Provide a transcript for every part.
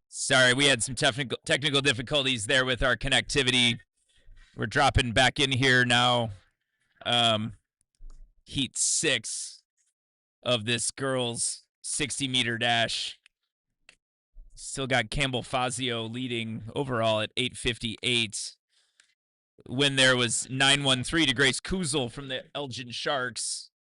Sorry, we had some technical difficulties there with our connectivity. We're dropping back in here now. Heat 6 of this girls 60-meter dash. Still got Campbell Fazio leading overall at 8:58. Win there was 9:13 to Grace Kuzel from the Elgin Sharks.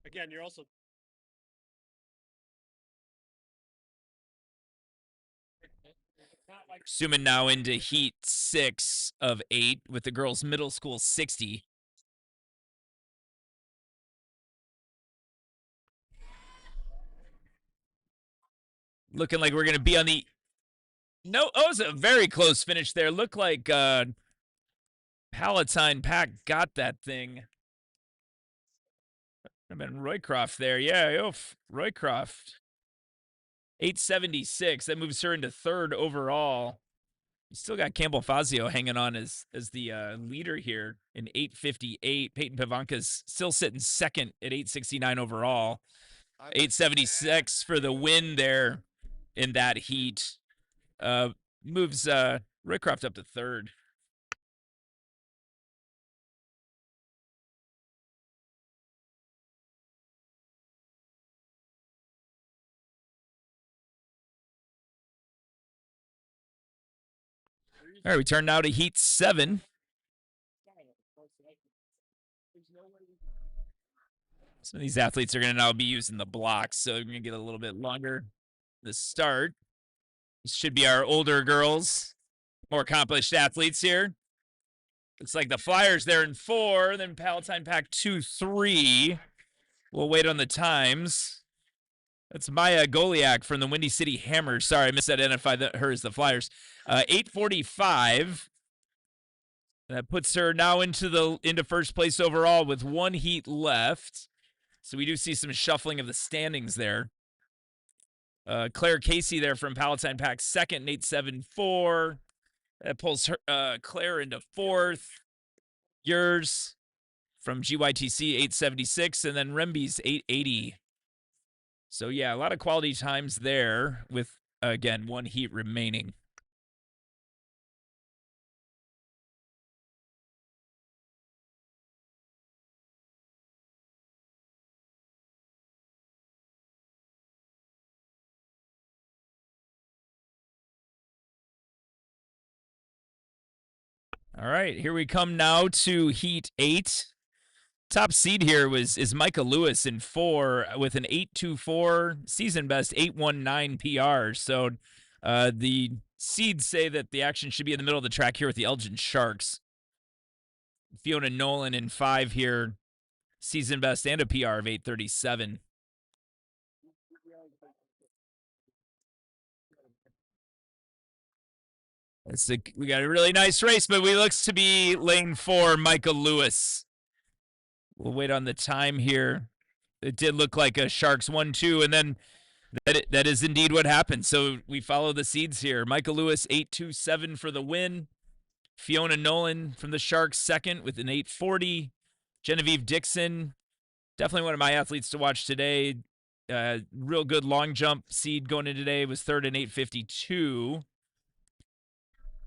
Again, you're also zooming now into heat 6 of 8 with the girls middle school 60. Looking like we're going to be on the... No, oh, it was a very close finish there. Looked like Palatine Pack got that thing. I've been Roycroft there. Yeah, Roycroft. 876. That moves her into third overall. You still got Campbell Fazio hanging on as the leader here in 858. Peyton Pavanka's still sitting second at 869 overall. 876 for the win there in that heat. Moves Roycroft up to third. All right, we turn now to heat 7. Some of these athletes are going to now be using the blocks, so we're going to get a little bit longer to start. This should be our older girls, more accomplished athletes here. Looks like the Flyers there in 4, then Palatine Pack 2, 3. We'll wait on the times. That's Maya Goliak from the Windy City Hammers. Sorry, I misidentified her as the Flyers. 8:45. That puts her now into first place overall with one heat left. So we do see some shuffling of the standings there. Claire Casey there from Palatine Pack second, 874. That pulls her, Claire into fourth. Yours from GYTC 876, and then Remby's 880. So yeah, a lot of quality times there with, again, one heat remaining. All right, here we come now to heat 8. Top seed here is Micah Lewis in 4 with an 824 season best 819 PR. So the seeds say that the action should be in the middle of the track here with the Elgin Sharks. Fiona Nolan in 5 here, season best and a PR of 837. We got a really nice race, but we looks to be lane 4, Micah Lewis. We'll wait on the time here. It did look like a Sharks 1-2, and then that is indeed what happened. So we follow the seeds here. Micah Lewis 827 for the win. Fiona Nolan from the Sharks second with an 840. Genevieve Dixon, definitely one of my athletes to watch today. Real good long jump seed going in today, was third in 852.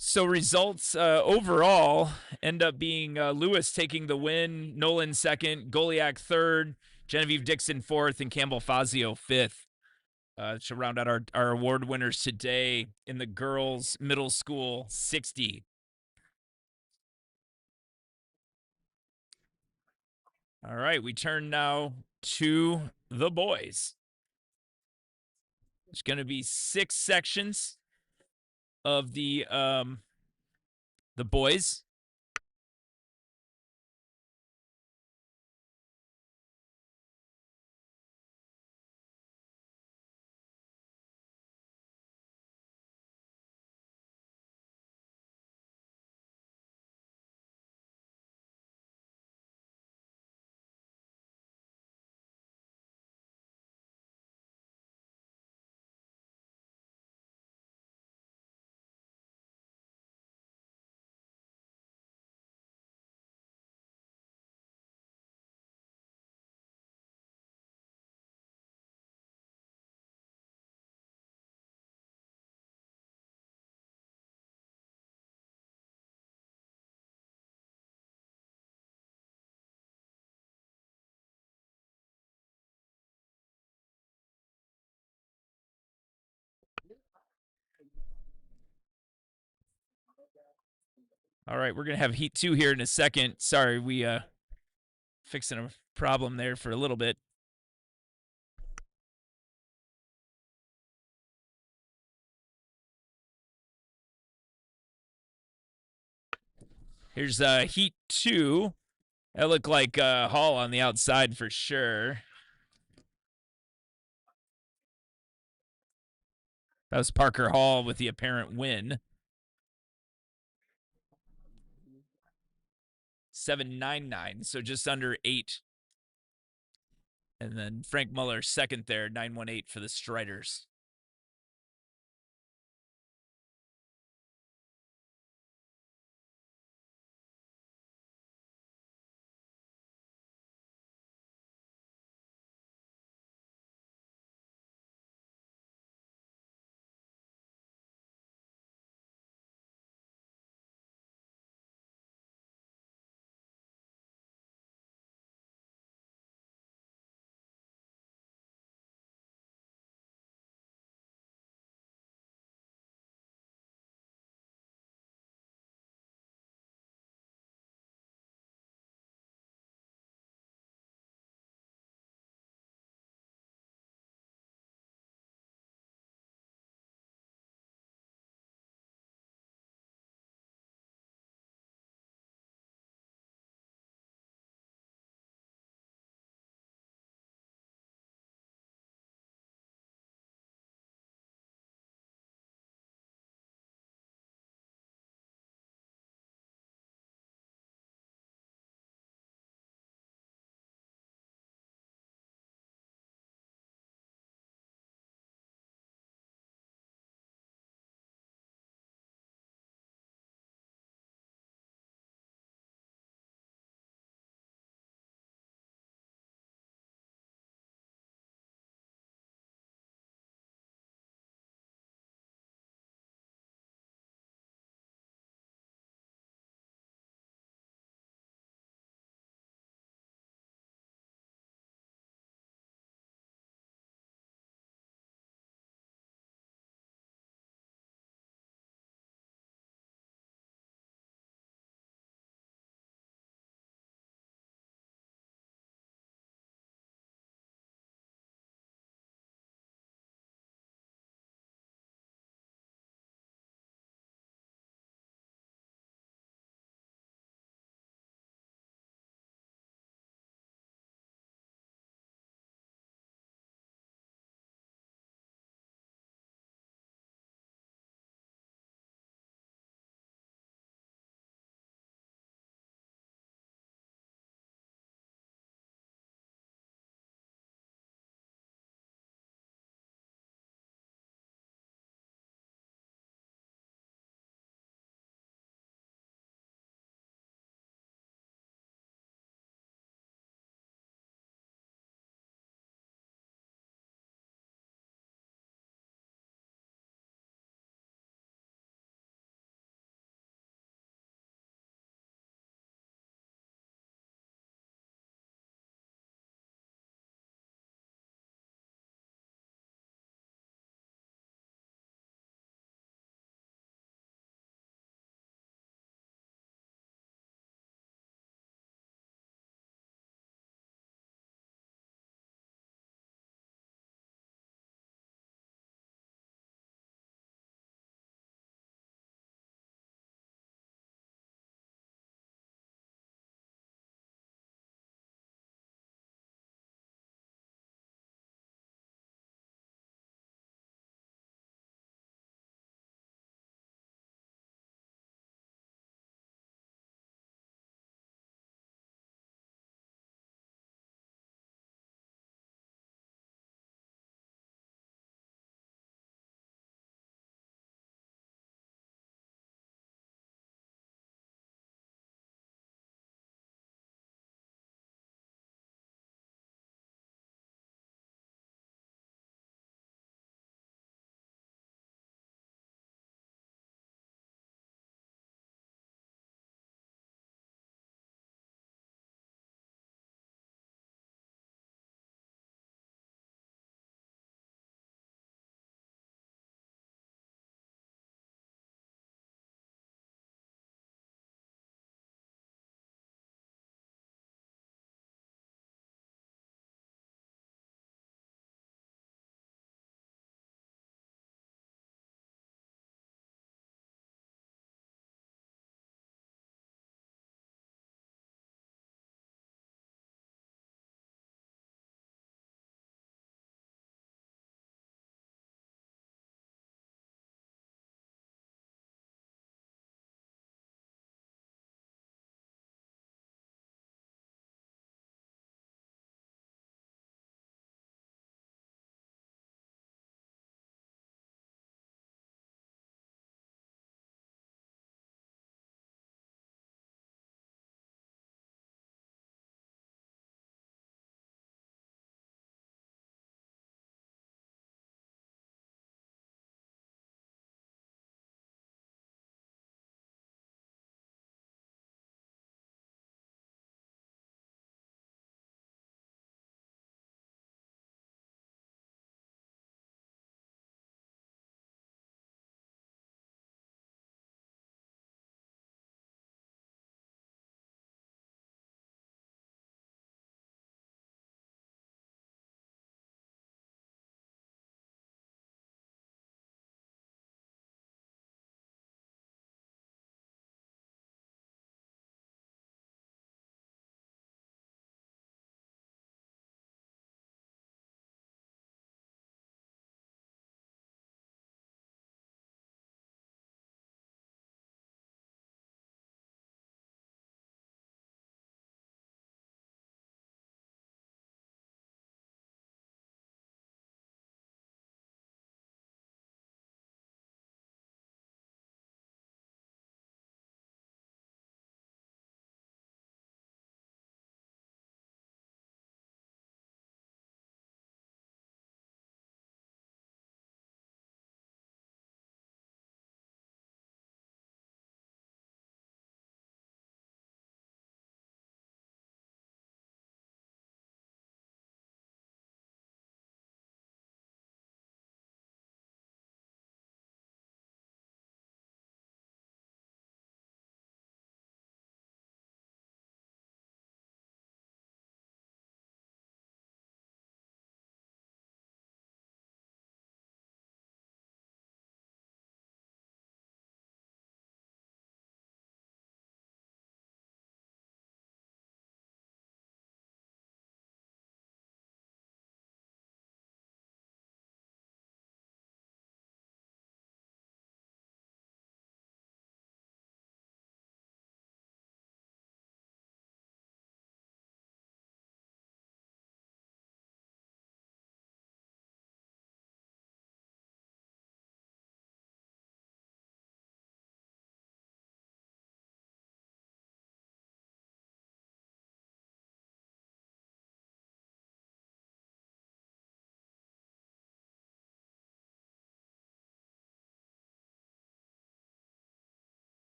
So results overall end up being Lewis taking the win, Nolan second, Goliak third, Genevieve Dixon fourth, and Campbell Fazio fifth. To round out our award winners today in the girls middle school 60. All right, we turn now to the boys. There's going to be 6 sections of the the boys. All right, we're gonna have Heat 2 here in a second. Sorry, we fixing a problem there for a little bit. Here's Heat 2. That looked like Hall on the outside for sure. That was Parker Hall with the apparent win. 7.99, so just under 8. And then Frank Muller second there, 9.18 for the Striders.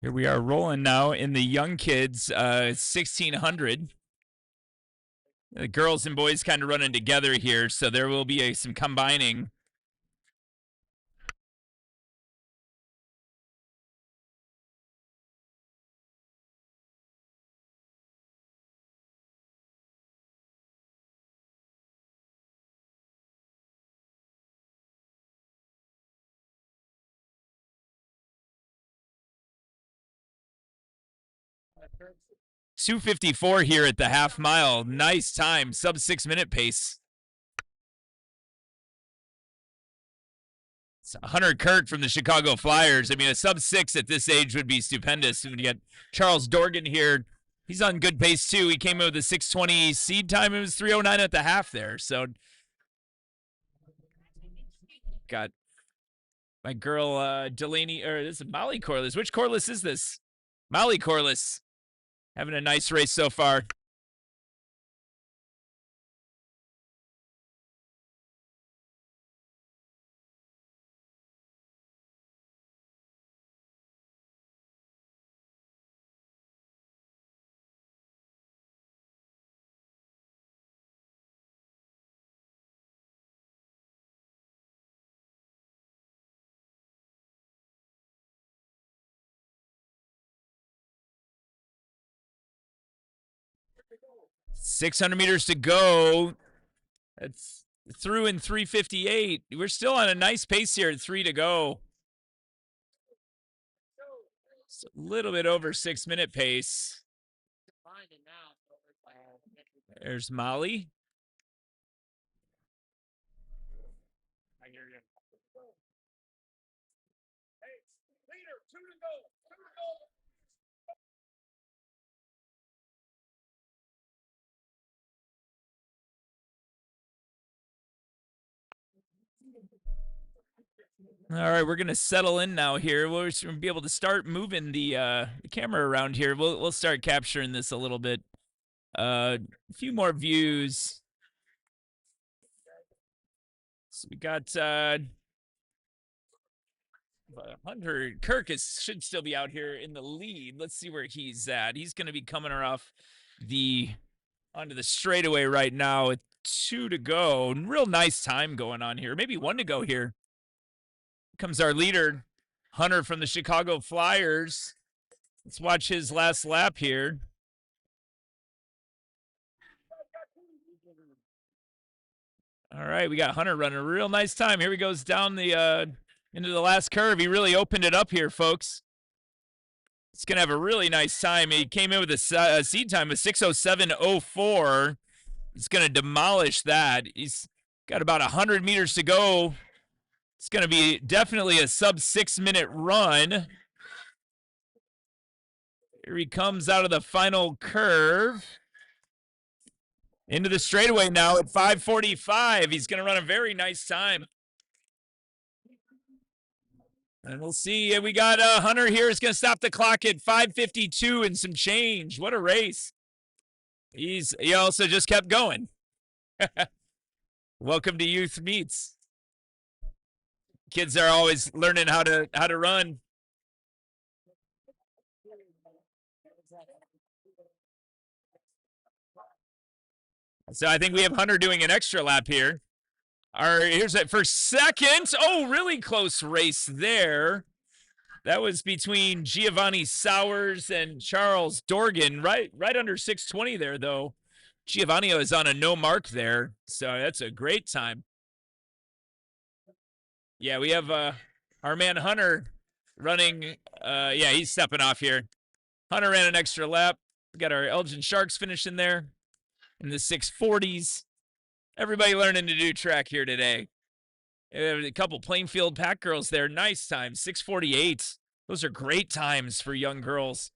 Here we are rolling now in the young kids 1600. The girls and boys kind of running together here, so there will be some combining. .254 here at the half mile. Nice time, sub 6 minute pace. It's Hunter Kurt from the Chicago Flyers. I mean, a sub 6 at this age would be stupendous. When you get Charles Dorgan here, he's on good pace too. He came in with a 6:20 seed time. It was 3:09 at the half there. So got my girl Delaney, or this is Molly Corliss. Which Corliss is this? Molly Corliss. Having a nice race so far. .600 meters to go. That's through in 3:58. We're still on a nice pace here at 3 to go. It's a little bit over 6 minute pace. There's Molly. All right, we're gonna settle in now here. We're gonna be able to start moving the camera around here. We'll start capturing this a little bit. A few more views. So we got Hunter Kirk should still be out here in the lead. Let's see where he's at. He's going to be coming off onto the straightaway right now with 2 to go. Real nice time going on here. Maybe 1 to go here. Comes our leader, Hunter from the Chicago Flyers. Let's watch his last lap here. All right, we got Hunter running a real nice time. Here he goes down the into the last curve. He really opened it up here, folks. He's going to have a really nice time. He came in with a seed time of 6:07:04. He's going to demolish that. He's got about 100 meters to go. It's going to be definitely a sub 6 minute run. Here he comes out of the final curve. Into the straightaway now at 5:45. He's going to run a very nice time. And we'll see. We got Hunter here. Is going to stop the clock at 5:52 and some change. What a race. He also just kept going. Welcome to Youth Meets. Kids are always learning how to run. So I think we have Hunter doing an extra lap here. Here's it for second. Oh, really close race there. That was between Giovanni Sowers and Charles Dorgan. Right under 6:20 there, though. Giovanni is on a no mark there, so that's a great time. Yeah, we have our man Hunter running. Yeah, he's stepping off here. Hunter ran an extra lap. We got our Elgin Sharks finishing there in the 6:40s. Everybody learning to do track here today. A couple Plainfield Pack girls there. Nice time, 6:48. Those are great times for young girls.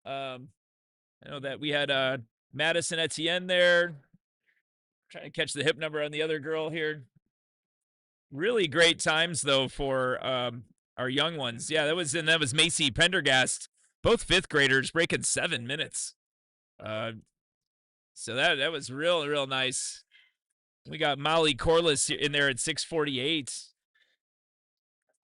I know that we had Madison Etienne there. Trying to catch the hip number on the other girl here. Really great times, though, for our young ones. Yeah, that was Macy Pendergast. Both fifth graders breaking 7 minutes. So that was real nice. We got Molly Corliss in there at 6:48.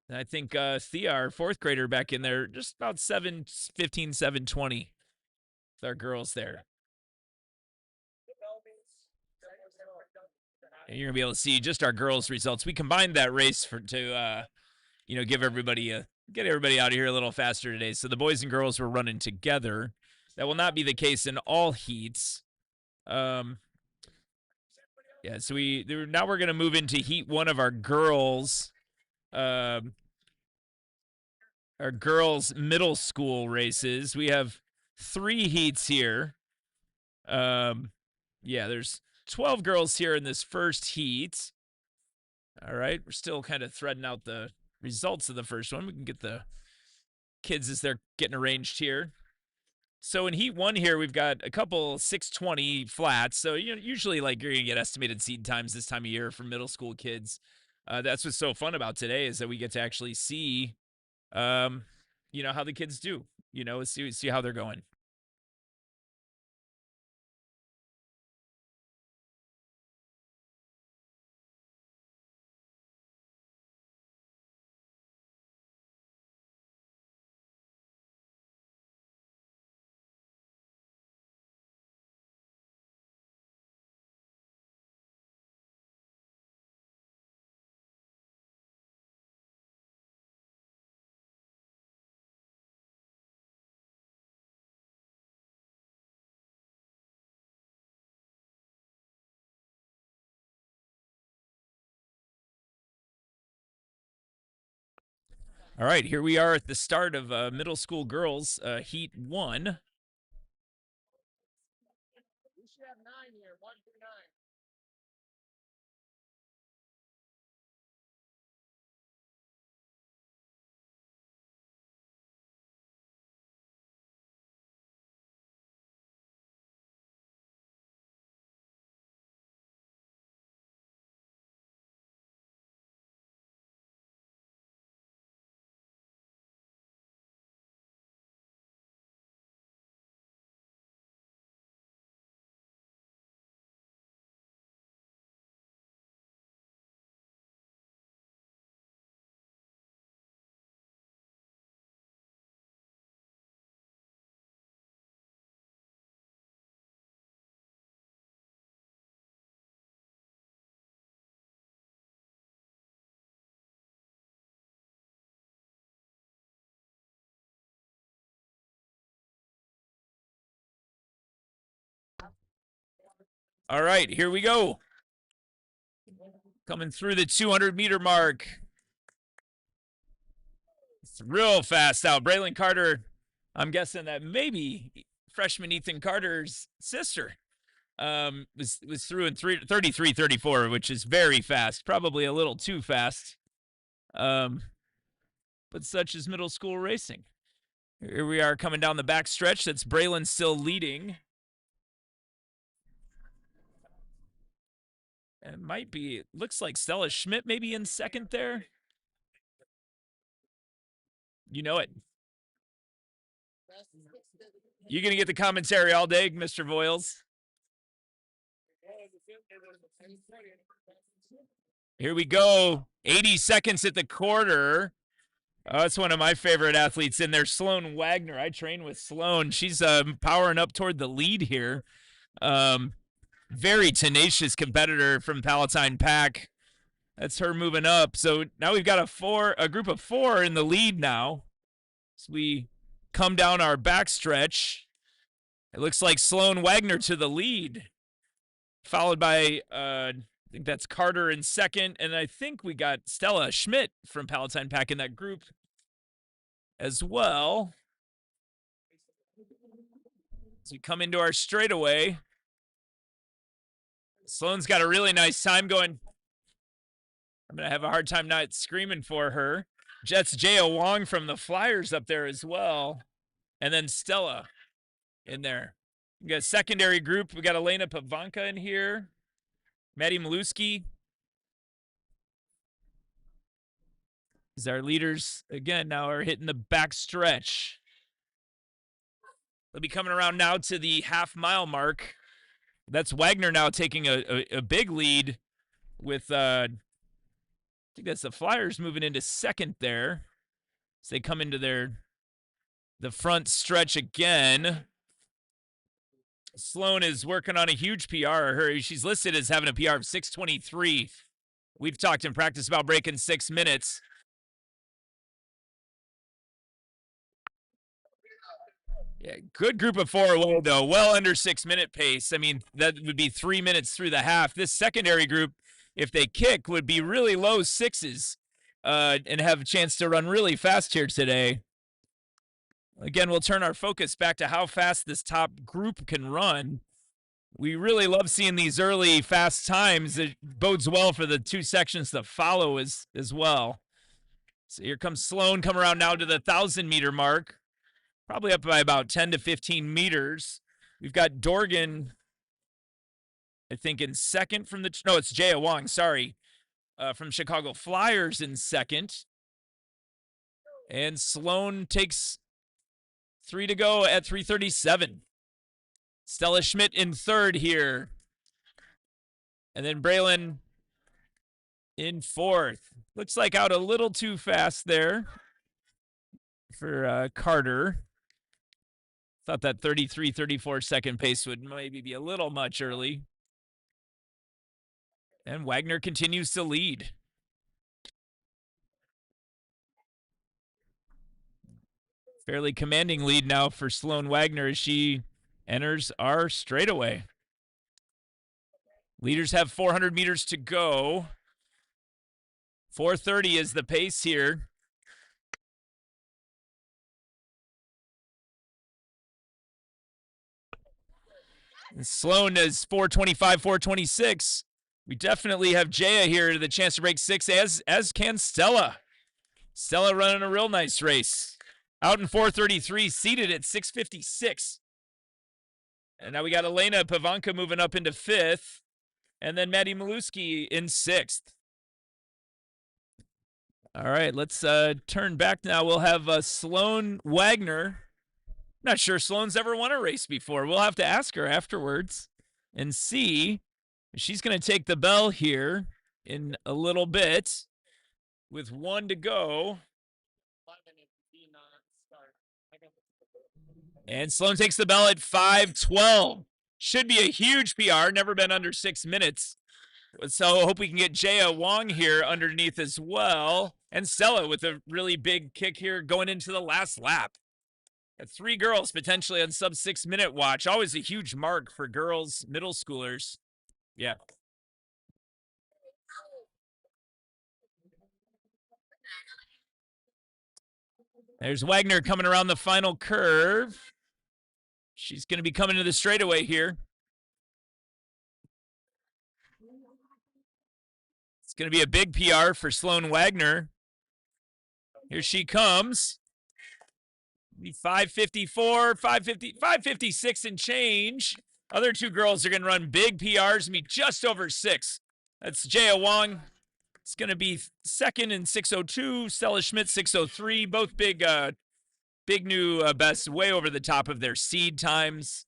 And I think Thea, our fourth grader, back in there, just about 7:15, 7:20 with our girls there. And you're gonna be able to see just our girls' results. We combined that race to give get everybody out of here a little faster today. So the boys and girls were running together. That will not be the case in all heats. Yeah, so now we're gonna move into heat one of our girls. Our girls' middle school races. We have 3 heats here. Yeah, there's 12 girls here in this first heat. All right, we're still kind of threading out the results of the first one. We can get the kids as they're getting arranged here. So in heat 1 here, we've got a couple 6:20 flats. So usually like you're gonna get estimated seed times this time of year for middle school kids. That's what's so fun about today is that we get to actually see how the kids do, see how they're going. All right, here we are at the start of middle school girls heat 1. All right, here we go. Coming through the 200-meter mark. It's real fast out. Braylon Carter, I'm guessing that maybe freshman Ethan Carter's sister was through in 33:34, which is very fast. Probably a little too fast. But such is middle school racing. Here we are coming down the back stretch. That's Braylon still leading. It looks like Stella Schmidt maybe in second there. You know it. You're going to get the commentary all day, Mr. Voiles. Here we go. 80 seconds at the quarter. Oh, that's one of my favorite athletes in there, Sloan Wagner. I train with Sloan. She's powering up toward the lead here. Very tenacious competitor from Palatine Pack. That's her moving up. So now we've got a group of 4 in the lead now. As we come down our backstretch, it looks like Sloan Wagner to the lead, followed by I think that's Carter in second, and I think we got Stella Schmidt from Palatine Pack in that group as well. As we come into our straightaway, Sloan's got a really nice time going. I'm going to have a hard time not screaming for her. Jets J.O. Wong from the Flyers up there as well. And then Stella in there. We got a secondary group. We got Elena Pavanka in here. Maddie Maluski is our leaders. Again, now are hitting the back stretch. They'll be coming around now to the half-mile mark. That's Wagner now taking a big lead with I think that's the Flyers moving into second there as they come into the front stretch again. Sloan is working on a huge PR. She's listed as having a PR of 6:23. We've talked in practice about breaking 6 minutes. Yeah, good group of four away, though. Well under 6 minute pace. I mean, that would be 3 minutes through the half. This secondary group, if they kick, would be really low sixes and have a chance to run really fast here today. Again, we'll turn our focus back to how fast this top group can run. We really love seeing these early fast times. It bodes well for the two sections that follow as well. So here comes Sloan, come around now to the 1,000-meter mark. Probably up by about 10 to 15 meters. We've got Dorgan, I think, in second from the – no, it's Jaya Wong, sorry, from Chicago Flyers in second. And Sloan takes 3 to go at 3:37. Stella Schmidt in third here. And then Braylon in fourth. Looks like out a little too fast there for Carter. Thought that 33, 34 second pace would maybe be a little much early. And Wagner continues to lead. Fairly commanding lead now for Sloan Wagner as she enters our straightaway. Leaders have 400 meters to go. 4:30 is the pace here. And Sloan is 4:25, 4:26. We definitely have Jaya here to the chance to break 6, as can Stella. Stella running a real nice race. Out in 4:33, seated at 6:56. And now we got Elena Pavanka moving up into 5th. And then Maddie Maluski in 6th. All right, let's turn back now. We'll have Sloan Wagner. Not sure Sloan's ever won a race before. We'll have to ask her afterwards and see. She's going to take the bell here in a little bit with 1 to go. And Sloan takes the bell at 5:12. Should be a huge PR. Never been under 6 minutes. So I hope we can get Jaya Wong here underneath as well. And Stella with a really big kick here going into the last lap. 3 girls potentially on sub 6 minute watch. Always a huge mark for girls, middle schoolers. Yeah. There's Wagner coming around the final curve. She's going to be coming to the straightaway here. It's going to be a big PR for Sloan Wagner. Here she comes. 5:54, 5:50, 5:56 and change. Other 2 girls are going to run big PRs and be just over 6. That's Jaya Wong. It's going to be second in 6:02. Stella Schmidt 6:03. Both big new bests, way over the top of their seed times.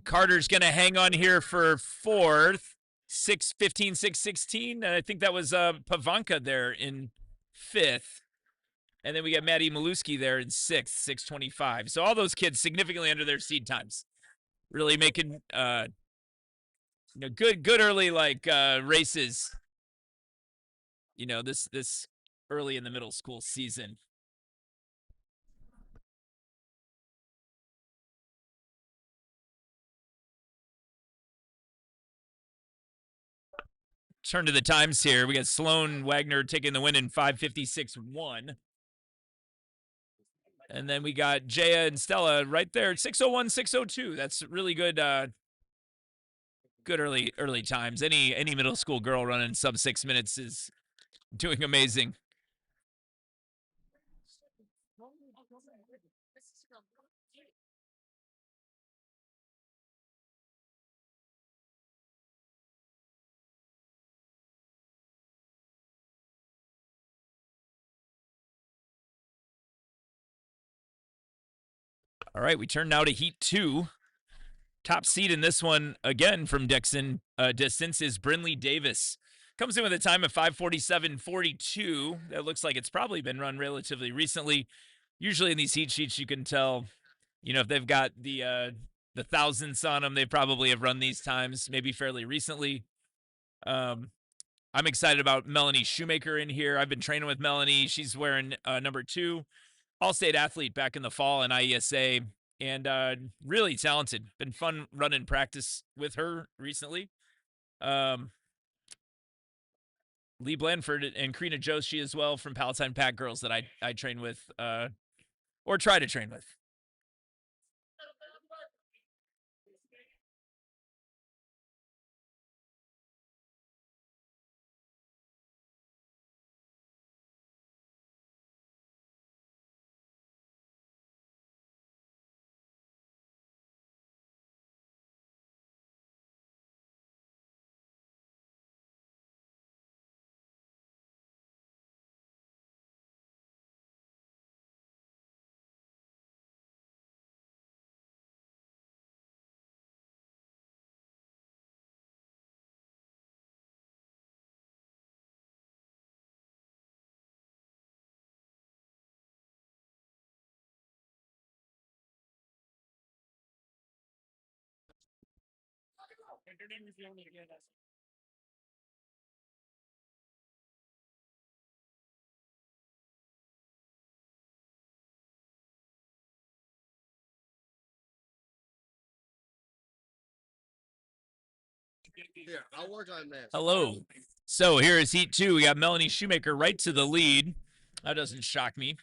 Carter's going to hang on here for 4th. 6:15, 6:16. And I think that was Pavanka there in 5th. And then we got Maddie Maluski there in 6th, 6:25. So all those kids significantly under their seed times. Really making good early races. This early in the middle school season. Turn to the times here. We got Sloan Wagner taking the win in 5:56.1. And then we got Jaya and Stella right there, 6:01, 6:02. That's really good good early times. Any middle school girl running sub 6 minutes is doing amazing. All right, we turn now to Heat 2. Top seed in this one, again from Dixon distance, is Brinley Davis. Comes in with a time of 5:47.42. That looks like it's probably been run relatively recently. Usually in these heat sheets, you can tell, if they've got the thousandths on them, they probably have run these times maybe fairly recently. I'm excited about Melanie Shoemaker in here. I've been training with Melanie. She's wearing number 2, All-State athlete back in the fall in IESA, and really talented. Been fun running practice with her recently. Lee Blanford and Karina Joshi as well from Palatine Pack Girls that I train with, or try to train with. Here, I'll work on this. Hello. So here is heat 2. We got Melanie Shoemaker right to the lead. That doesn't shock me.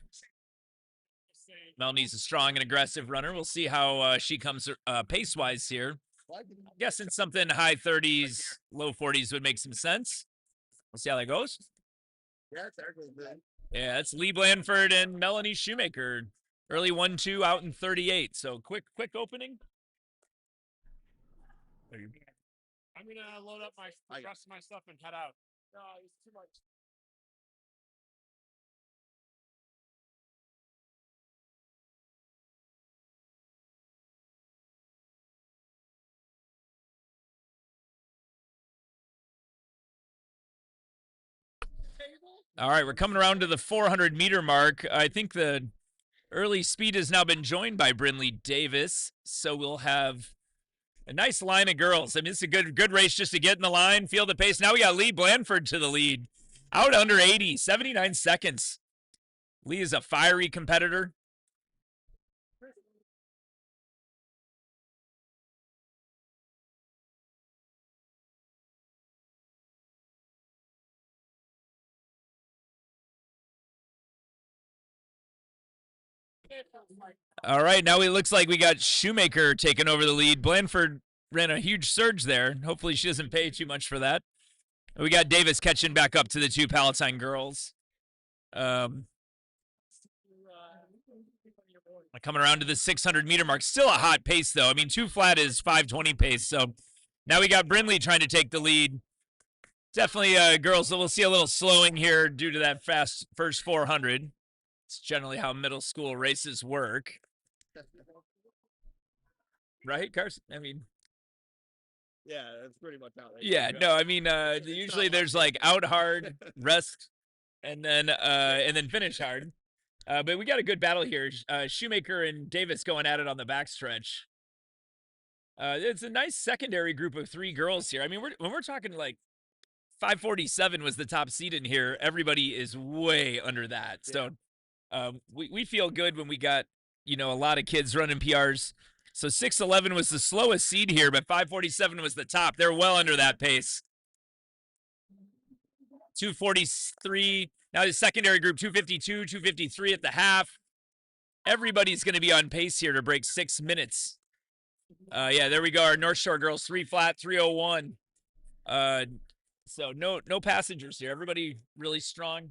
Melanie's a strong and aggressive runner. We'll see how she comes pace-wise here. I'm guessing something high 30s, low 40s would make some sense. We'll see how that goes. Yeah, it's actually good. Yeah, it's Lee Blanford and Melanie Shoemaker. Early 1-2 out in 38. So quick opening. I'm gonna load up the rest of my stuff and head out. No, it's too much. All right, we're coming around to the 400-meter mark. I think the early speed has now been joined by Brinley Davis, so we'll have a nice line of girls. I mean, it's a good race just to get in the line, feel the pace. Now we got Lee Blanford to the lead. Out under 80, 79 seconds. Lee is a fiery competitor. All right, now it looks like we got Shoemaker taking over the lead. Blanford ran a huge surge there. Hopefully she doesn't pay too much for that. We got Davis catching back up to the 2 Palatine girls. Coming around to the 600-meter mark. Still a hot pace, though. I mean, 2 flat is 5:20 pace. So now we got Brinley trying to take the lead. Definitely, girls, we'll see a little slowing here due to that fast first 400. It's generally how middle school races work. Right, Carson? I mean, yeah, that's pretty much how they yeah, no, I mean, usually there's like out hard, rest, and then finish hard. But we got a good battle here. Shoemaker and Davis going at it on the backstretch. It's a nice secondary group of 3 girls here. I mean, when we're talking like 547 was the top seed in here, everybody is way under that. Yeah. So we feel good when we got, a lot of kids running PRs. So 611 was the slowest seed here, but 547 was the top. They're well under that pace. 243. Now the secondary group, 252, 253 at the half. Everybody's going to be on pace here to break 6 minutes. Yeah, there we go. Our North Shore girls, 3 flat, 301. So no passengers here. Everybody really strong.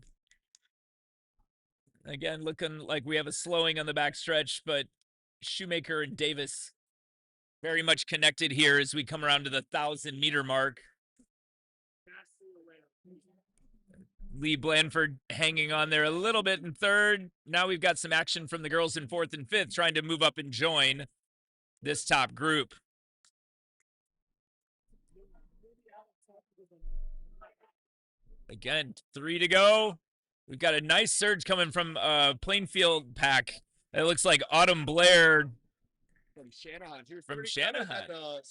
Again, looking like we have a slowing on the backstretch, but Shoemaker and Davis very much connected here as we come around to the 1,000-meter mark. Lee Blanford hanging on there a little bit in 3rd. Now we've got some action from the girls in 4th and 5th trying to move up and join this top group. Again, 3 to go. We've got a nice surge coming from Plainfield pack. It looks like Autumn Blair From Shanahan. She was from pretty good Shanahan. at the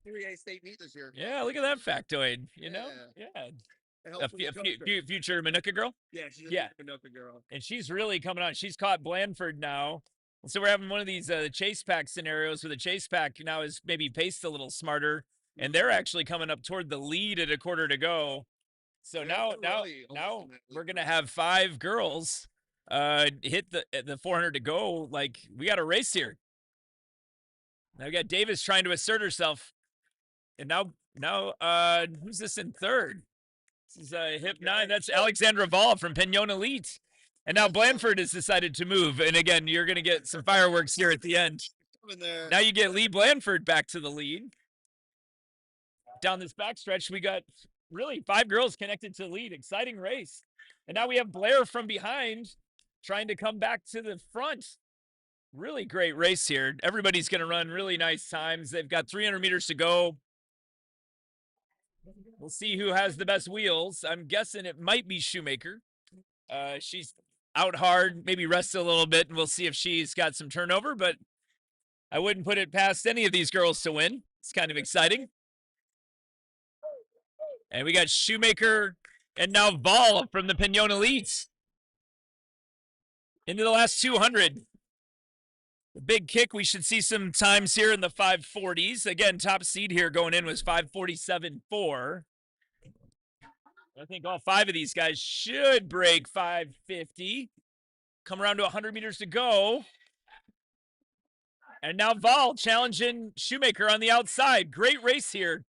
3A state meet this year. Yeah, look at that factoid. You know, yeah. It helps with the coach. Future Manuka girl. Yeah, she's a Manuka girl. And she's really coming on. She's caught Blandford now. And so we're having one of these chase pack scenarios where the chase pack now is maybe paced a little smarter, and they're actually coming up toward the lead at a quarter to go. So now we're gonna have 5 girls hit the 400 to go. Like, we got a race here. Now we got Davis trying to assert herself, and now who's this in third? This is hip 9. That's Alexandra Vall from Pignon Elite. And now Blandford has decided to move. And again, you're going to get some fireworks here at the end. Now you get Lee Blandford back to the lead. Down this backstretch, we got really 5 girls connected to the lead. Exciting race. And now we have Blair from behind trying to come back to the front. Really great race here. Everybody's going to run really nice times. They've got 300 meters to go. We'll see who has the best wheels. I'm guessing it might be Shoemaker. She's out hard, maybe rested a little bit, and we'll see if she's got some turnover, but I wouldn't put it past any of these girls to win. It's kind of exciting. And we got Shoemaker and now Vall from the Pignon Elites into the last 200. The big kick, we should see some times here in the 540s. Again, top seed here going in was 547.4. I think all 5 of these guys should break 550. Come around to 100 meters to go. And now Vall challenging Shoemaker on the outside. Great race here.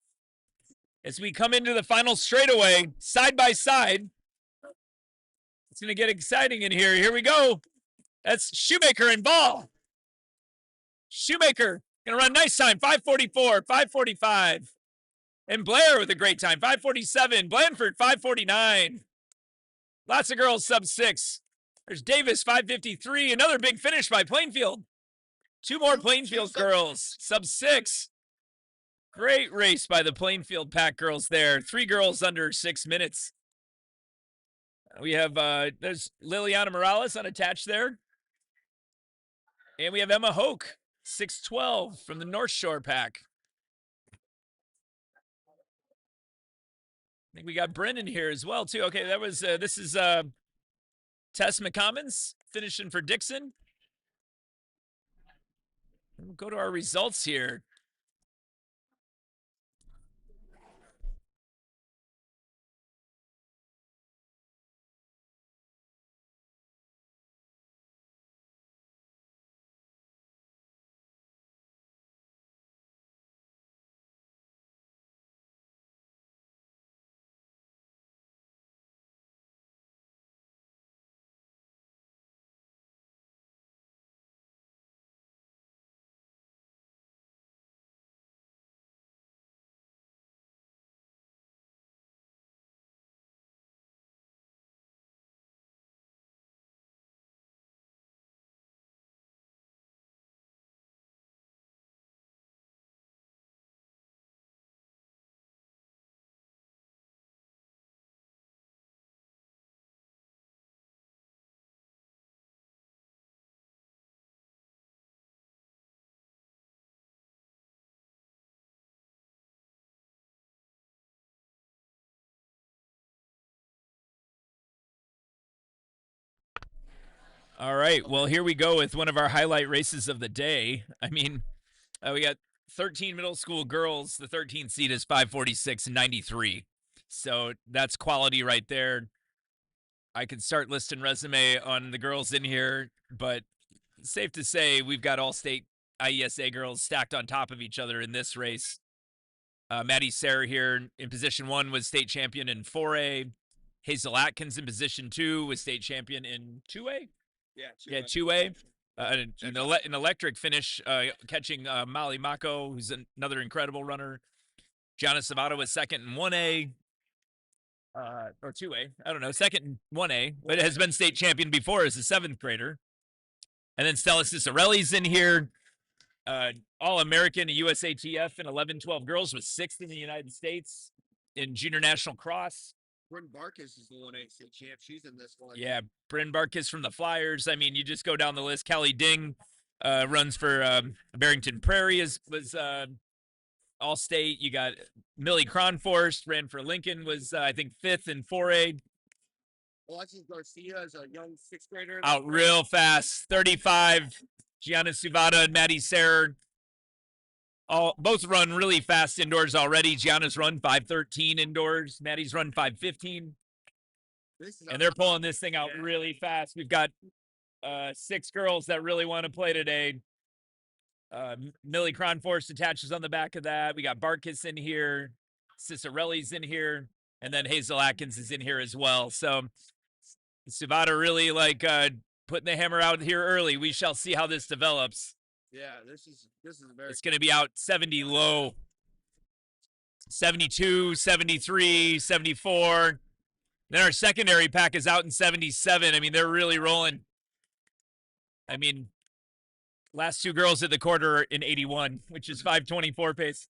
As we come into the final straightaway, side by side. It's going to get exciting in here. Here we go. That's Shoemaker and Vall. Shoemaker going to run nice time, 544, 545. And Blair with a great time, 547. Blandford, 549. Lots of girls sub 6. There's Davis, 553. Another big finish by Plainfield. 2 more Plainfield girls, sub 6. Great race by the Plainfield pack girls there. 3 girls under 6 minutes. We have, there's Liliana Morales unattached there. And we have Emma Hoke, 612 from the North Shore pack. I think we got Brendan here as well, too. Okay, that was, this is Tess McCommons finishing for Dixon. We'll go to our results here. All right, well, here we go with one of our highlight races of the day. I mean, we got 13 middle school girls. The 13th seed is 546.93. So that's quality right there. I could start listing resume on the girls in here, but safe to say we've got all state IESA girls stacked on top of each other in this race. Maddie Sarah here in position 1 was state champion in 4A. Hazel Atkins in position 2 was state champion in 2A. Yeah, 2A. An electric finish, catching Molly Mako, who's another incredible runner. Gianna Savato was second in 1A. Or 2A. I don't know, second in 1A, but has been state champion before as a 7th grader. And then Stella Cicerelli's in here. All-American, a USATF in 11-12 girls, was 6th in the United States in junior national cross. Bryn Barkis is the 1A state champ. She's in this one. Yeah, Bryn Barkis from the Flyers. I mean, you just go down the list. Kelly Ding runs for Barrington Prairie, was All-State. You got Millie Cronforst, ran for Lincoln, was I think 5th in 4A. Alexis Garcia is a young 6th grader. Out real fast, 35. Gianna Suvada and Maddie Serrer. Both run really fast indoors already. Gianna's run 5:13 indoors. Maddie's run 5:15. And they're pulling this thing out really fast. We've got 6 girls that really want to play today. Millie Cronforst attaches on the back of that. We got Barkis in here. Cicerelli's in here. And then Hazel Atkins is in here as well. So Suvada really like putting the hammer out here early. We shall see how this develops. Yeah, this is very. It's going to be out 70 low. 72, 73, 74. Then our secondary pack is out in 77. I mean, they're really rolling. I mean, last 2 girls at the quarter are in 81, which is 5:24 pace.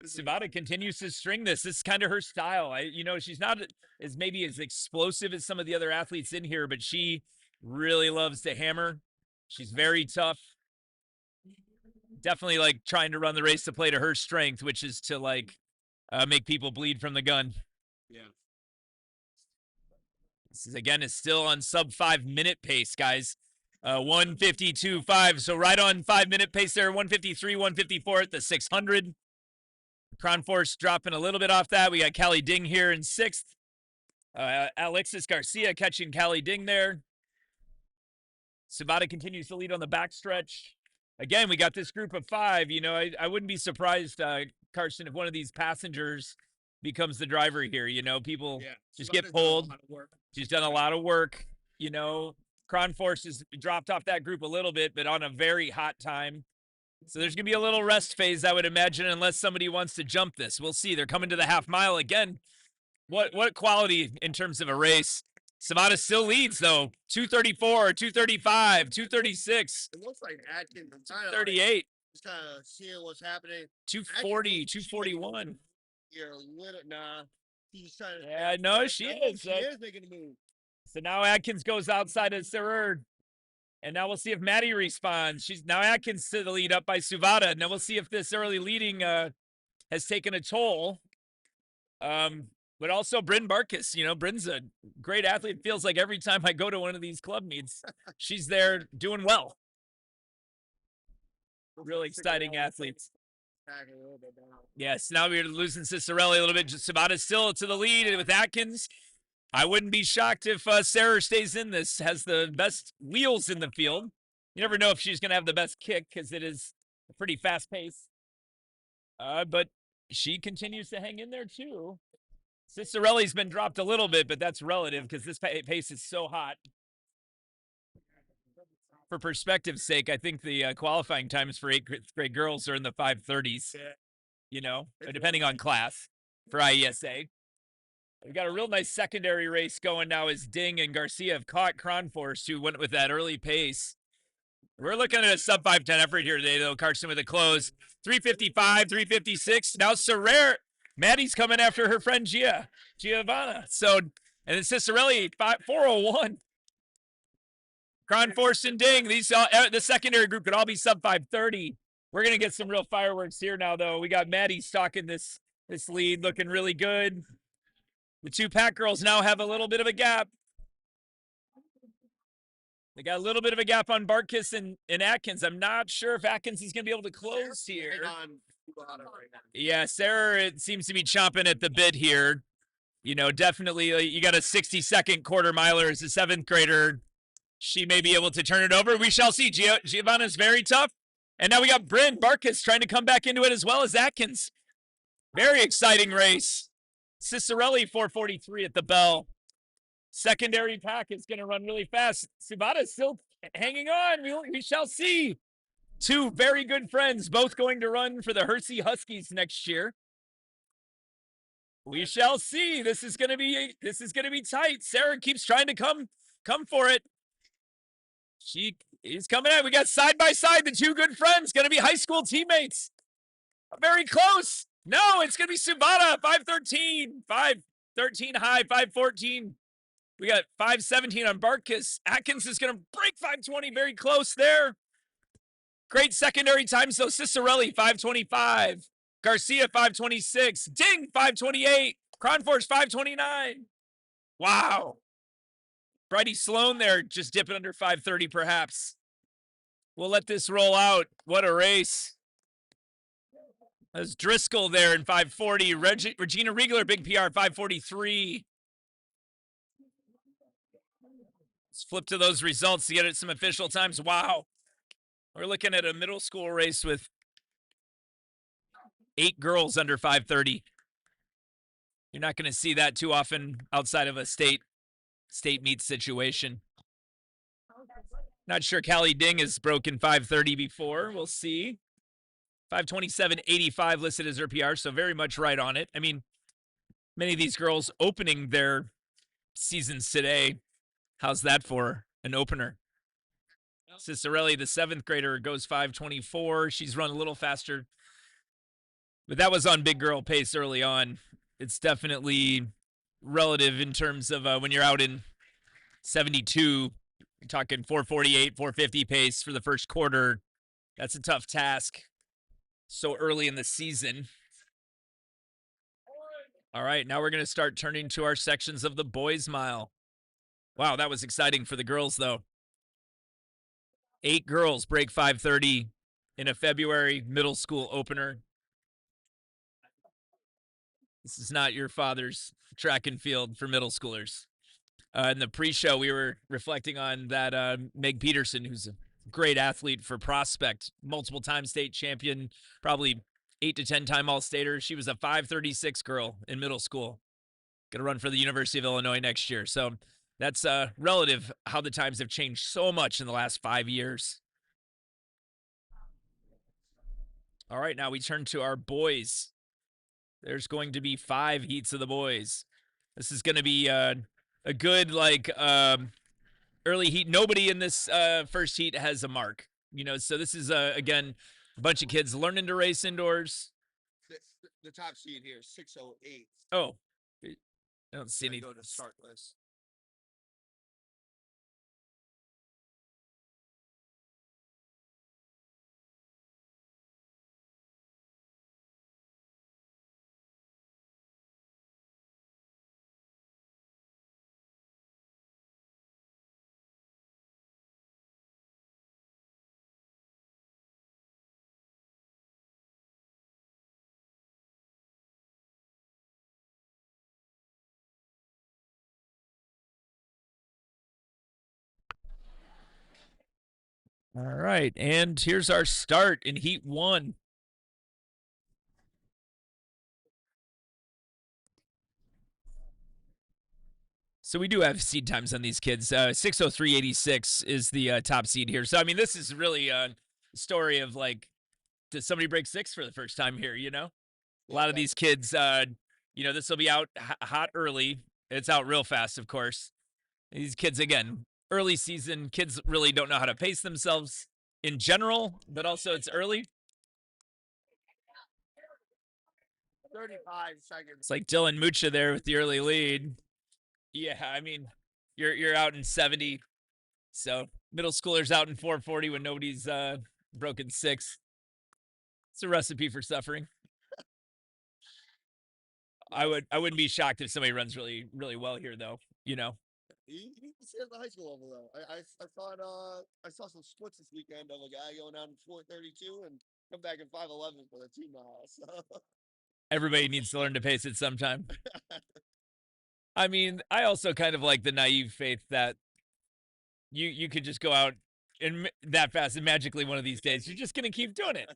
Suvada continues to string this. This is kind of her style. She's not as maybe as explosive as some of the other athletes in here, but she really loves to hammer. She's very tough. Definitely like trying to run the race to play to her strength, which is to like make people bleed from the gun. Yeah. This is, again, is still on sub 5-minute pace, guys. 1:52.5. So right on 5-minute pace there. 1:53, 1:54 at the 600. Cronforst dropping a little bit off that. We got Callie Ding here in 6th. Alexis Garcia catching Callie Ding there. Suvada continues to lead on the backstretch. Again, we got this group of 5. I wouldn't be surprised, Carson, if one of these passengers becomes the driver here. People just get pulled. She's done a lot of work. Cronforst has dropped off that group a little bit, but on a very hot time. So there's going to be a little rest phase, I would imagine, unless somebody wants to jump this. We'll see. They're coming to the half mile again. What quality in terms of a race. Suvada still leads, though. 2:34, 2:35, 2:36. It looks like Atkins. 38. Just kind of seeing what's happening. 2:40, 2:41. You're a little, nah. He's trying to. Yeah, no, she is. She is making a move. So now Atkins goes outside of Serrer. And now we'll see if Maddie responds. She's now Atkins to the lead up by Suvada. Now we'll see if this early leading has taken a toll. But also Bryn Barkis. Bryn's a great athlete. It feels like every time I go to one of these club meets, she's there doing well. Really exciting athletes. Yes, now we're losing Cicerelli a little bit. Suvada's still to the lead with Atkins. I wouldn't be shocked if Serrer stays in this, has the best wheels in the field. You never know if she's going to have the best kick because it is a pretty fast pace. But she continues to hang in there too. Cicerelli's been dropped a little bit, but that's relative because this pace is so hot. For perspective's sake, I think the qualifying times for 8th grade girls are in the 5:30s, depending on class for IESA. We've got a real nice secondary race going now as Ding and Garcia have caught Cronforst, who went with that early pace. We're looking at a sub 5:10 effort here today, though. Carson with a close. 3:55, 3:56. Now Serrer. Maddie's coming after her friend Giovanna. So, and then Cicerelli, 4:01. Cronforst and Ding. The secondary group could all be sub 5:30. We're going to get some real fireworks here now, though. We got Maddie stalking this lead, looking really good. The 2 pack girls now have a little bit of a gap. They got a little bit of a gap on Barkis and Atkins. I'm not sure if Atkins is going to be able to close here. Yeah, Serrer, it seems to be chomping at the bit here. Definitely you got a 60-second quarter miler as a 7th grader. She may be able to turn it over. We shall see. Giovanna's very tough. And now we got Bryn Barkis trying to come back into it as well as Atkins. Very exciting race. Cicerelli 4:43 at the bell. Secondary pack is going to run really fast. Suvada's still hanging on. We shall see. 2 very good friends, both going to run for the Hersey Huskies next year. We shall see. This is going to be tight. Serrer keeps trying to come for it. She is coming out. We got side by side the 2 good friends, going to be high school teammates. Very close. No, it's going to be Suvada, 5:13, 13 high, 514. We got 517 on Barkus. Atkins is going to break 520, very close there. Great secondary times, though. Cicerelli, 525. Garcia, 526. Ding, 528. Cronforce, 529. Wow. Bridie Sloan there, just dipping under 530, perhaps. We'll let this roll out. What a race. That's Driscoll there in 540. Regina Riegler, big PR, 543. Let's flip to those results to get at some official times. Wow. We're looking at a middle school race with 8 girls under 530. You're not going to see that too often outside of a state meet situation. Not sure Callie Ding has broken 530 before. We'll see. 527.85 listed as her PR, so very much right on it. I mean, many of these girls opening their seasons today. How's that for an opener? Cicerelli, the 7th grader, goes 524. She's run a little faster, but that was on big girl pace early on. It's definitely relative in terms of when you're out in 72, you're talking 448, 450 pace for the first quarter. That's a tough task so early in the season. All right, now we're going to start turning to our sections of the boys' mile. Wow, that was exciting for the girls, though. 8 girls break 530 in a February middle school opener. This is not your father's track and field for middle schoolers. In the pre-show, we were reflecting on that Meg Peterson, who's a great athlete for Prospect, multiple-time state champion, probably 8 to 10-time All-Stater. She was a 536 girl in middle school. Going to run for the University of Illinois next year. So that's relative how the times have changed so much in the last 5 years. All right, now we turn to our boys. There's going to be 5 heats of the boys. This is going to be a good, early heat. Nobody in this first heat has a mark. So this is, again, a bunch of kids learning to race indoors. The top seed here is 608. Oh, I don't see any. Go to start list. All right, and here's our start in Heat 1. So we do have seed times on these kids. 6:03.86 is the top seed here. So, I mean, this is really a story of, did somebody break 6 for the first time here, A lot of these kids, this will be out hot early. It's out real fast, of course. These kids, again, early season, kids really don't know how to pace themselves in general, but also it's early. 35 seconds. It's like Dylan Mucha there with the early lead. Yeah, I mean, you're out in 70, so middle schoolers out in 440 when nobody's broken 6. It's a recipe for suffering. I wouldn't be shocked if somebody runs really, really well here, though. You can see it at the high school level, though. I saw some splits this weekend of a guy going down 432 and come back in 511 for the 2 miles. So. Everybody needs to learn to pace it sometime. I mean, I also kind of like the naive faith that you could just go out and that fast and magically one of these days you're just going to keep doing it.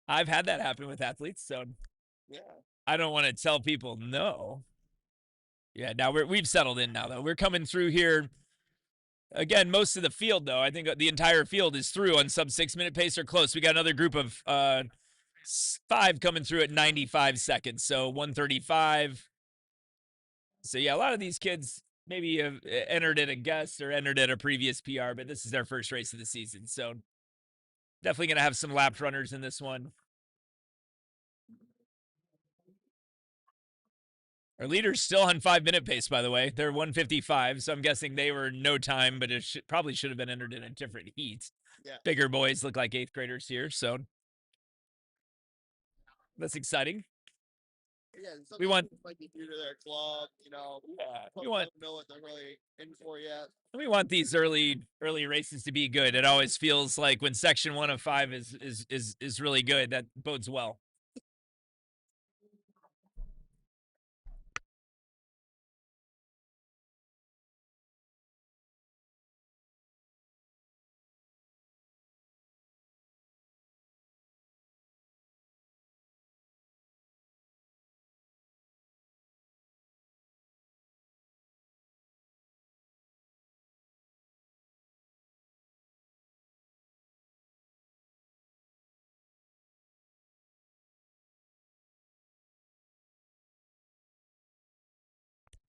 I've had that happen with athletes, so yeah. I don't want to tell people no. Yeah, now we've settled in now, though. We're coming through here. Again, most of the field, though, I think the entire field is through on sub 6-minute pace or close. We got another group of 5 coming through at 95 seconds, so 135. So, yeah, a lot of these kids maybe have entered at a guess or entered at a previous PR, but this is their first race of the season. So, definitely going to have some lapped runners in this one. Our leader's still on 5-minute pace, by the way. They're 155, so I'm guessing they were no time, but it probably should have been entered in a different heat. Yeah. Bigger boys look like 8th graders here, so that's exciting. Yeah, We want like due to their club, you know. Yeah, we Don't want know what they're really in for yet. we want these early races to be good. It always feels like when section 1 of 5 is really good, that bodes well.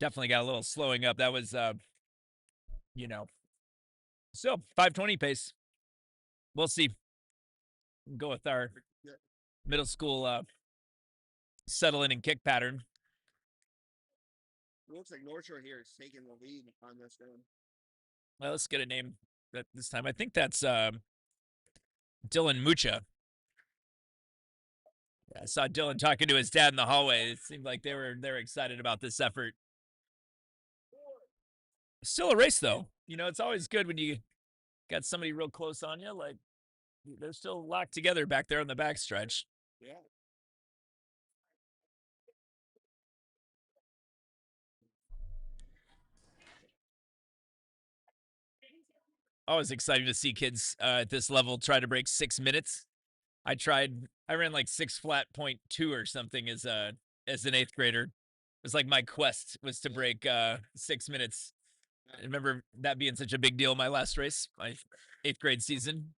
Definitely got a little slowing up. That was you know, still 520 pace. We'll see. Go with our middle school settle in and kick pattern. It looks like North Shore here is taking the lead on this one. Well, let's get a name this time. I think that's Dylan Mucha. I saw Dylan talking to his dad in the hallway. It seemed like they're excited about this effort. Still a race though. You know, it's always good when you got somebody real close on you. Like they're still locked together back there on the backstretch. Yeah. Always exciting to see kids at this level try to break 6 minutes. I ran like 6:02 or something as an 8th grader. It was like my quest was to break 6 minutes. I remember that being such a big deal. My last race, my 8th grade season.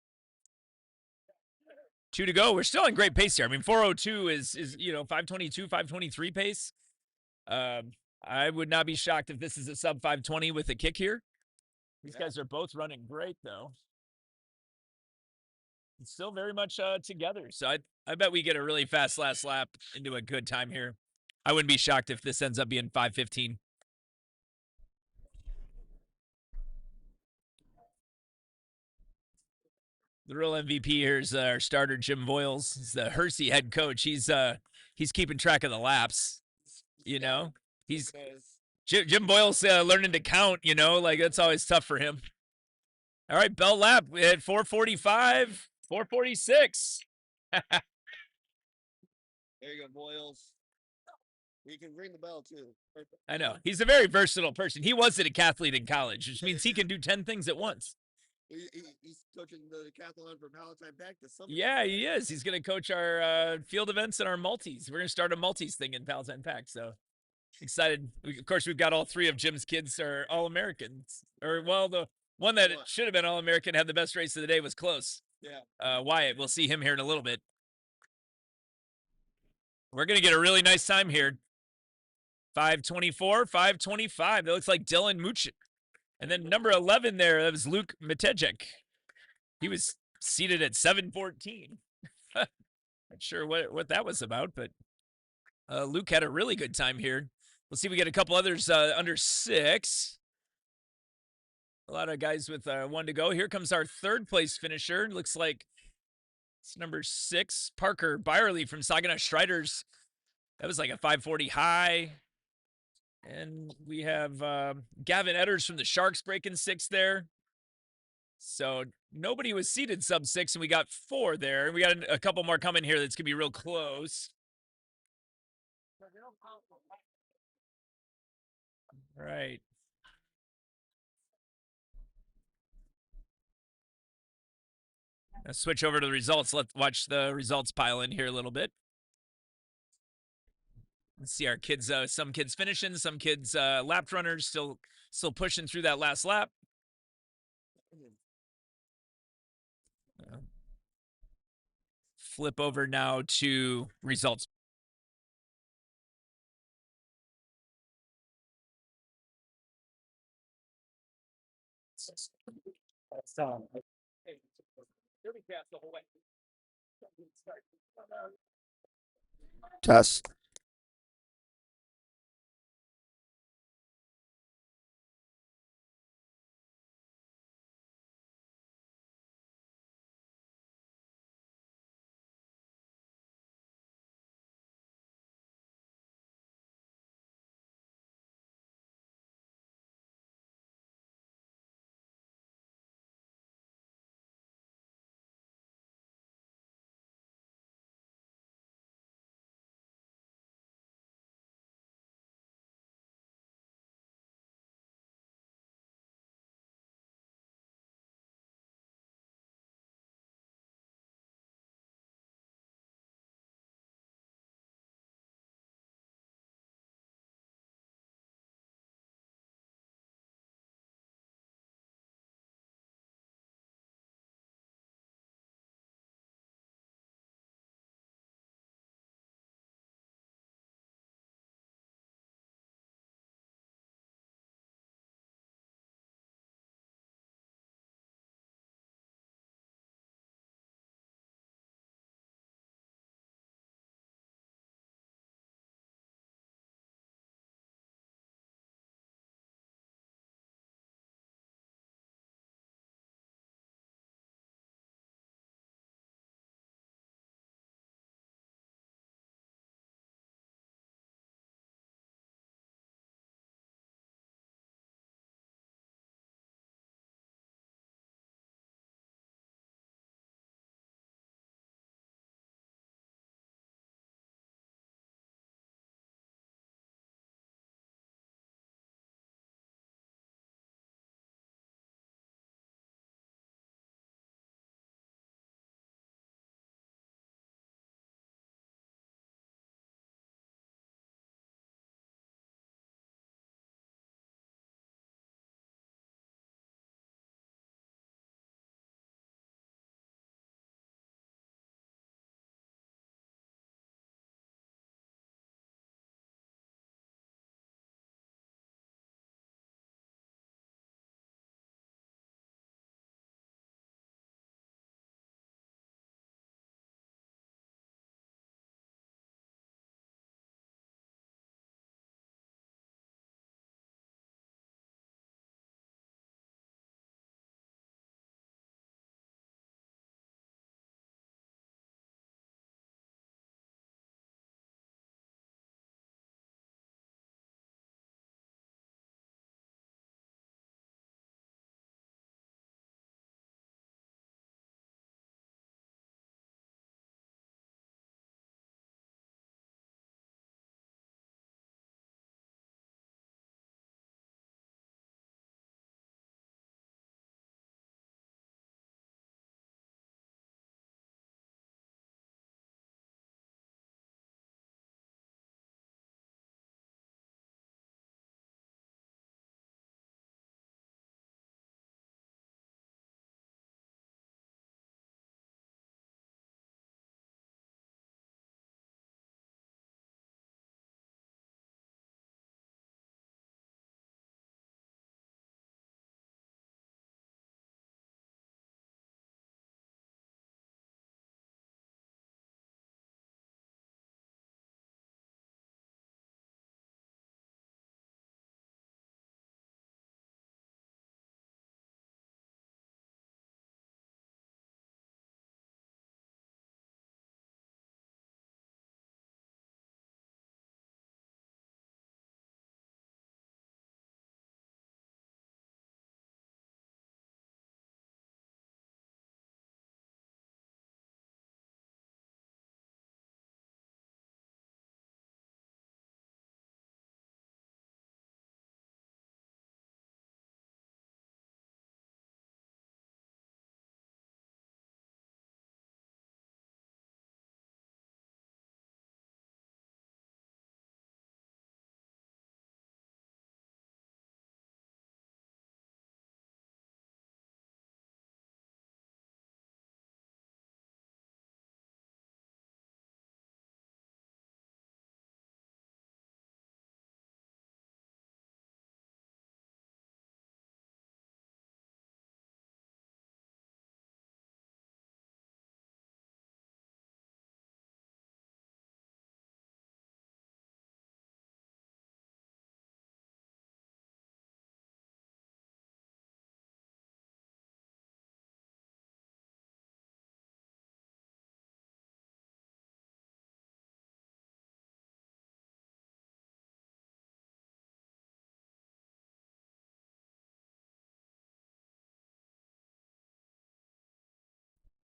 2 to go. We're still in great pace here. I mean, 4:02 is 5:22, 5:23 pace. I would not be shocked if this is a sub 5:20 with a kick here. These guys are both running great though. It's still very much together. So I bet we get a really fast last lap into a good time here. I wouldn't be shocked if this ends up being 5:15. The real MVP here is our starter, Jim Voiles. He's the Hersey head coach. He's keeping track of the laps. You know, he's Jim Voiles learning to count. You know, like that's always tough for him. All right, bell lap at 4:45, 4:46. There you go, Boyles. He can ring the bell too. Perfect. I know. He's a very versatile person. He was a decathlete in college, which means he can do 10 things at once. He's coaching the decathlon for Palatine back this summer. Yeah, he is. He's going to coach our field events and our multis. We're going to start a multis thing in Palatine Pack. So excited. Of course, we've got all 3 of Jim's kids are All-Americans. Or, well, the one that should have been All-American, had the best race of the day, was close. Yeah. Wyatt, we'll see him here in a little bit. We're going to get a really nice time here. 5:24, 5:25. That looks like Dylan Much. And then number 11 there, that was Luke Matejek. He was seated at 7:14. Not sure what that was about, but Luke had a really good time here. Let's see if we get a couple others under 6. A lot of guys with 1 to go. Here comes our 3rd place finisher. Looks like it's number 6, Parker Byerly from Saginaw Striders. That was like a 5:40 high. And we have Gavin Edders from the Sharks breaking 6th there. So nobody was seated sub 6, and we got 4 there. We got a couple more coming here that's going to be real close. All right. Let's switch over to the results. Let's watch the results pile in here a little bit. Let's see our kids. Some kids finishing, some kids lap runners still pushing through that last lap. Flip over now to results. Test.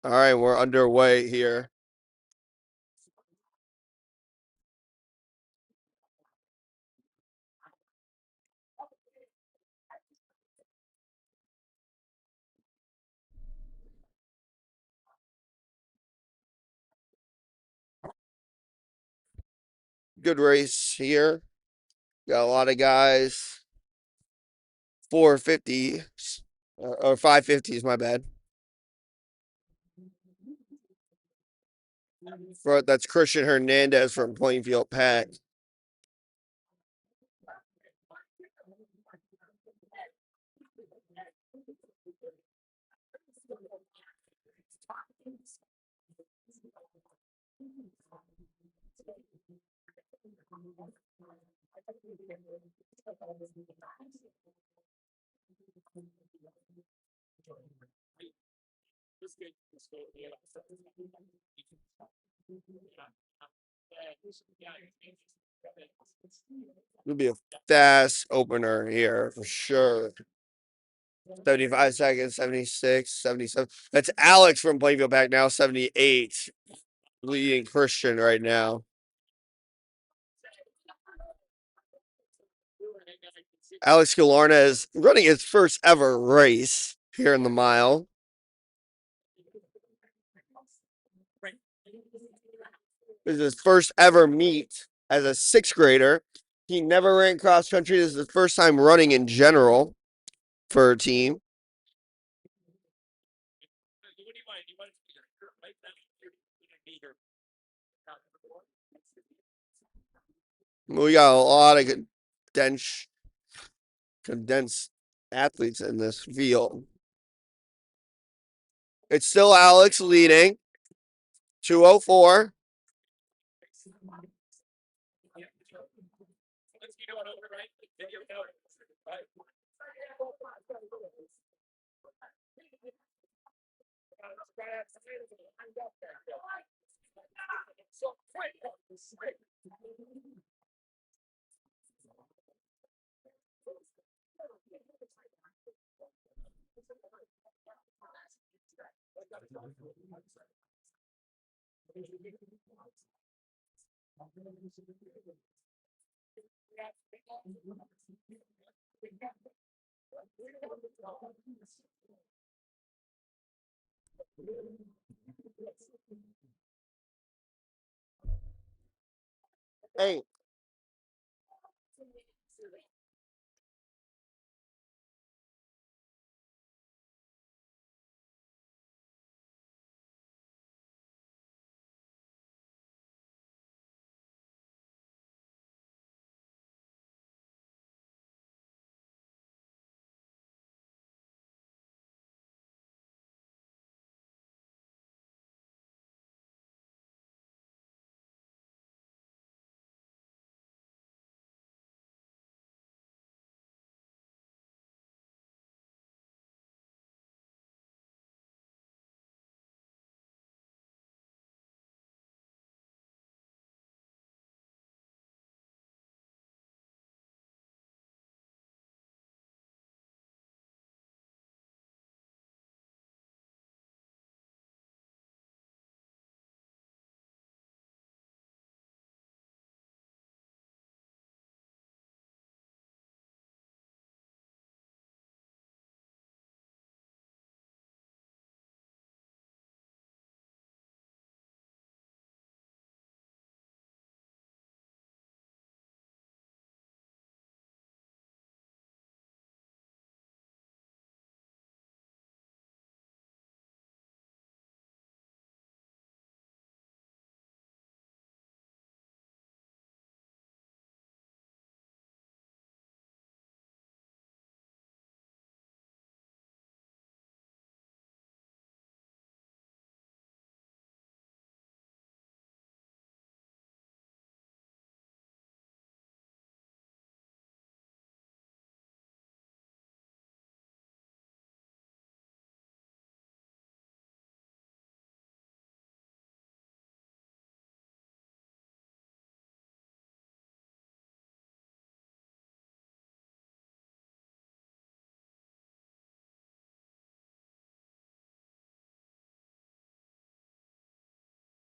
All right, we're underway here. Good race here. Got a lot of guys. 450s or 550s, my bad. That's Christian Hernandez from Plainfield Pack. It'll be a fast opener here for sure. 75 seconds, 76, 77. That's Alex from Plainfield Pack now, 78. Leading Christian right now. Alex Galarna is running his first ever race here in the mile. This is his first ever meet as a sixth grader. He never ran cross country. This is his first time running in general for a team. We got a lot of condensed athletes in this field. It's still Alex leading. 204. Hey,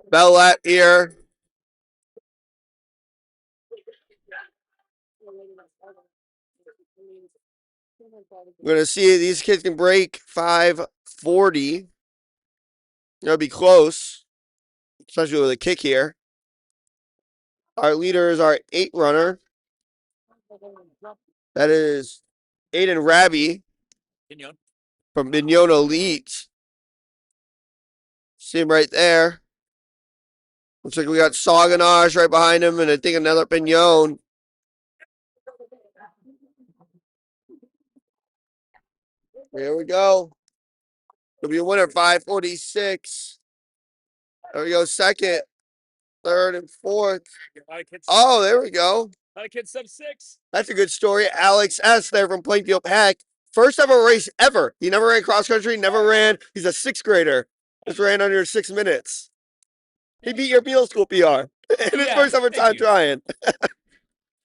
Bell lap here. We're going to see if these kids can break 540. It'll be close, especially with a kick here. Our leader is our 8 runner. That is Aiden Rabi from Mignon Elite. See him right there. Looks like we got Saganage right behind him, and I think another Mignon. Here we go. It'll be a winner, 546. There we go, second, third, and fourth. Oh, there we go. A lot of kids sub 6. That's a good story. Alex S. there from Plainfield Pack. First ever race ever. He never ran cross country, never ran. He's a 6th grader. Just ran under 6 minutes. He beat your middle school PR. In his first ever time trying. A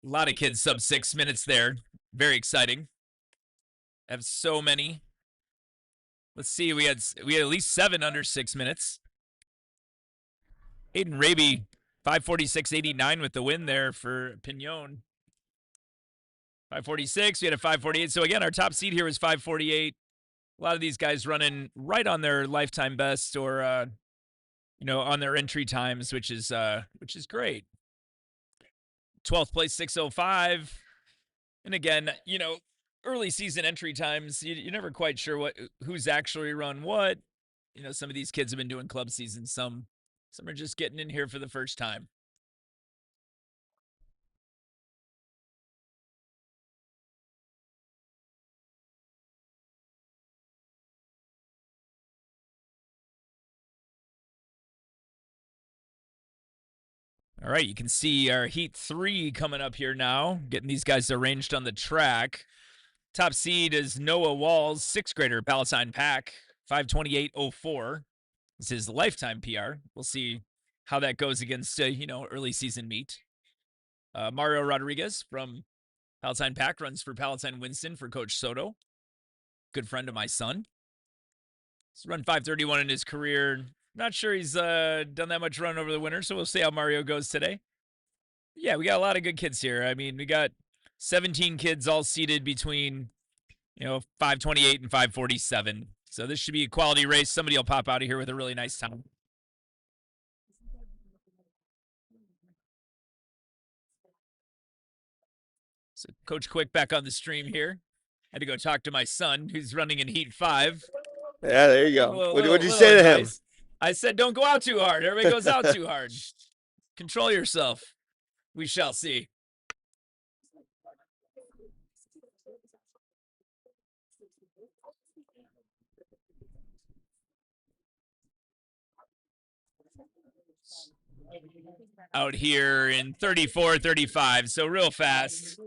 lot of kids sub 6 minutes there. Very exciting. Have so many. Let's see. We had at least 7 under 6 minutes. Aiden Raby, 546.89 with the win there for Pignon. 546. We had a 548. So again, our top seed here was 548. A lot of these guys running right on their lifetime best, or on their entry times, which is great. 12th place, 605. And again, early season entry times, you're never quite sure who's actually run what. Some of these kids have been doing club seasons. Some are just getting in here for the first time. All right, you can see our Heat 3 coming up here now, getting these guys arranged on the track. Top seed is Noah Walls, 6th grader, Palatine Pack, 528.04. This is lifetime PR. We'll see how that goes against, early season meet. Mario Rodriguez from Palatine Pack runs for Palatine Winston for Coach Soto. Good friend of my son. He's run 531 in his career. Not sure he's done that much run over the winter, so we'll see how Mario goes today. Yeah, we got a lot of good kids here. I mean, we got 17 kids all seated between, 528 and 547. So this should be a quality race. Somebody will pop out of here with a really nice time. So Coach Quick back on the stream here. Had to go talk to my son who's running in Heat 5. Yeah, there you go. What'd you say to him? I said, don't go out too hard. Everybody goes out too hard. Control yourself. We shall see. Out here in 34-35, so real fast.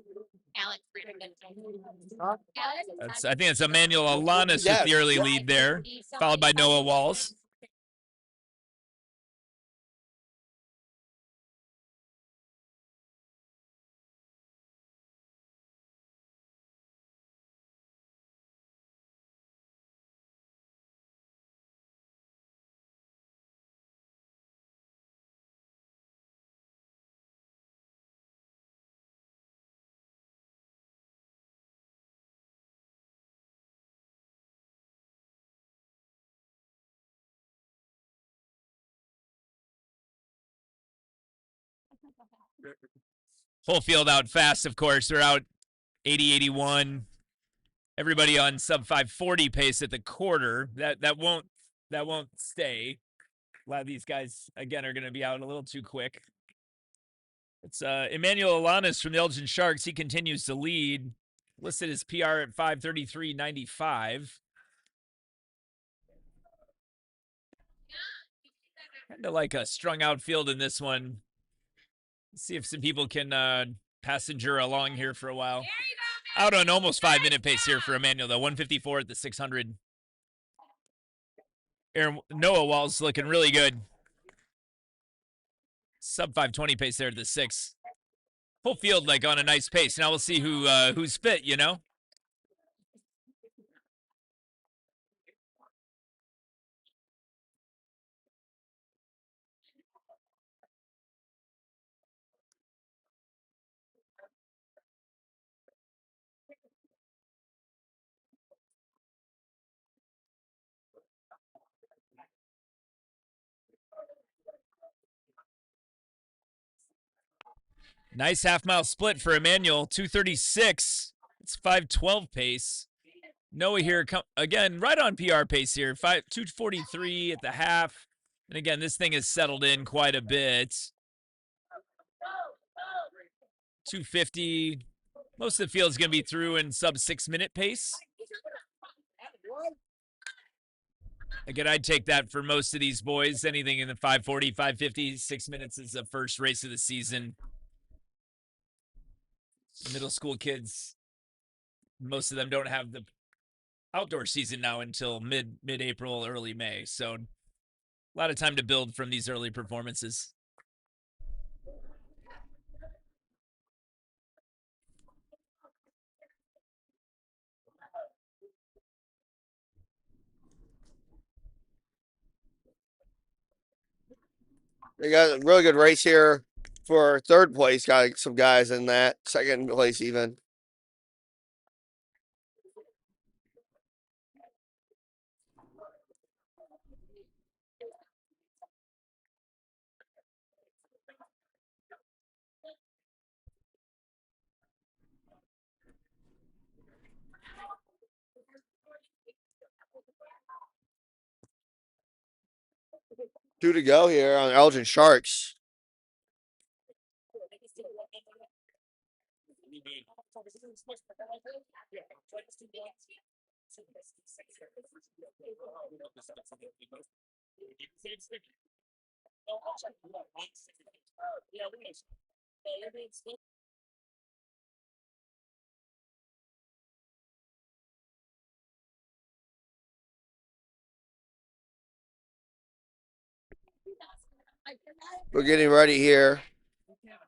I think it's Emmanuel Alanis with the early lead there, followed by Noah Walls. Full field out fast, of course. They're out 80-81. Everybody on sub 540 pace at the quarter. That won't stay. A lot of these guys again are going to be out a little too quick. It's Emmanuel Alanis from the Elgin Sharks. He continues to lead. Listed his PR at 533.95. Kind of like a strung out field in this one. Let's see if some people can passenger along here for a while. Out on almost 5-minute pace here for Emmanuel, though. 154 at the 600. Noah Walls looking really good. Sub 520 pace there at the 6. Full field like on a nice pace. Now we'll see who's fit, Nice half-mile split for Emmanuel, 2:36. It's 5:12 pace. Noah here, again, right on PR pace here, 2:43 at the half. And again, this thing has settled in quite a bit. 250. Most of the field is going to be through in sub 6-minute pace. Again, I'd take that for most of these boys. Anything in the 540, 550, 6 minutes is the first race of the season. Middle school kids, most of them don't have the outdoor season now until mid-April, early May. So a lot of time to build from these early performances. They got a really good race here for third place. Got some guys in that. Second place even. Two to go here on Elgin Sharks. We're getting ready here.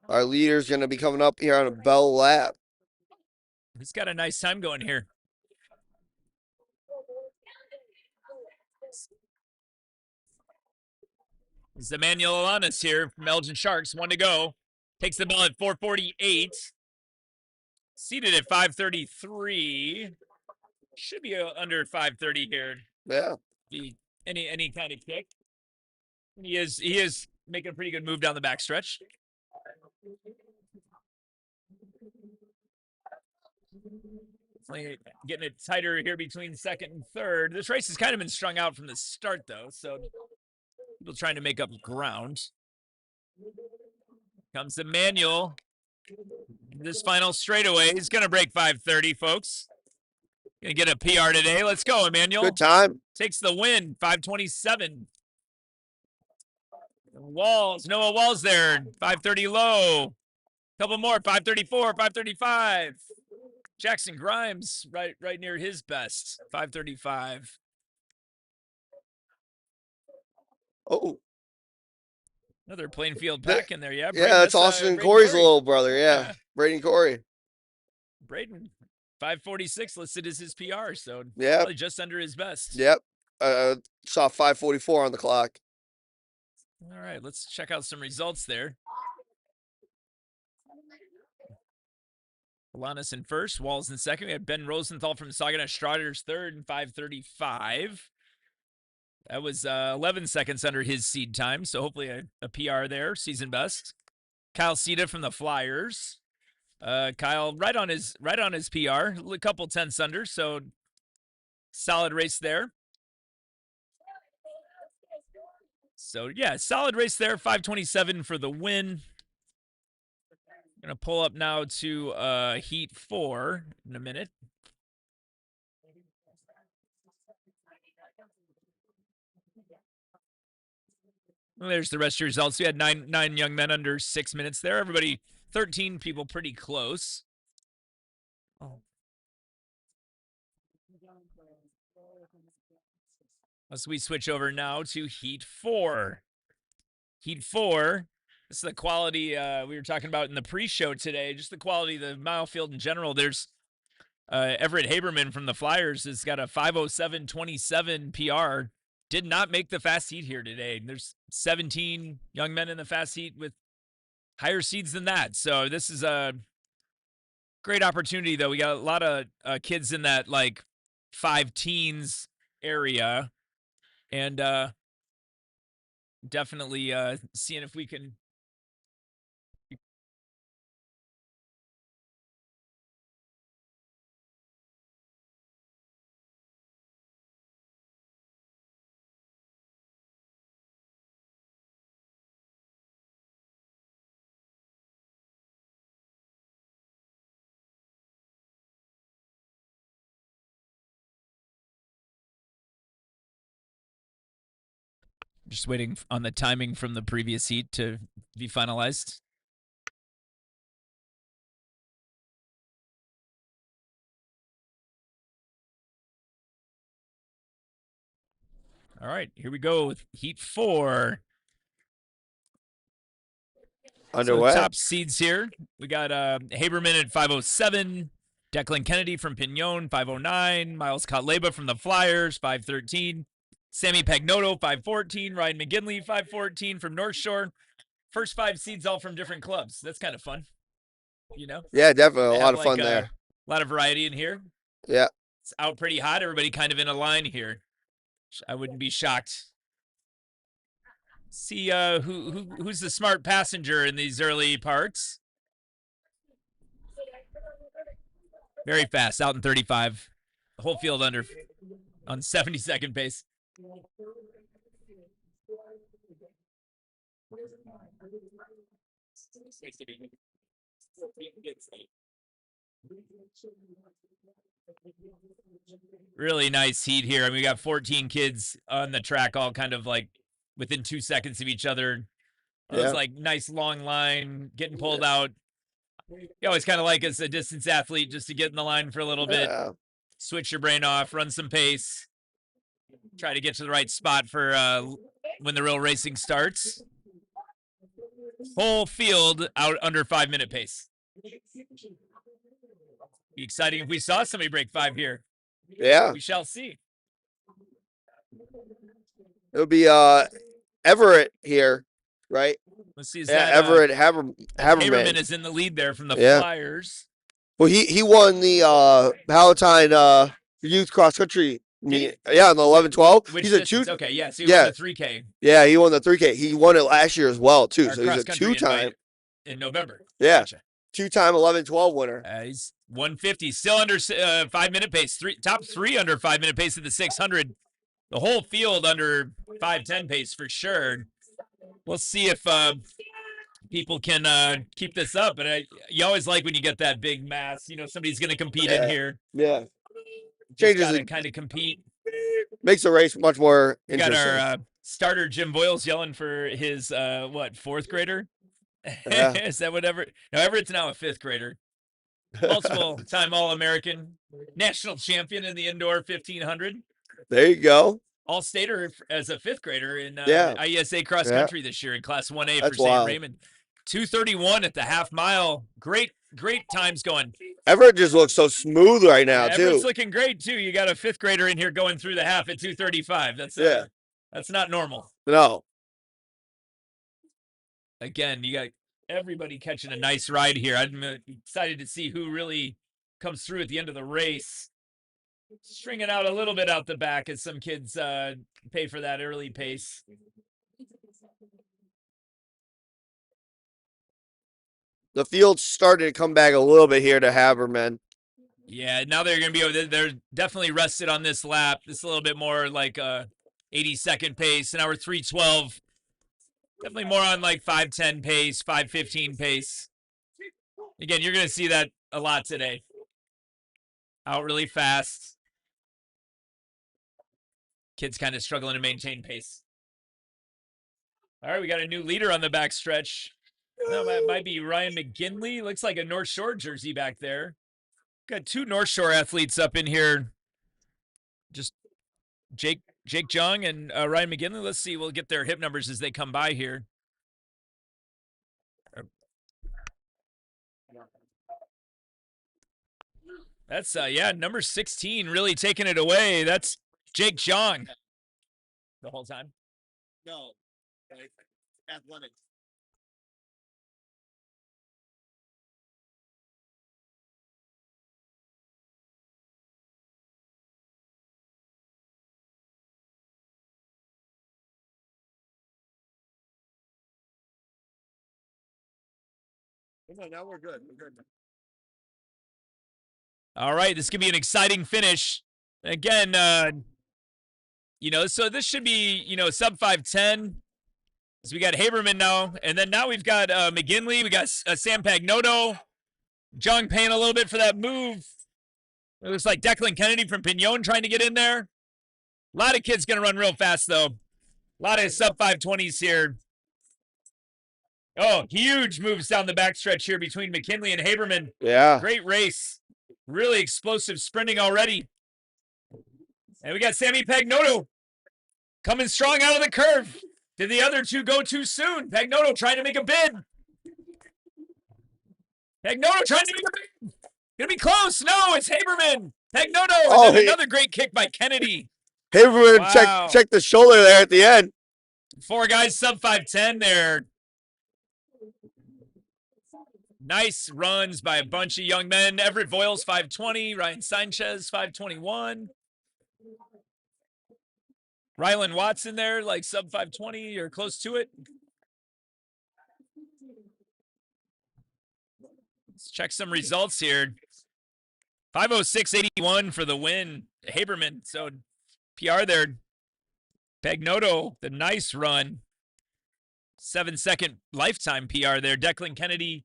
Our leader's going to be coming up here on a bell lap. He's got a nice time going here. This is Emmanuel Alanis here from Elgin Sharks. 1 to go. Takes the bell at 4:48. Seated at 5:33. Should be under 5:30 here. Yeah. Any kind of kick. He is making a pretty good move down the backstretch. Getting it tighter here between second and third. This race has kind of been strung out from the start, though, so people trying to make up ground. Comes Emmanuel. This final straightaway is going to break 5:30, folks. Going to get a PR today. Let's go, Emmanuel. Good time. Takes the win, 5:27. Walls, Noah Walls there, 5:30 low. Couple more, 5:34, 5:35. Jackson Grimes right near his best, 5:35. Oh. Another Plainfield pack in there, yeah. Braden, yeah, that's Austin and Corey's little brother, yeah. Braden Corey. Braden, 5:46 listed as his PR, so yeah, probably just under his best. Yep. Saw 5:44 on the clock. All right, let's check out some results there. Alanis in first, Walls in second. We had Ben Rosenthal from Saginaw Straders third in 5:35. That was 11 seconds under his seed time, so hopefully a PR there, season best. Kyle Cita from the Flyers. Kyle right on his PR, a couple tenths under, so solid race there. So yeah, solid race there. 5:27 for the win. Gonna pull up now to heat 4 in a minute. Well, there's the rest of your results. We had nine young men under 6 minutes there. Everybody, 13 people pretty close. Oh. As we switch over now to heat 4. Heat 4. This is the quality we were talking about in the pre-show today. Just the quality of the mile field in general. There's Everett Haberman from the Flyers has got a 5:07.27 PR. Did not make the fast heat here today. There's 17 young men in the fast heat with higher seeds than that. So this is a great opportunity, though. We got a lot of kids in that like 5 teens area, and definitely seeing if we can Just waiting on the timing from the previous heat to be finalized. All right, here we go with Heat 4. Underway. So top seeds here, we got Haberman at 507, Declan Kennedy from Pignon, 509, Miles Kotleba from the Flyers, 513, Sammy Pagnoto, 514, Ryan McGinley, 514 from North Shore. First 5 seeds all from different clubs. That's kind of fun, you know? Yeah, definitely. A They lot have of fun there. A lot of variety in here. Yeah. It's out pretty hot. Everybody kind of in a line here. I wouldn't be shocked. See who's the smart passenger in these early parts. Very fast, out in 35. The whole field under on 72nd pace. Really nice heat here. I mean, we got 14 kids on the track, all kind of like within 2 seconds of each other. It was like nice long line, getting pulled out. You always kind of like as a distance athlete just to get in the line for a little bit, switch your brain off, run some pace, try to get to the right spot for when the real racing starts. Whole field out under 5-minute pace. Be exciting if we saw somebody break 5 here. Yeah. We shall see. It'll be Everett here, right? Let's see. Is Yeah, that Everett Haberman. Haberman is in the lead there from the Flyers. Well, he won the Palatine youth cross country meet. Yeah, on the 11-12. Which He's a distance? two. Okay, yeah. So he won the 3K. Yeah, he won the 3K. He won it last year as well too. Our So he's a two-time in November. Yeah, Gotcha. two-time 11-12 winner. He's 150, still under 5-minute pace. Top 3 under 5-minute pace at the 600. The whole field under 5:10 pace for sure. We'll see if people can keep this up. But you always like when you get that big mass. You know, somebody's going to compete in here. Yeah, changes to kind of compete. Makes the race much more interesting. We got our starter Jim Voiles yelling for his 4th grader. Yeah. Is that whatever? No, Everett's now a 5th grader. Multiple time All-American, national champion in the indoor 1500. There you go. All-stater as a 5th grader in IESA cross country this year in Class 1A for St. Raymond. 2:31 at the half mile. Great times going. Everett just looks so smooth right now, too. Everett's looking great too. You got a 5th grader in here going through the half at 2:35. That's not normal. No. Again, you got everybody catching a nice ride here. I'm excited to see who really comes through at the end of the race. Stringing out a little bit out the back as some kids pay for that early pace. The field's starting to come back a little bit here to Haberman. Yeah, now they're going to be they're definitely rested on this lap. This is a little bit more like 80-second pace. Now we're 3:12. Definitely more on like 5:10 pace, 5:15 pace. Again, you're going to see that a lot today. Out really fast. Kids kind of struggling to maintain pace. All right, we got a new leader on the back stretch. That might be Ryan McGinley. Looks like a North Shore jersey back there. Got 2 North Shore athletes up in here. Just Jake Jung and Ryan McGinley. Let's see. We'll get their hip numbers as they come by here. That's number 16 really taking it away. That's Jake Jung. The whole time. No, athletic. No, now we're good. We're good. All right, this could be an exciting finish. Again, so this should be, sub 5:10. So we got Haberman now, and then now we've got McGinley. We got Sam Pagnoto. Jung paying a little bit for that move. It looks like Declan Kennedy from Pignon trying to get in there. A lot of kids going to run real fast, though. A lot of sub 520s here. Oh, huge moves down the backstretch here between McKinley and Haberman. Yeah. Great race. Really explosive sprinting already. And we got Sammy Pagnoto coming strong out of the curve. Did the other two go too soon? Pagnoto trying to make a bid. Pagnoto trying to make a bid. Gonna be close. No, it's Haberman. Pagnoto. Oh, and then another great kick by Kennedy. Haberman Wow. check the shoulder there at the end. 4 guys sub 510 there. Nice runs by a bunch of young men. Everett Voiles 520. Ryan Sanchez 521. Rylan Watson there, like sub 520 or close to it. Let's check some results here. 506.81 for the win. Haberman. So PR there. Pagnoto, the nice run. 7-second lifetime PR there. Declan Kennedy,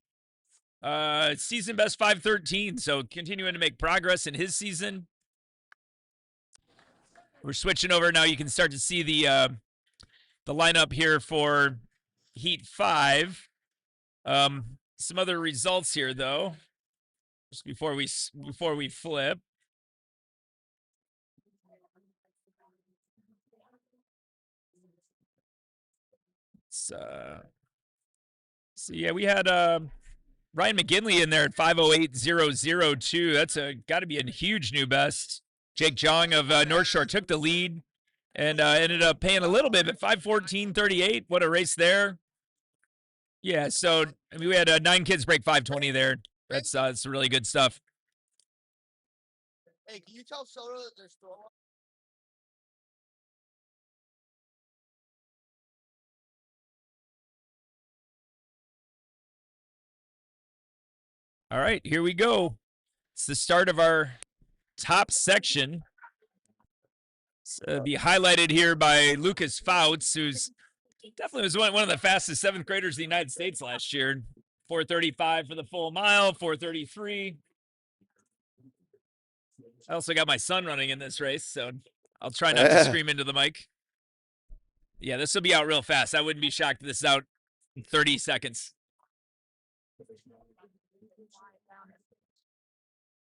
season best 513. So continuing to make progress in his season. We're switching over now. You can start to see the lineup here for Heat 5. Some other results here though. Just before we flip. So yeah, we had Ryan McGinley in there at 508.002. That's got to be a huge new best. Jake Jong of North Shore took the lead and ended up paying a little bit, but 514.38. What a race there. Yeah, so I mean, we had 9 kids break 520 there. That's really good stuff. Hey, can you tell Soto that there's throw up? All right, here we go. It's the start of our top section. Be highlighted here by Lucas Fouts, who's definitely was one of the fastest 7th graders in the United States last year. 4:35 for the full mile, 4:33. I also got my son running in this race, so I'll try not to scream into the mic. Yeah, this will be out real fast. I wouldn't be shocked if this is out in 30 seconds.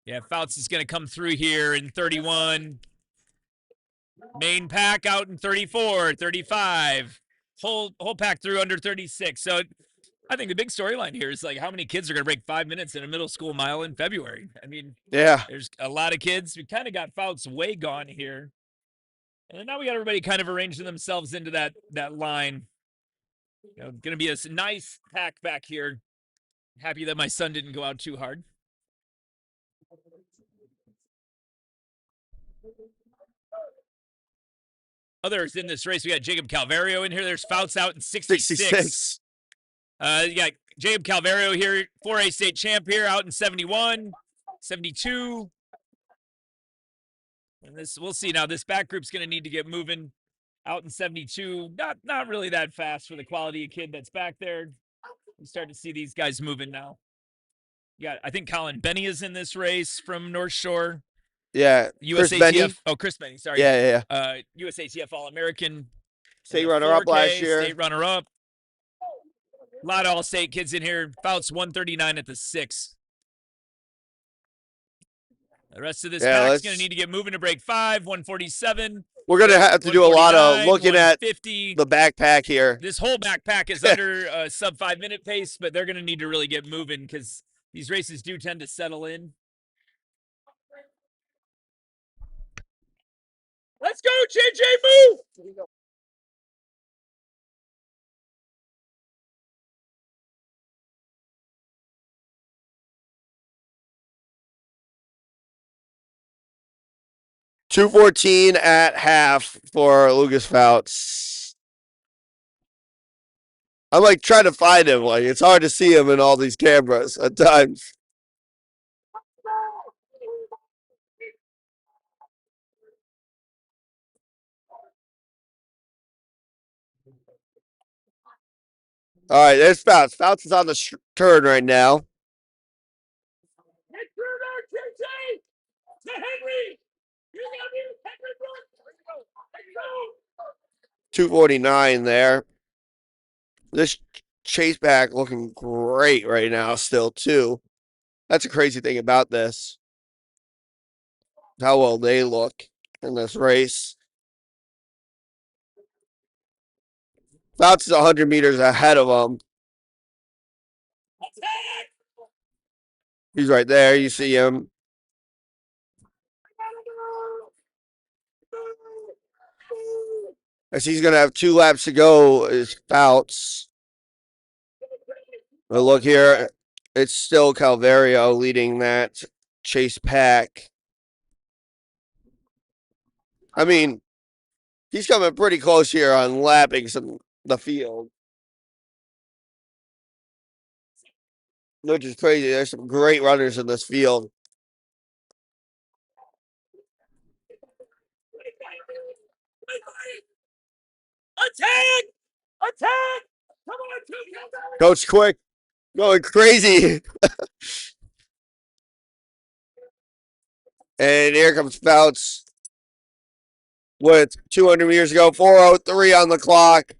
Yeah, Fouts is going to come through here in 31. Main pack out in 34, 35. Whole pack through under 36. So I think the big storyline here is like how many kids are going to break 5 minutes in a middle school mile in February. I mean, yeah, there's a lot of kids. We kind of got Fouts way gone here. And now we got everybody kind of arranging themselves into that line. You know, going to be a nice pack back here. Happy that my son didn't go out too hard. Others in this race, we got Jacob Calvario in here. There's Fouts out in 66. You got Jacob Calvario here, 4A state champ here, out in 71, 72. And this, we'll see now. This back group's going to need to get moving. Out in 72, not really that fast for the quality of kid that's back there. You start to see these guys moving now. Yeah, I think Colin Benny is in this race from North Shore. Yeah, USATF. Chris Benny. Sorry. Yeah. USATF All-American. State runner-up last year. State runner-up. A lot of all-state kids in here. Fouts 139 at the 6. The rest of this pack's going to need to get moving to break 5, 147. We're going to have to do a lot of looking at the backpack here. This whole backpack is under a sub 5-minute pace, but they're going to need to really get moving because these races do tend to settle in. Let's go, JJ, move! $2.14 at half for Lucas Fouts. I'm like trying to find him. Like it's hard to see him in all these cameras at times. All right, there's Fouts. Fouts is on the turn right now. Get through there, JJ! To Henry! You got me, Henry, let's go! 249 there. This chase pack looking great right now still, too. That's a crazy thing about this. How well they look in this race. Fouts is 100 meters ahead of them. He's right there. You see him. As he's going to have 2 laps to go is Fouts. But look here. It's still Calvario leading that chase pack. I mean, he's coming pretty close here on lapping the field. Which is crazy. There's some great runners in this field. Attack! Attack! Come on, Coach Quick going crazy. And here comes Fouts with 200 meters to go. 4:03 on the clock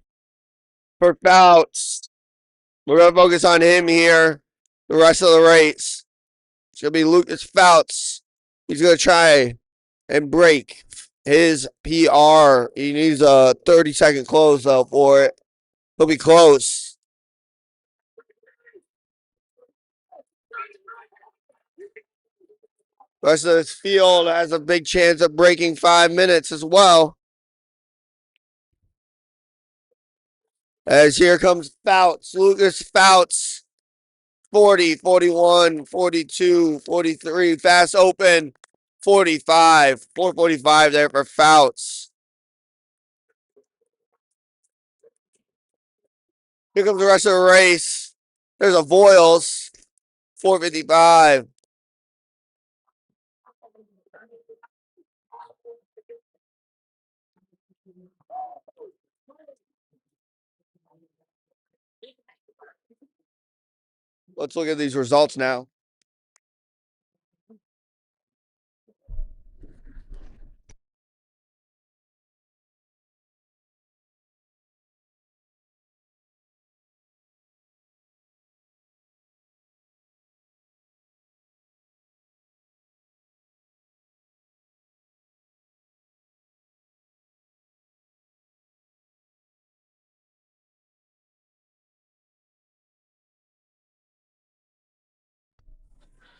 for Fouts. We're going to focus on him here the rest of the race. It's going to be Lucas Fouts. He's going to try and break his PR. He needs a 30-second close, though, for it. He'll be close. The rest of this field has a big chance of breaking 5 minutes as well. As here comes Fouts, Lucas Fouts. 40, 41, 42, 43, fast open, 45, 445 there for Fouts. Here comes the rest of the race. There's a Voiles, 455. Let's look at these results now.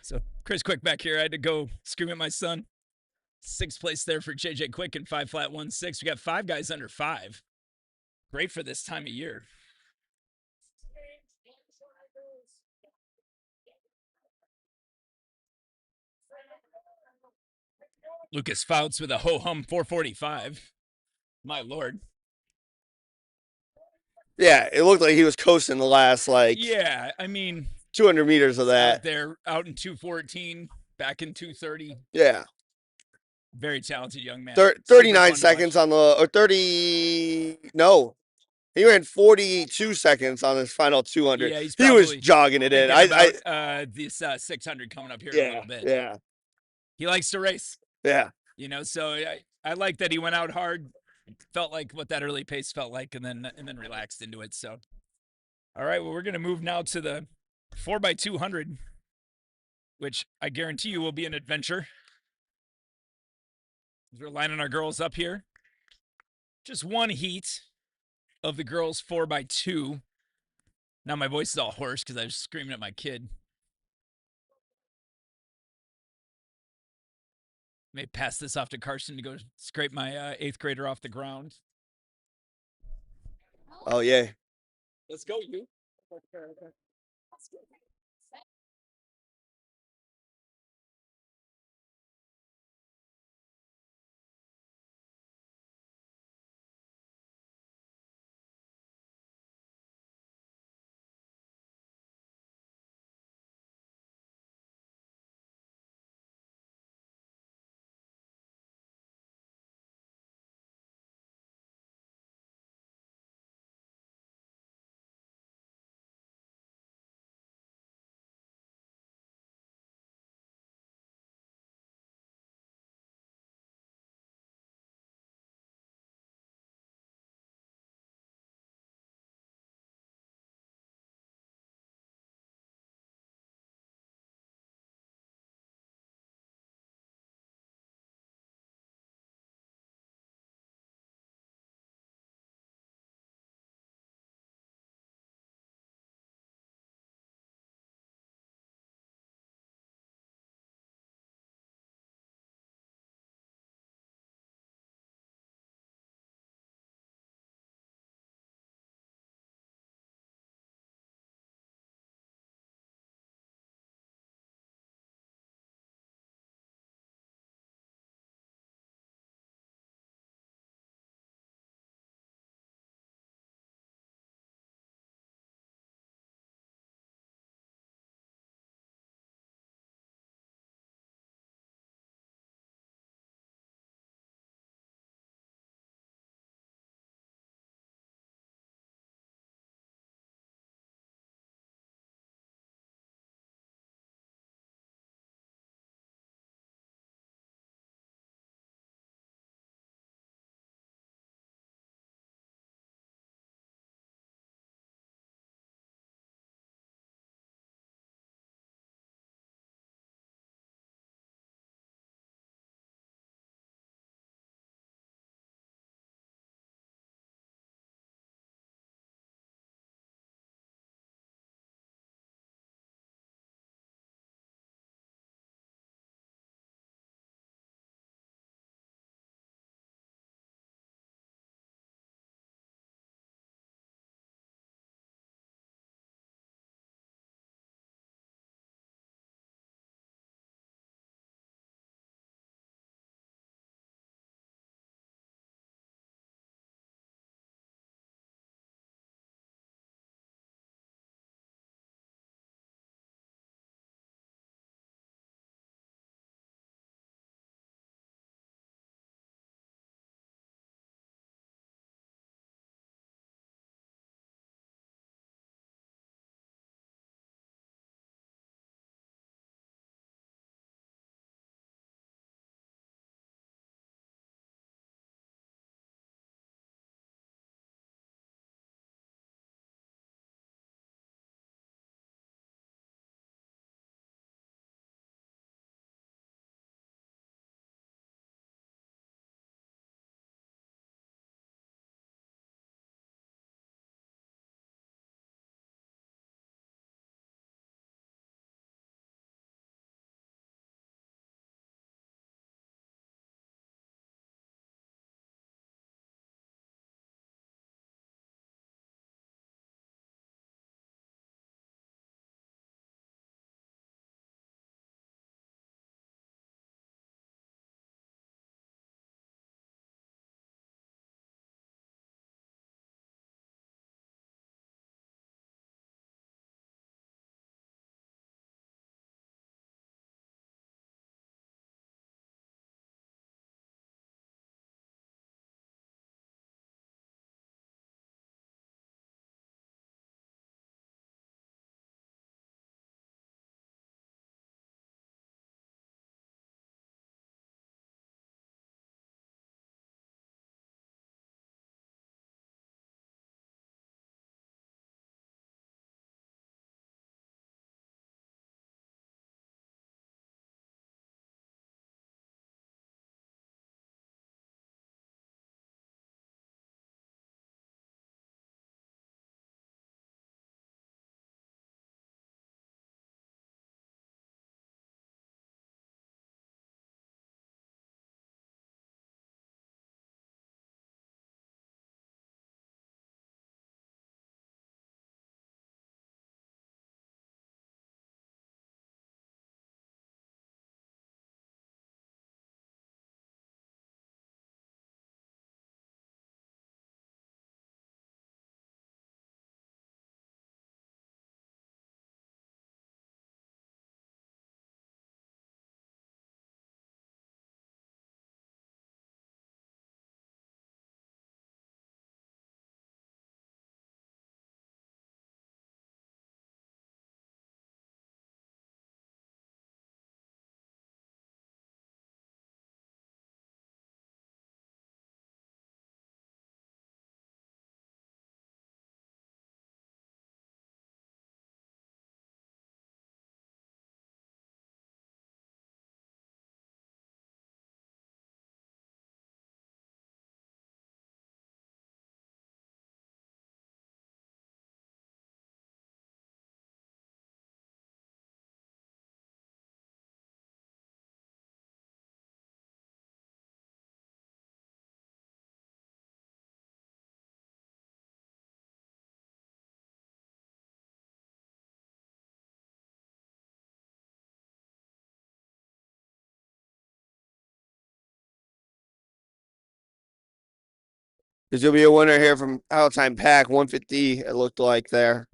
So Chris Quick back here. I had to go scream at my son. 6th place there for JJ Quick in 5 flat 1-6. We got 5 guys under 5. Great for this time of year. Lucas Fouts with a ho-hum 445. My lord. Yeah, it looked like he was coasting the last, Yeah, I mean, 200 meters of that. out there, out in 214, back in 230. Yeah. Very talented young man. 39 seconds on the, or 30, no. He ran 42 seconds on his final 200. Yeah, he's he was probably jogging it in. about this 600 coming up here in a little bit. Yeah. He likes to race. Yeah. You know, so I like that he went out hard, felt like what that early pace felt like, and then relaxed into it. So, all right, well, we're gonna move now to the 4x200, which I guarantee you will be an adventure. We're lining our girls up here. Just one heat of the girls 4x2. Now my voice is all hoarse because I was screaming at my kid. May pass this off to Carson to go scrape my 8th grader off the ground. Oh, yeah. Let's go, you. There's gonna be a winner here from Palatine Pack 150. It looked like there.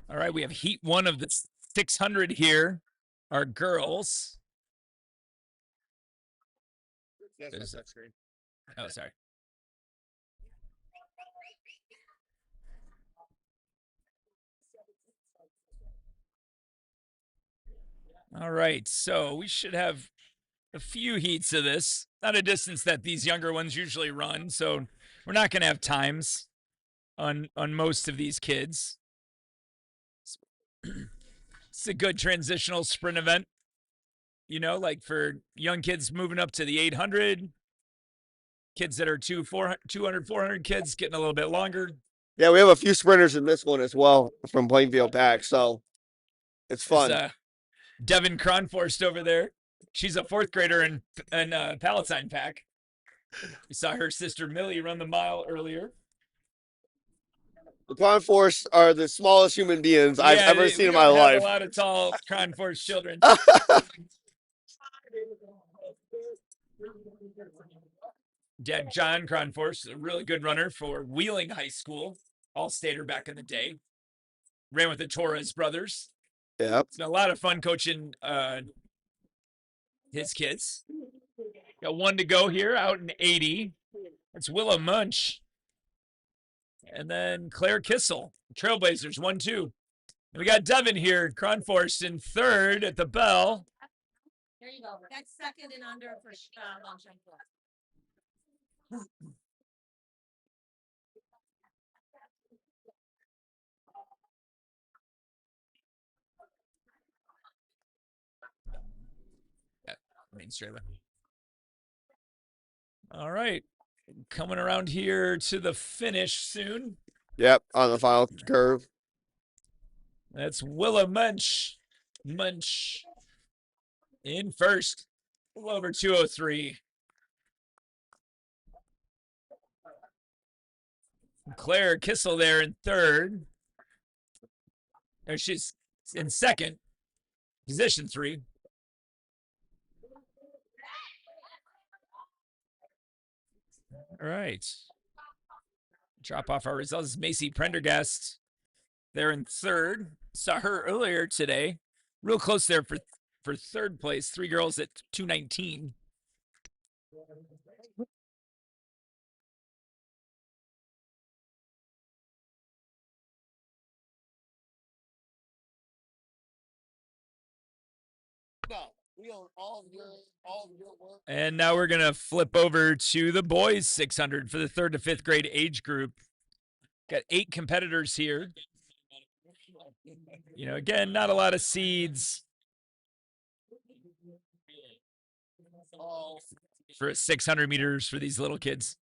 All right, we have heat 1 of the 600 here. Our girls. Oh, sorry. All right, so we should have a few heats of this. Not a distance that these younger ones usually run, so we're not going to have times on most of these kids. It's a good transitional sprint event, you know, like for young kids moving up to the 800, kids that are 200, 400 kids getting a little bit longer. Yeah, we have a few sprinters in this one as well from Plainfield Pack, so it's fun. There's, Devin Cronforst over there. She's a 4th grader in Palatine Pack. We saw her sister Millie run the mile earlier. The Cronforce are the smallest human beings I've ever seen in my life. A lot of tall Cronforce children. Dad John Cronforce, a really good runner for Wheeling High School, all-stater back in the day. Ran with the Torres brothers. Yep. It's been a lot of fun coaching his kids. Got 1 to go here out in 80. It's Willa Munch. And then Claire Kissel, Trailblazers, 1-2. And we got Devin here, Cronforce in 3rd at the bell. There you go. That's 2nd and under for lunch and class. Main straight away. All right. Coming around here to the finish soon. Yep, on the final curve. That's Willa Munch. Munch in 1st. A little over 203. Claire Kissel there in 3rd. Or she's in 2nd. Position 3. All right. Drop off our results. Macy Prendergast there in 3rd. Saw her earlier today. Real close there for 3rd place. 3 girls at 219. And now we're going to flip over to the boys 600 for the 3rd to 5th grade age group. Got 8 competitors here. You know, again, not a lot of seeds for 600 meters for these little kids.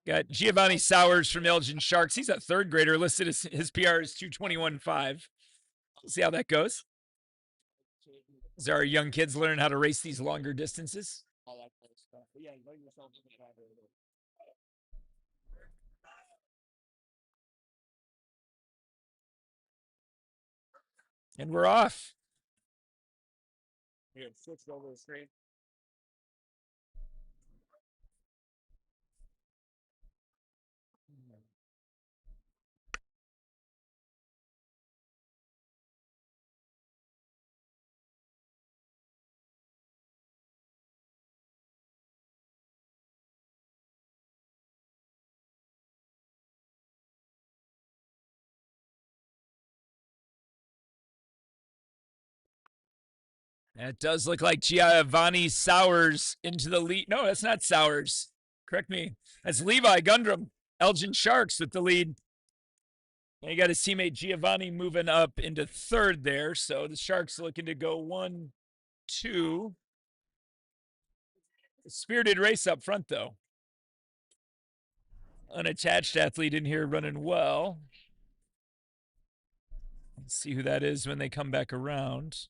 Got Giovanni Sowers from Elgin Sharks. He's a 3rd grader. Listed as his PR is 221.5. See how that goes. As our young kids learn how to race these longer distances. And we're off. Here, switch over the screen. It does look like Giovanni Sowers into the lead. No, that's not Sowers. Correct me. That's Levi Gundram. Elgin Sharks with the lead. And you got his teammate Giovanni moving up into third there. So the Sharks looking to go 1, 2. Spirited race up front, though. Unattached athlete in here running well. Let's see who that is when they come back around.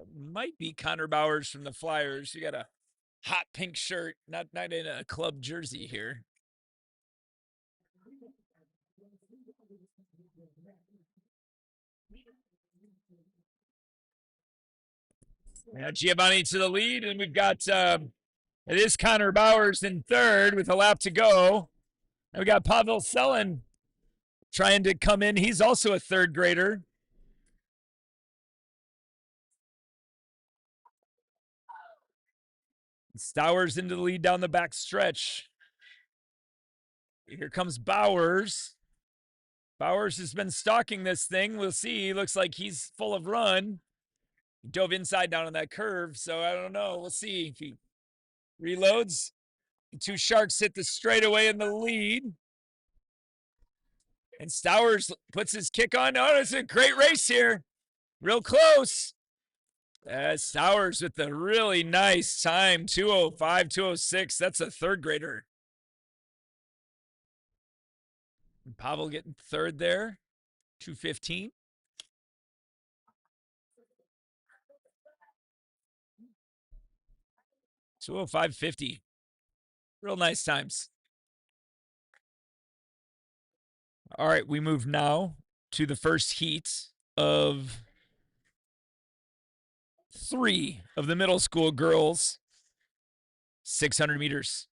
It might be Connor Bowers from the Flyers. You got a hot pink shirt, not in a club jersey here. Now Giovanni to the lead, and we've got it is Connor Bowers in third with a lap to go. And we got Pavel Selin trying to come in. He's also a third grader. Stowers into the lead down the back stretch. Here comes Bowers. Bowers has been stalking this thing. We'll see. He looks like he's full of run. He dove inside down on that curve, so I don't know. We'll see if he reloads. The two Sharks hit the straightaway in the lead. And Stowers puts his kick on. Oh, it's a great race here. Real close. Stowers with the really nice time, 2:05, 2:06. That's a third grader. And Pavel getting third there, 2:15. $2:05.50. Real nice times. All right, we move now to the first heat of 3 of the middle school girls, 600 meters.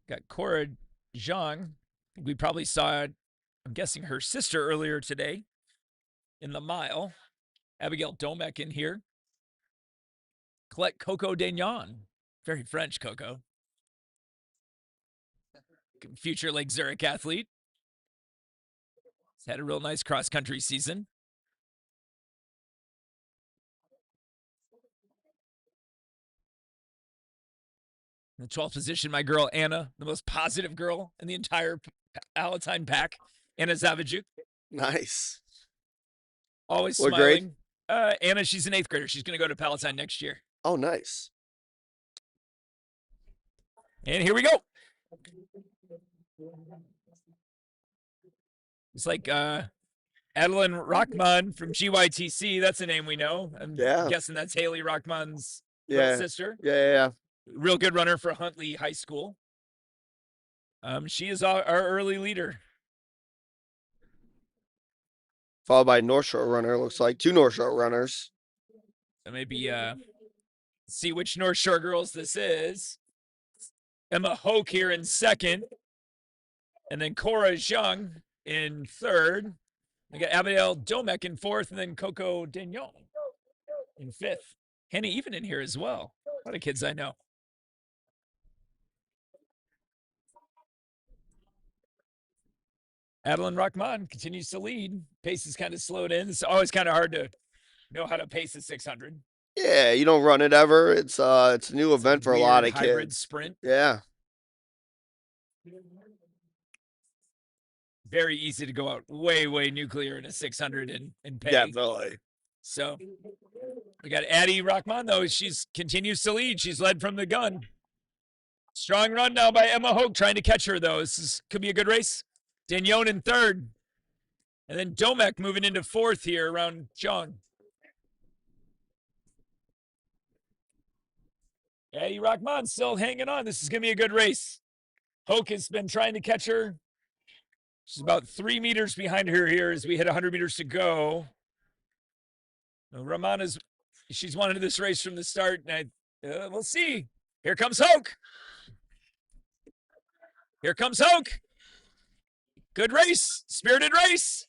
Got Cora Zhang. We probably saw, I'm guessing, her sister earlier today in the mile. Abigail Domek in here. Colette Coco Daignan. Very French, Coco. Future Lake Zurich athlete. He's had a real nice cross-country season. In the 12th position, my girl Anna, the most positive girl in the entire Palatine pack. Anna Zavajuk. Nice. Always What smiling. Anna, she's an 8th grader. She's going to go to Palatine next year. Oh, nice. And here we go. It's like Adeline Rockman from GYTC. That's a name we know. I'm guessing that's Haley Rockman's little sister. Yeah. Real good runner for Huntley High School. She is our early leader. Followed by North Shore runner. Looks like 2 North Shore runners. So maybe see which North Shore girls this is. Emma Hoke here in second. And then Cora Zhang in third. We got Abigail Domek in fourth, and then Coco Daignan in fifth. Henny even in here as well. A lot of kids I know. Adeline Rockman continues to lead. Pace is kind of slowed in. It's always kind of hard to know how to pace a 600. Yeah, you don't run it ever. It's a new event for a lot of kids. Hybrid sprint. Yeah. Very easy to go out way nuclear in a 600 and pay. Definitely. So we got Addie Rockman, though. She's continues to lead. She's led from the gun. Strong run now by Emma Hoke trying to catch her, though. Could be a good race. Daignan in third. And then Domek moving into fourth here around John. Addie Rockman still hanging on. This is going to be a good race. Hoke has been trying to catch her. She's about 3 meters behind her here as we hit 100 meters to go. Ramana's, she's wanted this race from the start, and we'll see. Here comes Hoke. Here comes Hoke. Good race, spirited race.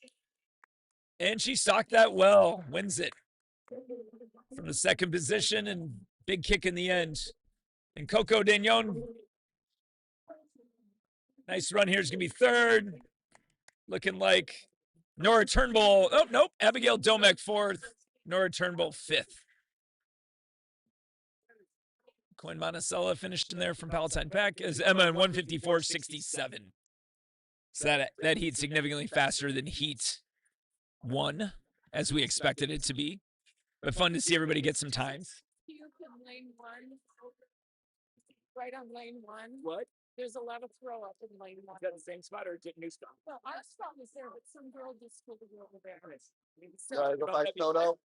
And she stalked that well, wins it from the second position, and big kick in the end. And Coco Daignan, nice run here, is going to be third. Looking like Nora Turnbull. Oh, nope. Abigail Domek 4th. Nora Turnbull 5th. Coin Monticello finished in there from Palatine Pack as Emma in 154.67. So that heat significantly faster than Heat 1, as we expected it to be. But fun to see everybody get some time. Lane 1. Right on lane 1. What? There's a lot of throw up in lane 1. Is that the same spot or new spot? Well, our spot was there, but some girl just spilled a over there. Go find Soto.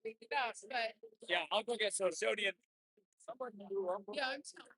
Yes, but Yeah, I'll go get some sodium. yeah, I'm telling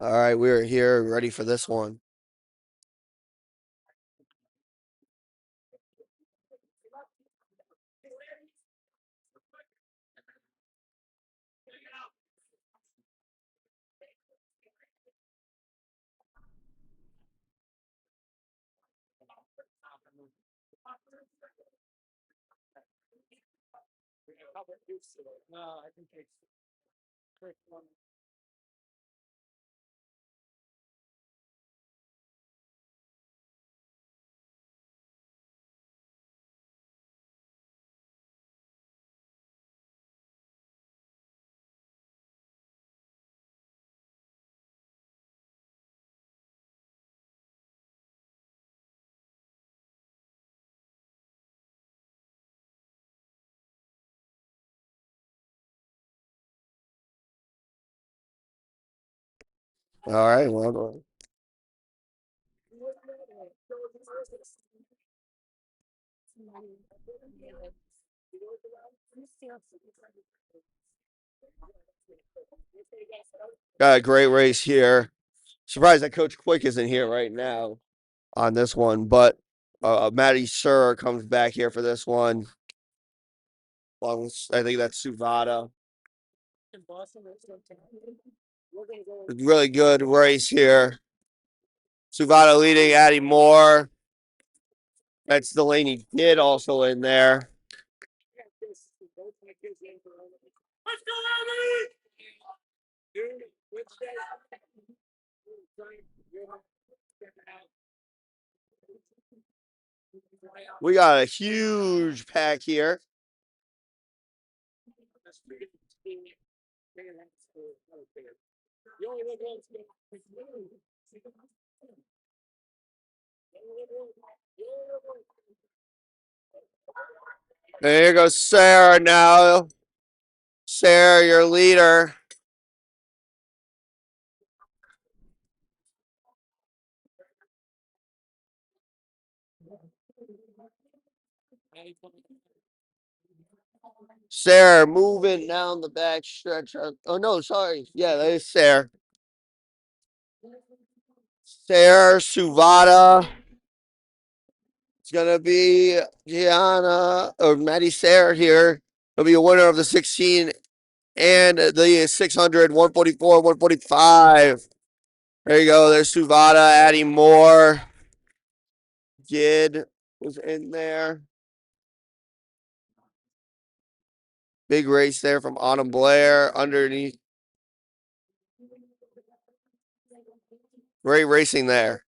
All right, we're here ready for this one. No, I think it's quick one. All right, well, got a great race here. Surprised that Coach Quick isn't here right now on this one, but Matty Sir comes back here for this one. Along with, I think that's Suvada. Really good race here. Suvada leading, adding more. That's Delaney Did also in there. Let's go, Abby! We got a huge pack here. And here goes Sarah now. Sarah, your leader. Sarah moving down the back stretch. Oh, no, sorry. Yeah, that is Sarah. Sarah, Suvada. It's going to be Gianna or Maddie Sarah here. It'll be a winner of the 16 and the 600, 144, 145. There you go. There's Suvada adding more. Gid was in there. Big race there from Autumn Blair underneath. Great racing there.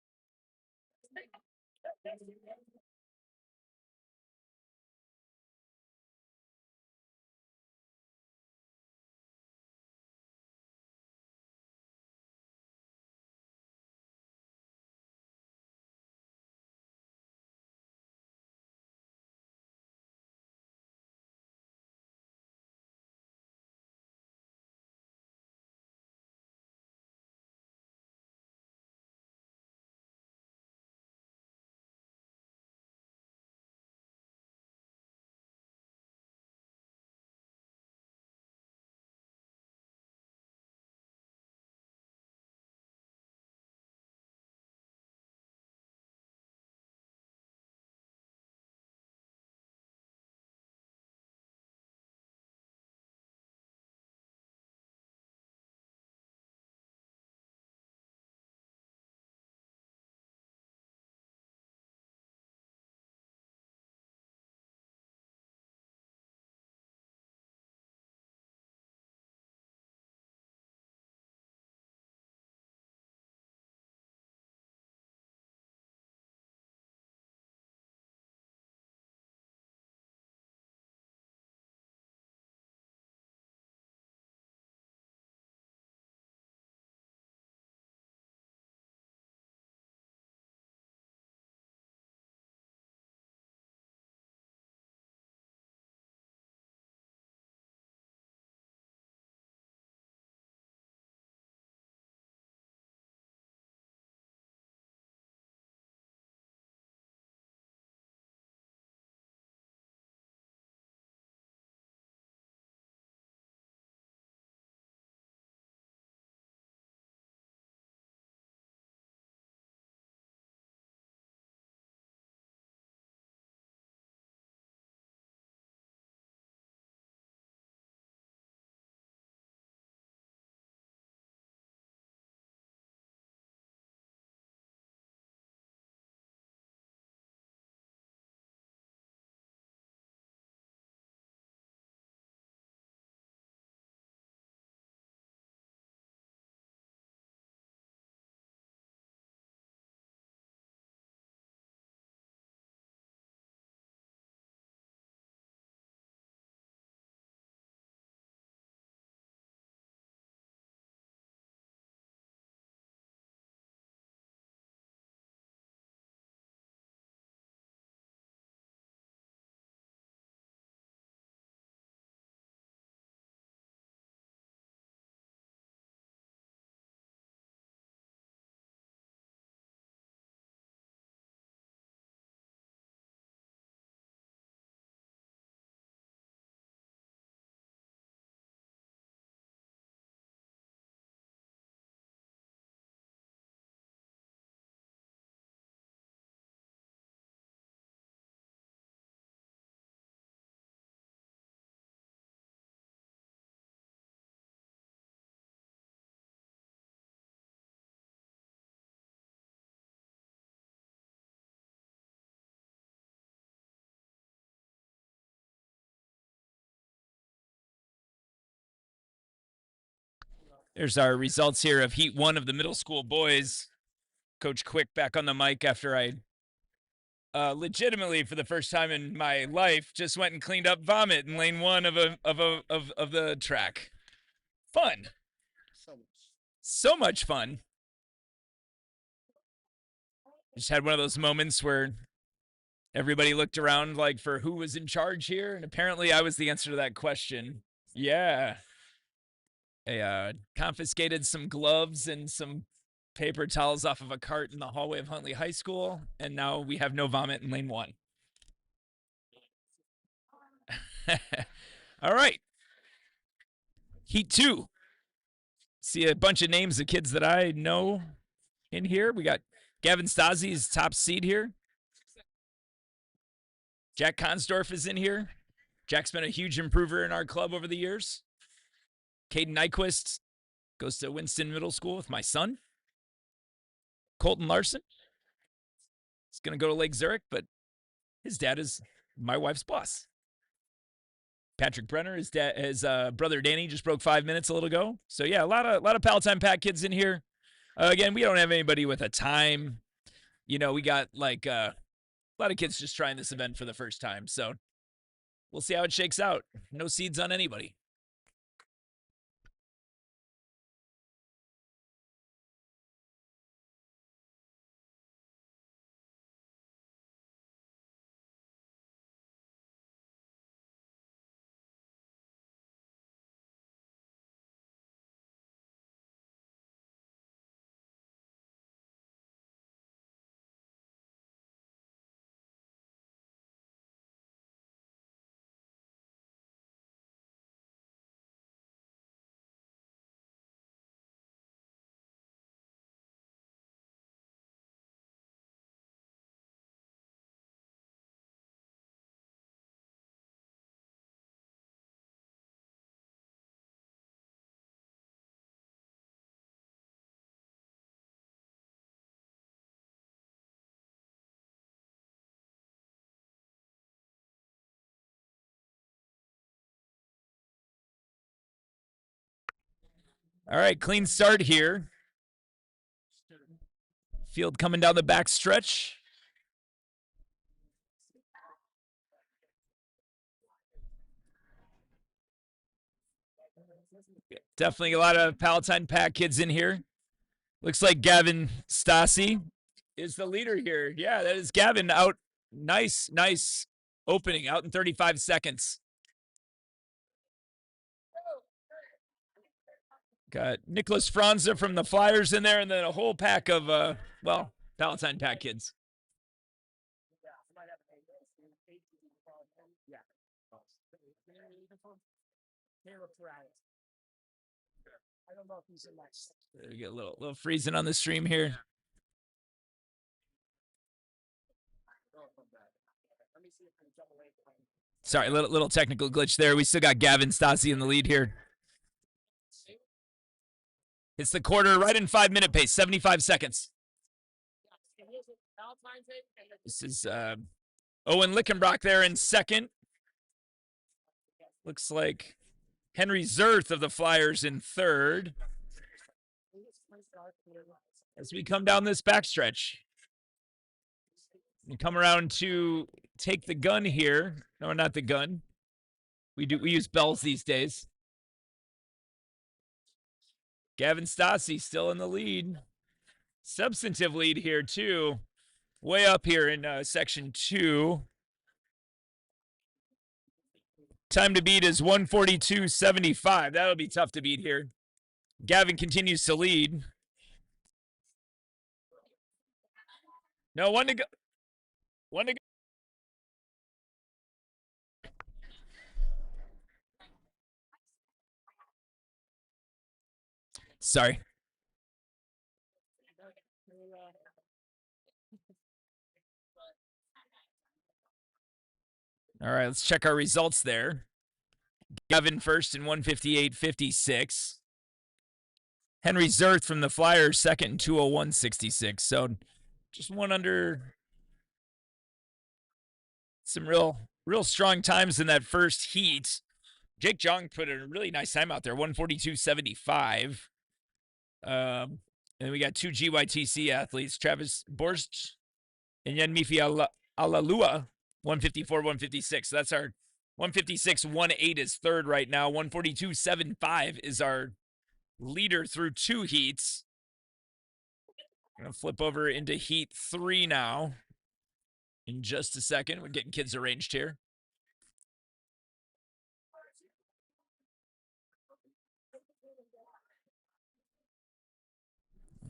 There's our results here of Heat 1 of the middle school boys. Coach Quick back on the mic after I legitimately, for the first time in my life, just went and cleaned up vomit in lane 1 of the track. Fun. So much fun. Just had one of those moments where everybody looked around like for who was in charge here, and apparently I was the answer to that question. Yeah. I confiscated some gloves and some paper towels off of a cart in the hallway of Huntley High School, and now we have no vomit in lane 1. All right. Heat 2. See a bunch of names of kids that I know in here. We got Gavin Stasi's top seed here. Jack Consdorf is in here. Jack's been a huge improver in our club over the years. Caden Nyquist goes to Winston Middle School with my son. Colton Larson is going to go to Lake Zurich, but his dad is my wife's boss. Patrick Brenner, his brother Danny just broke 5 minutes a little ago. So yeah, a lot of Palatine Pack kids in here. Again, we don't have anybody with a time. You know, we got like a lot of kids just trying this event for the first time. So we'll see how it shakes out. No seeds on anybody. All right, clean start here. Field coming down the back stretch. Definitely a lot of Palatine Pack kids in here. Looks like Gavin Stasi is the leader here. Yeah, that is Gavin out. Nice opening out in 35 seconds. Got Nicholas Franza from the Flyers in there, and then a whole pack of, Palatine Pack kids. We get a little freezing on the stream here. Sorry, little technical glitch there. We still got Gavin Stasi in the lead here. It's the quarter right in 5-minute pace, 75 seconds. This is Owen Lickenbrock there in second. Looks like Henry Zerth of the Flyers in third. As we come down this backstretch, we come around to take the gun here. No, not the gun. We use bells these days. Gavin Stasi still in the lead. Substantive lead here too. Way up here in section 2. Time to beat is 1:42.75. That'll be tough to beat here. Gavin continues to lead. No, one to go. Sorry. All right, let's check our results there. Gavin first in 1:58.56. Henry Zerth from the Flyers second in 2:01.66. So just one under. Some real strong times in that first heat. Jake Jong put a really nice time out there, 1:42.75. And we got 2 GYTC athletes, Travis Borst and Yanmifi Alalua, 154, 156. So that's our 156, 18 is third right now. 142, 75 is our leader through 2 heats. I'm going to flip over into heat 3 now in just a second. We're getting kids arranged here.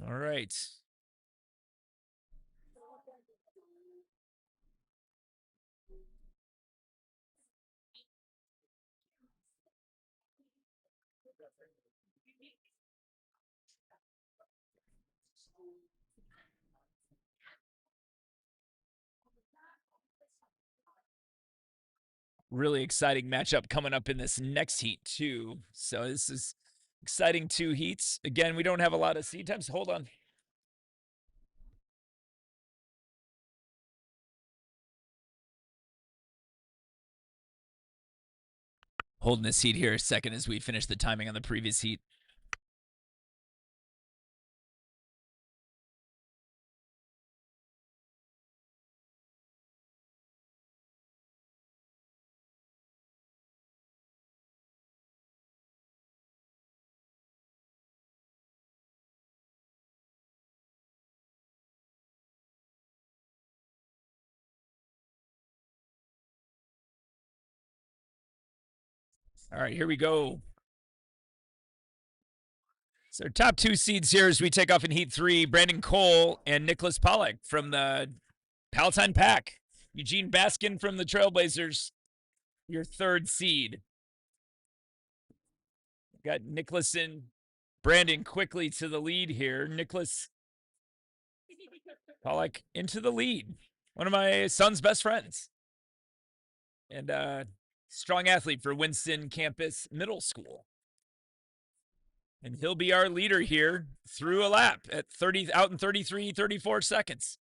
All right. Really exciting matchup coming up in this next heat too. So this is exciting 2 heats. Again, we don't have a lot of seat times. Hold on. Holding this heat here a second as we finish the timing on the previous heat. All right, here we go. So our top 2 seeds here as we take off in heat 3, Brandon Cole and Nicholas Pollack from the Palatine Pack. Eugene Baskin from the Trailblazers, your 3rd seed. Got Nicholas and Brandon quickly to the lead here. Nicholas Pollack into the lead. One of my son's best friends. And strong athlete for Winston Campus Middle School. And he'll be our leader here through a lap at 30 out in 33, 34 seconds.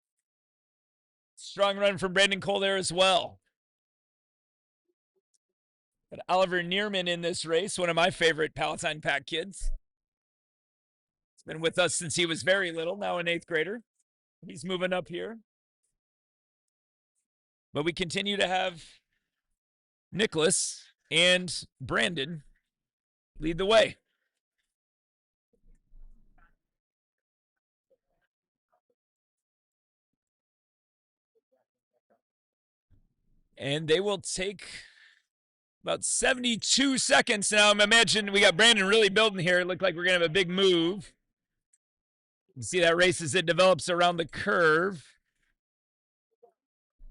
Strong run from Brandon Cole there as well. Got Oliver Neerman in this race, one of my favorite Palatine Pack kids. He's been with us since he was very little, now an 8th grader. He's moving up here. But we continue to have Nicholas and Brandon lead the way. And they will take about 72 seconds now. I'm imagining we got Brandon really building here. It looked like we're going to have a big move. You see that race as it develops around the curve.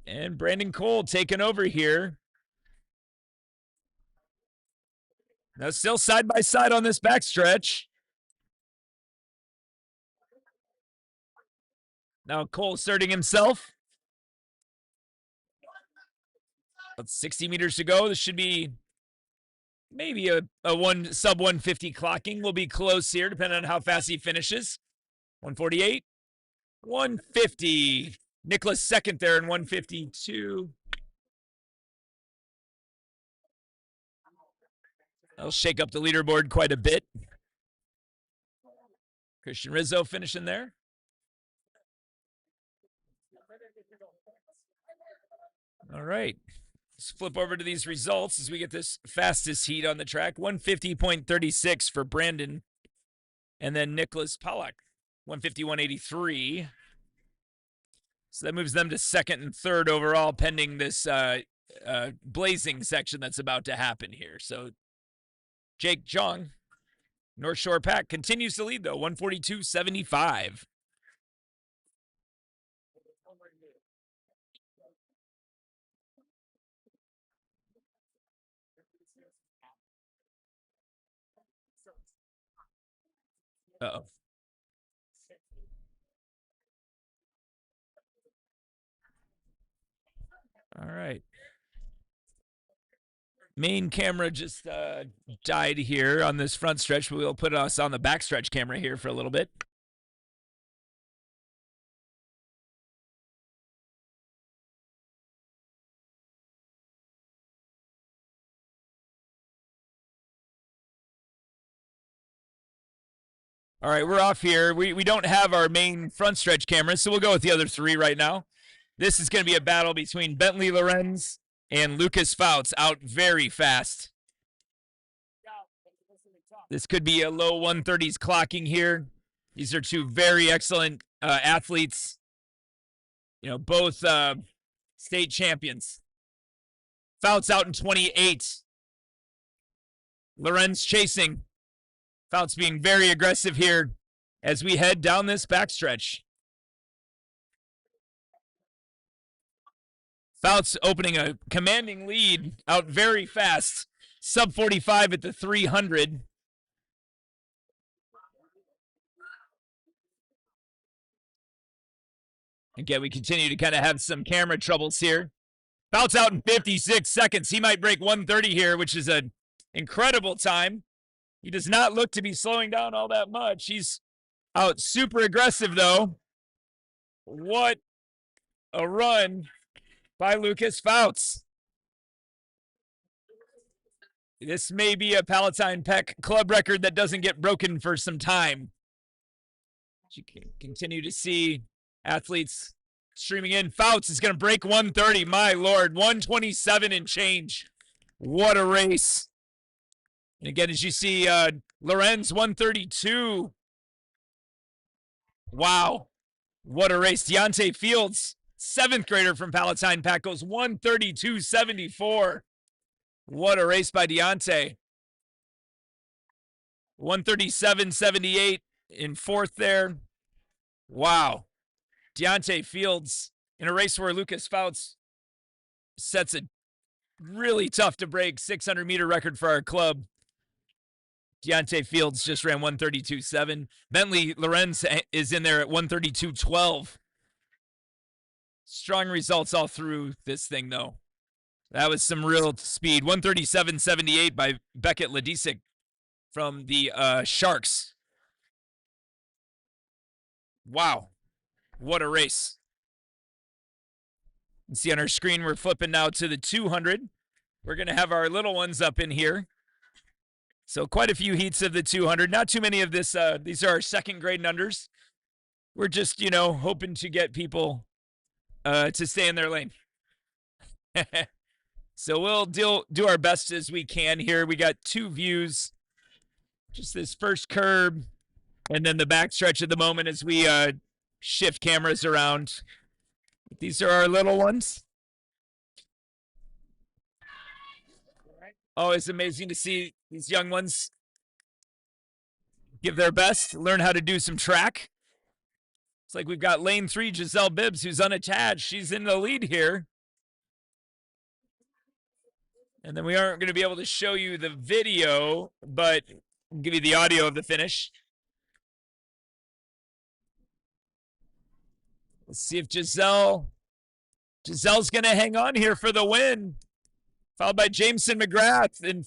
And Brandon Cole taking over here. Now still side by side on this backstretch. Now Cole asserting himself. About 60 meters to go. This should be maybe a sub 150 clocking. We'll be close here depending on how fast he finishes. 148, 150. Nicholas second there in 152. That'll shake up the leaderboard quite a bit. Christian Rizzo finishing there. All right. Let's flip over to these results as we get this fastest heat on the track. 150.36 for Brandon. And then Nicholas Pollack, 151.83. So that moves them to 2nd and 3rd overall, pending this blazing section that's about to happen here. So Jake Jong, North Shore Pack, continues to lead, though, 142.75. Uh-oh. All right. Main camera just died here on this front stretch, but we'll put us on the backstretch camera here for a little bit. All right, we're off here. We don't have our main front stretch cameras, so we'll go with the other three right now. This is going to be a battle between Bentley Lorenz and Lucas Fouts, out very fast. This could be a low 130s clocking here. These are two very excellent athletes. You know, both state champions. Fouts out in 28. Lorenz chasing. Fouts being very aggressive here as we head down this backstretch. Fouts opening a commanding lead out very fast. Sub 45 at the 300. Again, we continue to kind of have some camera troubles here. Fouts out in 56 seconds. He might break 130 here, which is an incredible time. He does not look to be slowing down all that much. He's out super aggressive, though. What a run by Lucas Fouts. This may be a Palatine Peck club record that doesn't get broken for some time. You can continue to see athletes streaming in. Fouts is going to break 130. My Lord, 127 and change. What a race. And again, as you see, Lorenz 132. Wow. What a race. Deontay Fields, 7th grader from Palatine Peck, goes 132.74. What a race by Deontay. 137.78 in 4th there. Wow. Deontay Fields in a race where Lucas Fouts sets a really tough to break 600 meter record for our club. Deontay Fields just ran 132.7. Bentley Lorenz is in there at 132.12. Strong results all through this thing, though. That was some real speed. 137.78 by Beckett Ladisic from the Sharks. Wow. What a race. You can see on our screen, we're flipping now to the 200. We're going to have our little ones up in here. So quite a few heats of the 200. Not too many of this. These are our 2nd grade and unders. We're just, you know, hoping to get people to stay in their lane. So we'll do our best as we can here. We got 2 views. Just this first curb and then the backstretch at the moment as we shift cameras around. These are our little ones. Always amazing to see these young ones give their best, learn how to do some track. It's like we've got lane 3, Giselle Bibbs, who's unattached. She's in the lead here. And then we aren't going to be able to show you the video, but I'll give you the audio of the finish. Let's see if Giselle's going to hang on here for the win. Followed by Jameson McGrath in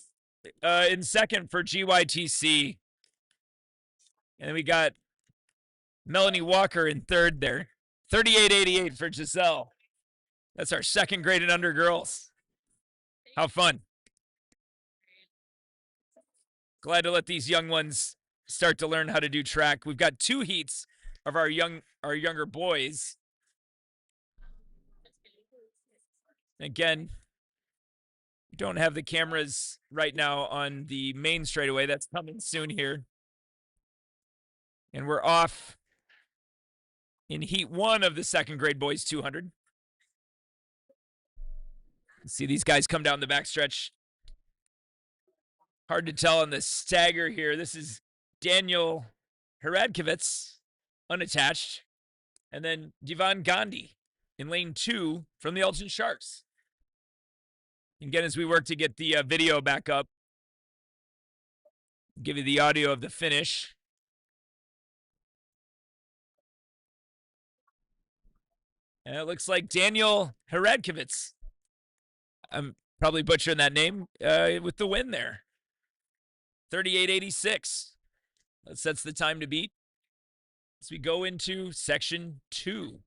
2nd for GYTC. And then we got Melanie Walker in 3rd there. 38.88 for Giselle. That's our 2nd grade and under girls. How fun. Glad to let these young ones start to learn how to do track. We've got 2 heats of our younger boys. Again, we don't have the cameras right now on the main straightaway. That's coming soon here. And we're off in heat 1 of the 2nd grade boys 200. See these guys come down the backstretch. Hard to tell on the stagger here. This is Daniel Heradkovitz, unattached. And then Divan Gandhi in lane 2 from the Elgin Sharks. Again, as we work to get the video back up, give you the audio of the finish. And it looks like Daniel Heradkovitz, I'm probably butchering that name, with the win there. 38.86. That's the time to beat as we go into section 2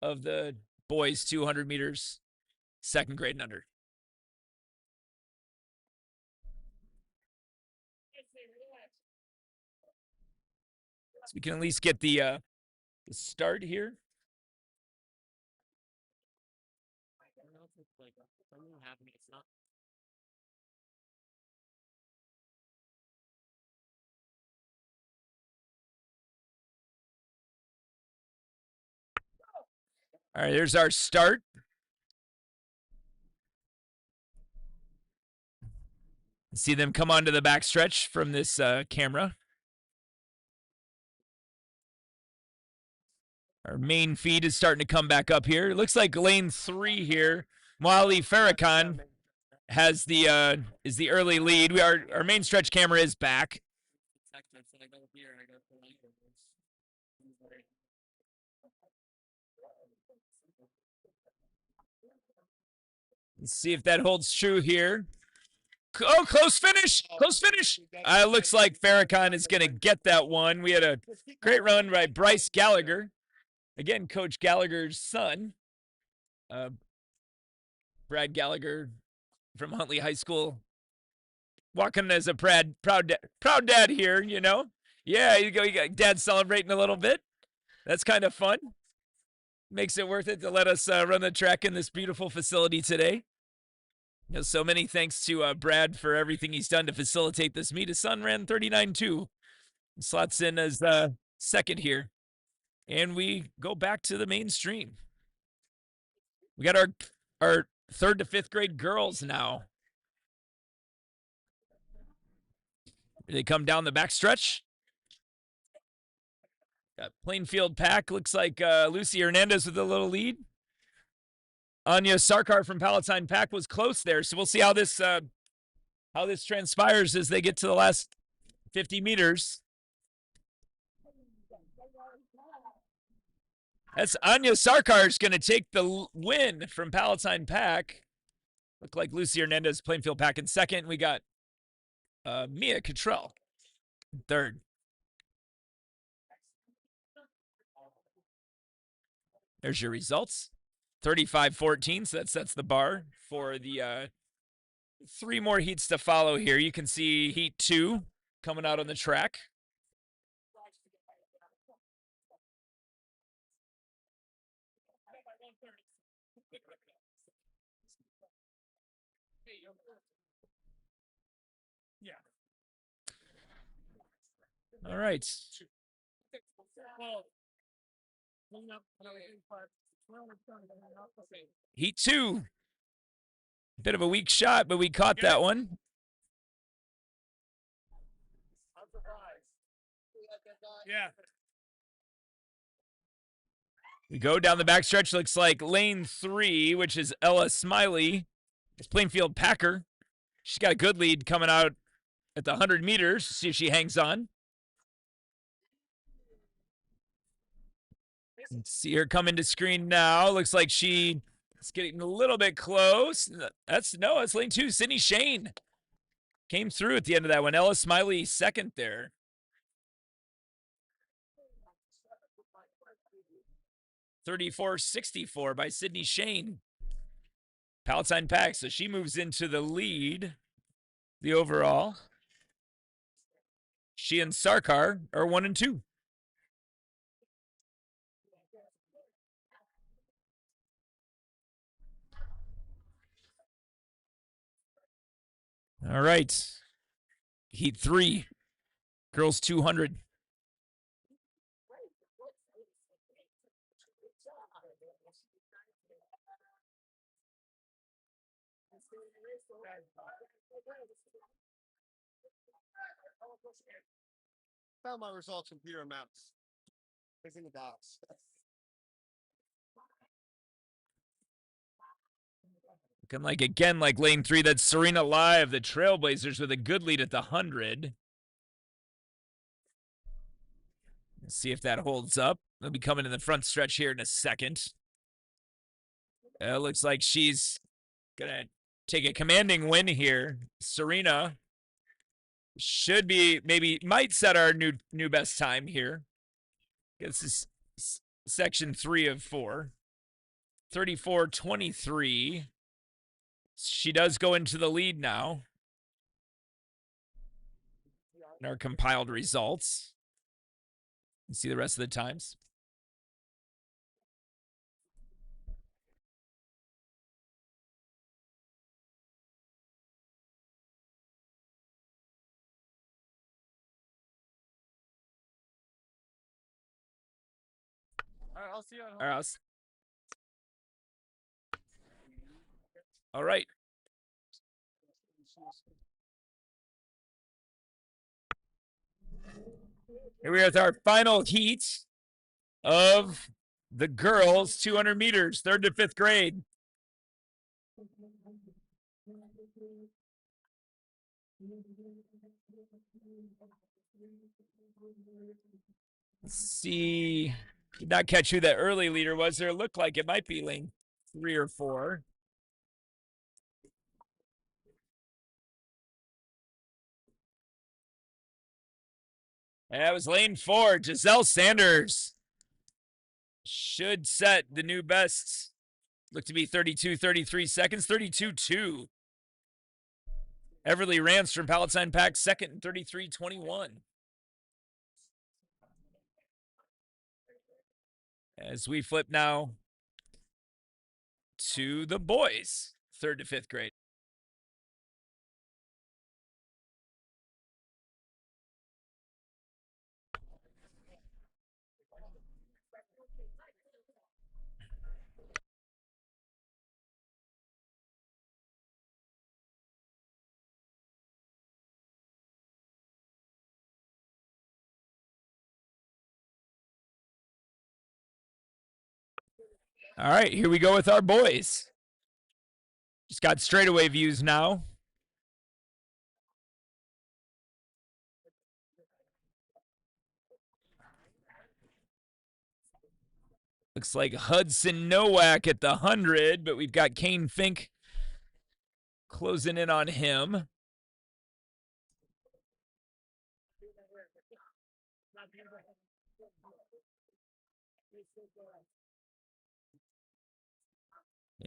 of the boys 200 meters, 2nd grade and under. So we can at least get the start here. All right, there's our start. See them come onto the backstretch from this camera. Our main feed is starting to come back up here. It looks like lane 3 here. Molly Farrakhan has the is the early lead. Our main stretch camera is back. Let's see if that holds true here. Oh, close finish. Close finish. Looks like Farrakhan is going to get that one. We had a great run by Bryce Gallagher. Again, Coach Gallagher's son. Brad Gallagher from Huntley High School. Walking as a proud dad here, you know. Yeah, you got dad celebrating a little bit. That's kind of fun. Makes it worth it to let us run the track in this beautiful facility today. You know, so many thanks to Brad for everything he's done to facilitate this meet. His son ran 39.2. Slots in as second here. And we go back to the mainstream. We got our 3rd to 5th grade girls now. They come down the backstretch. Got Plainfield Pack. Looks like Lucy Hernandez with a little lead. Anya Sarkar from Palatine Pack was close there, so we'll see how this transpires as they get to the last 50 meters. That's Anya Sarkar is going to take the win from Palatine Pack. Look like Lucy Hernandez, Plainfield Pack in second. We got Mia Cottrell in third. There's your results. 35-14, so that sets the bar for the 3 more heats to follow here. You can see heat 2 coming out on the track. All right. Heat 2. Bit of a weak shot, but we caught that one. Yeah. We go down the backstretch. Looks like lane 3, which is Ella Smiley. It's Plainfield Packer. She's got a good lead coming out at the 100 meters. See if she hangs on. Let's see her come into screen now. Looks like she's getting a little bit close. That's lane 2. Sydney Shane came through at the end of that one. Ella Smiley second there. $34.64 by Sydney Shane. Palatine Pack, so she moves into the lead, the overall. She and Sarkar are 1 and 2. All right. Heat 3, girls 200. Found my results in Peter Maps. It's in the docs. Looking like, again, like lane 3, that's Serena Live, the Trailblazers, with a good lead at the 100. Let's see if that holds up. They'll be coming in the front stretch here in a second. It looks like she's going to take a commanding win here. Serena should be, might set our new best time here. This is section 3 of 4. 34-23. She does go into the lead now in our compiled results. Let's see the rest of the times. All right, I'll see you at home. All right. All right. Here we are with our final heat of the girls 200 meters, 3rd to 5th grade. Let's see. Did not catch who that early leader was there. It looked like it might be lane 3 or 4. And that was lane 4, Giselle Sanders. Should set the new best. Look to be 32-33 seconds, 32-2. Everly Rance from Palatine Pack, 2nd and 33-21. As we flip now to the boys, 3rd to 5th grade. All right, here we go with our boys. Just got straightaway views now. Looks like Hudson Nowak at the 100, but we've got Kane Fink closing in on him.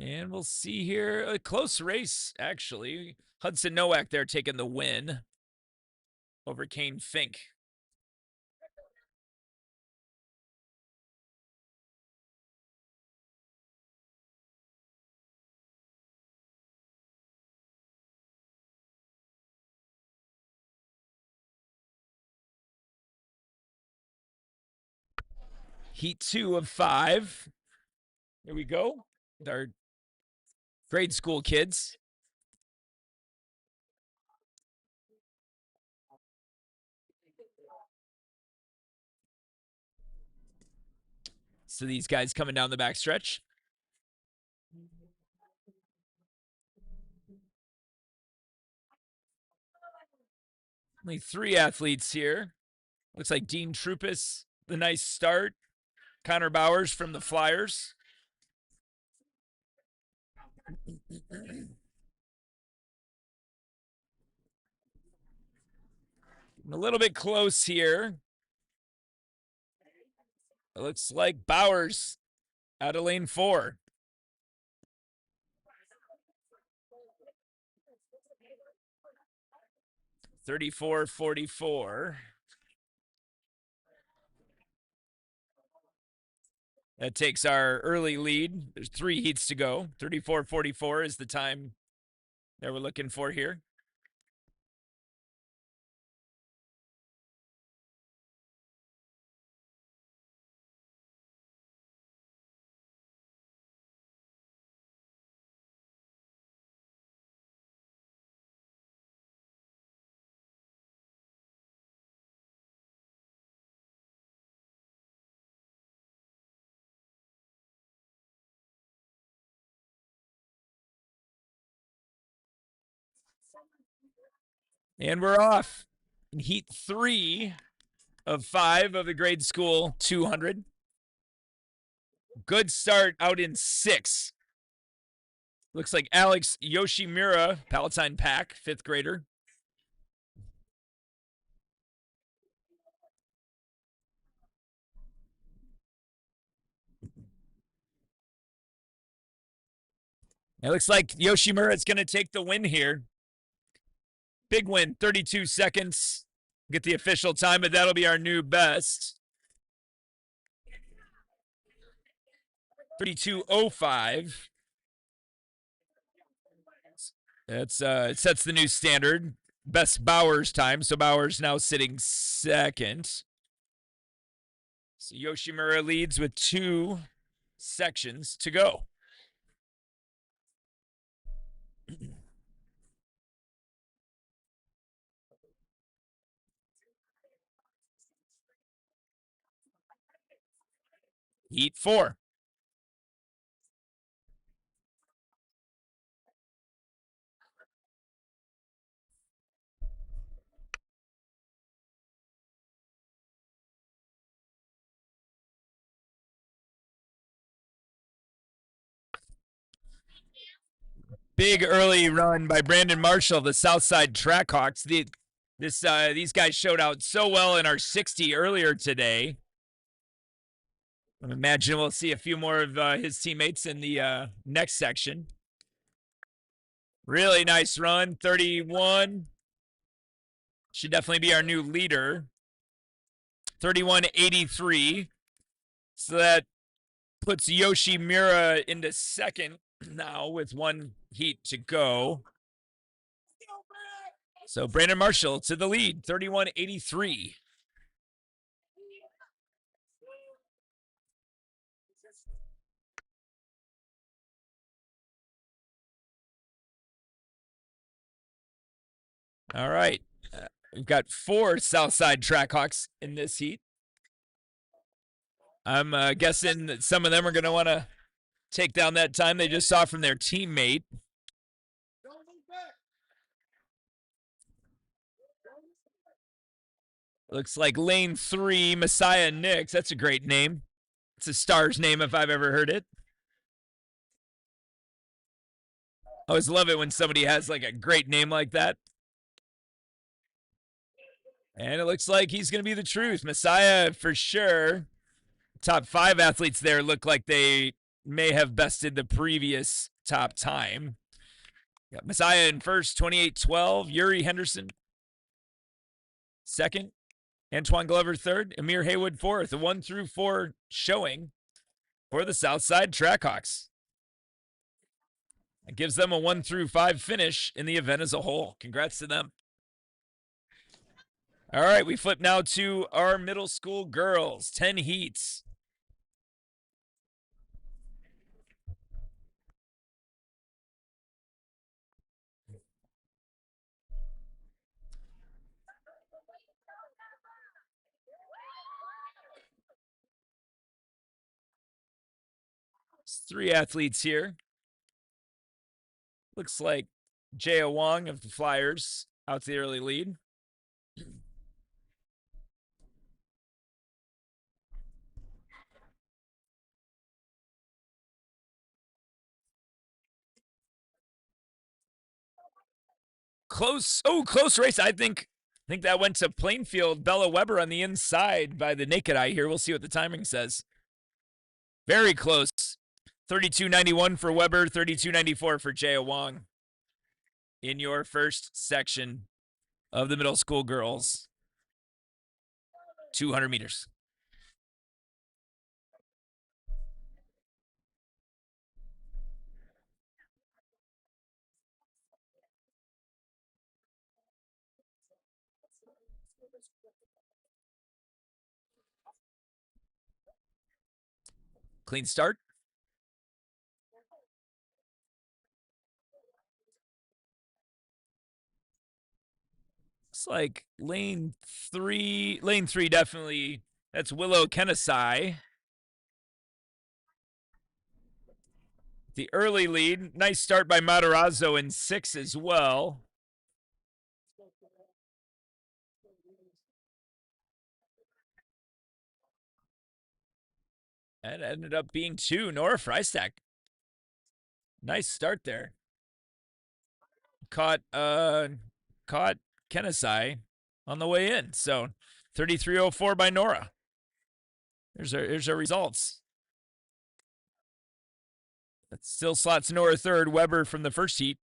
And we'll see here. A close race, actually. Hudson Nowak there taking the win over Kane Fink. Heat 2 of 5. Here we go. With our grade school kids. So these guys coming down the backstretch. Only 3 athletes here. Looks like Dean Trupis, the nice start. Connor Bowers from the Flyers. A little bit close here. It looks like Bowers out of lane 4. (34-44). That takes our early lead. There's 3 heats to go. 34-44 is the time that we're looking for here. And we're off. In heat 3 of 5 of the grade school 200. Good start out in 6. Looks like Alex Yoshimura, Palatine Pack, 5th grader. It looks like Yoshimura is going to take the win here. Big win, 32 seconds. Get the official time, but that'll be our new best. 32:05. That's it sets the new standard. Best Bowers time, so Bowers now sitting second. So Yoshimura leads with 2 sections to go. Heat 4. Big early run by Brandon Marshall of the Southside Trackhawks. These guys showed out so well in our 60 earlier today. I imagine we'll see a few more of his teammates in the next section. Really nice run, 31. Should definitely be our new leader. 31:83. So that puts Yoshimura into second now with 1 heat to go. So Brandon Marshall to the lead, 31:83. All right. We've got 4 Southside Trackhawks in this heat. I'm guessing that some of them are going to want to take down that time they just saw from their teammate. Looks like lane 3, Messiah Nix. That's a great name. It's a star's name if I've ever heard it. I always love it when somebody has like a great name like that. And it looks like he's going to be the truth. Messiah for sure. Top 5 athletes there look like they may have bested the previous top time. Got Messiah in first, 28:12. Yuri Henderson second. Antoine Glover third. Amir Haywood fourth. A 1 through 4 showing for the Southside Trackhawks. It gives them a 1 through 5 finish in the event as a whole. Congrats to them. All right, we flip now to our middle school girls. 10 heats. There's 3 athletes here. Looks like Jaya Wong of the Flyers out to the early lead. Close race. I think that went to Plainfield. Bella Weber on the inside by the naked eye here. We'll see what the timing says. Very close. 32:91 for Weber, 32:94 for Jaya Wong in your first section of the middle school girls. 200 meters. Clean start. Looks like lane 3 definitely, that's Willow Kennesai. The early lead. Nice start by Matarazzo in 6 as well. And ended up being 2, Nora Freistack. Nice start there. Caught Kennesai on the way in. So 33:04 by Nora. Here's our results. That still slots Nora third. Weber from the first heat,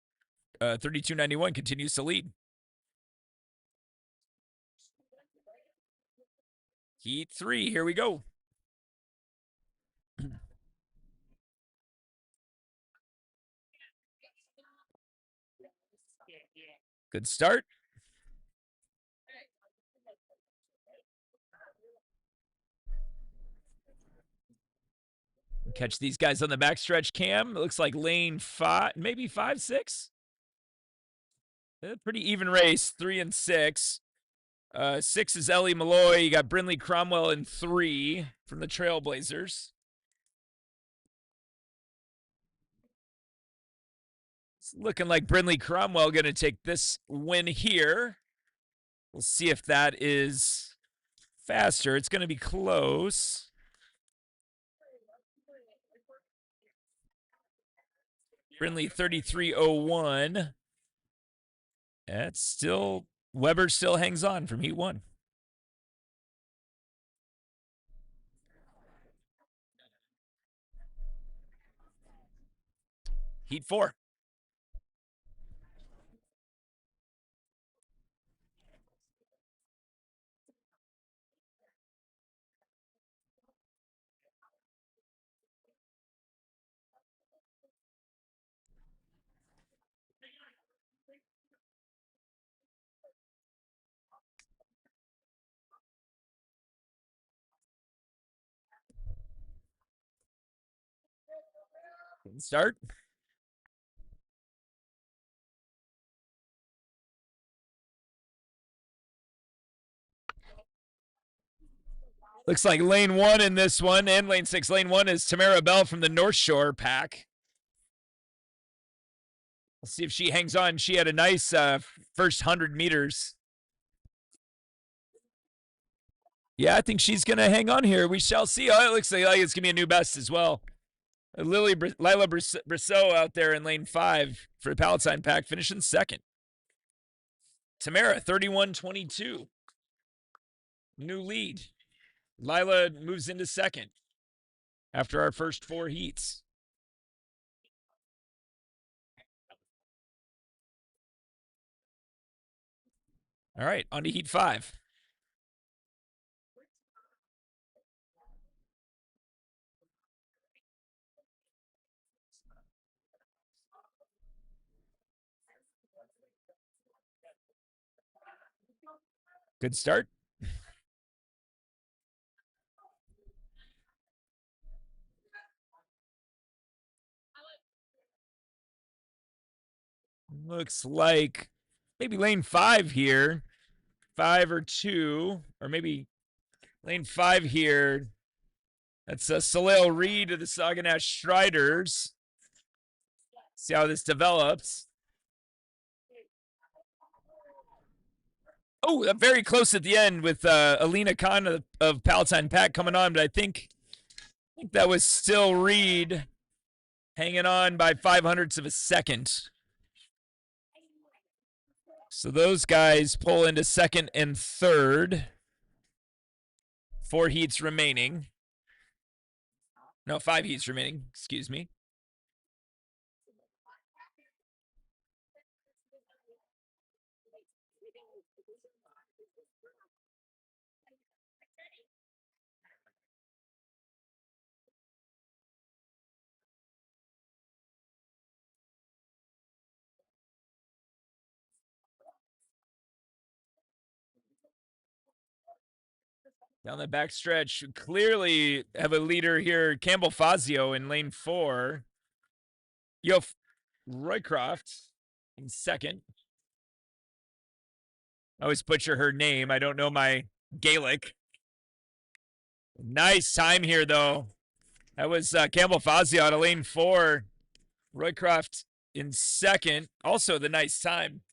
32:91, continues to lead. Heat 3, here we go. Good start. Catch these guys on the backstretch cam. It looks like lane 5, maybe 5, 6. Pretty even race, 3 and 6. 6 is Ellie Malloy. You got Brinley Cromwell in 3 from the Trailblazers. It's looking like Brinley Cromwell going to take this win here. We'll see if that is faster. It's going to be close. Brinley 33:01. That's still, Weber still hangs on from heat 1. Heat 4. Start. Looks like lane 1 in this one and lane 6. Lane 1 is Tamara Bell from the North Shore pack. Let's see if she hangs on. She had a nice first 100 meters. Yeah, I think she's going to hang on here. We shall see. Oh, it looks like it's going to be a new best as well. Lila Brissot out there in lane 5 for the Palatine pack, finishing second. Tamara, 31:22. New lead. Lila moves into second after our first 4 heats. All right, on to heat 5. Good start. Looks like maybe lane 5 here. 5 or 2, or maybe lane 5 here. That's Soleil Reed of the Saguenay Striders. See how this develops. Oh, very close at the end with Alina Khan of Palatine Pack coming on, but I think that was still Reed hanging on by 0.05 of a second. So those guys pull into second and third. 4 heats remaining. No, 5 heats remaining. Excuse me. Down the back stretch, clearly have a leader here, Campbell Fazio in lane 4. Roycroft in second. I always butcher her name. I don't know my Gaelic. Nice time here, though. That was Campbell Fazio out of lane 4. Roycroft in second. Also the nice time.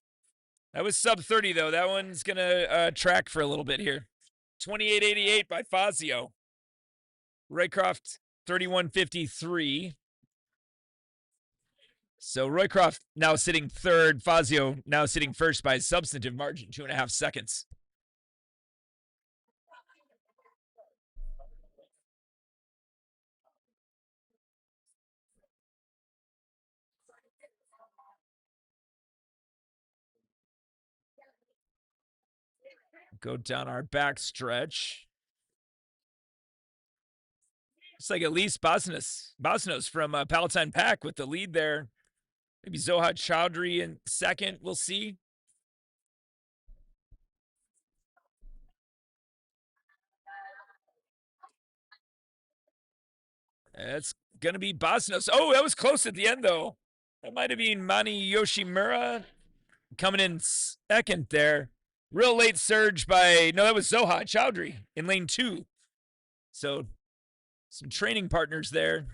That was sub 30, though. That one's going to track for a little bit here. 28.88 by Fazio. Roycroft, 31.53. So Roycroft now sitting third. Fazio now sitting first by a substantive margin, 2.5 seconds. Go down our back stretch. It's like at least Bosnos from Palatine Pack with the lead there. Maybe Zoha Chowdhury in second. We'll see. That's going to be Bosnos. Oh, that was close at the end, though. That might have been Mani Yoshimura coming in second there. Real late surge by, no, that was Zoha Chowdhury in lane 2. So some training partners there.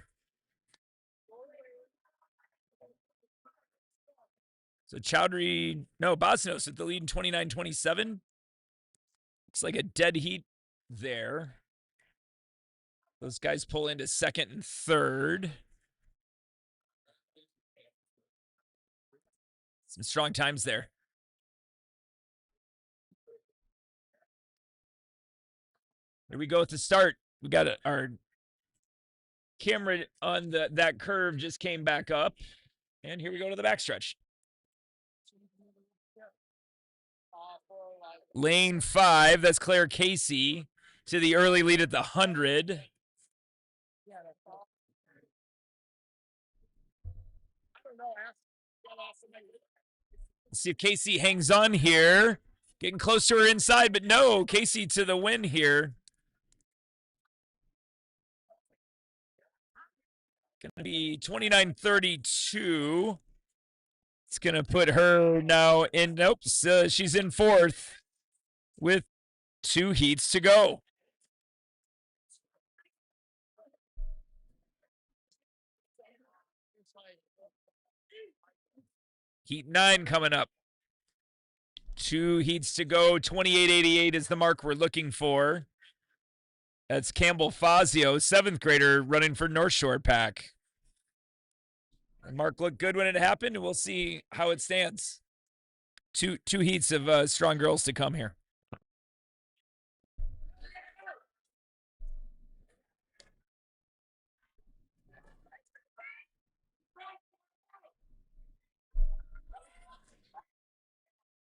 So Chowdhury, no, Bosnos at the lead in 29-27. Looks like a dead heat there. Those guys pull into second and third. Some strong times there. Here we go at the start. We got our camera on that curve just came back up. And here we go to the backstretch. Lane 5, that's Claire Casey to the early lead at the 100. Let's see if Casey hangs on here. Getting close to her inside, but no, Casey to the win here. Gonna be 29-32. It's gonna put her now in, nope, so she's in fourth with 2 heats to go. Heat 9 coming up. 2 heats to go. 28.88 is the mark we're looking for. That's Campbell Fazio, 7th grader, running for North Shore Pack. Mark looked good when it happened, and we'll see how it stands. Two heats of strong girls to come here.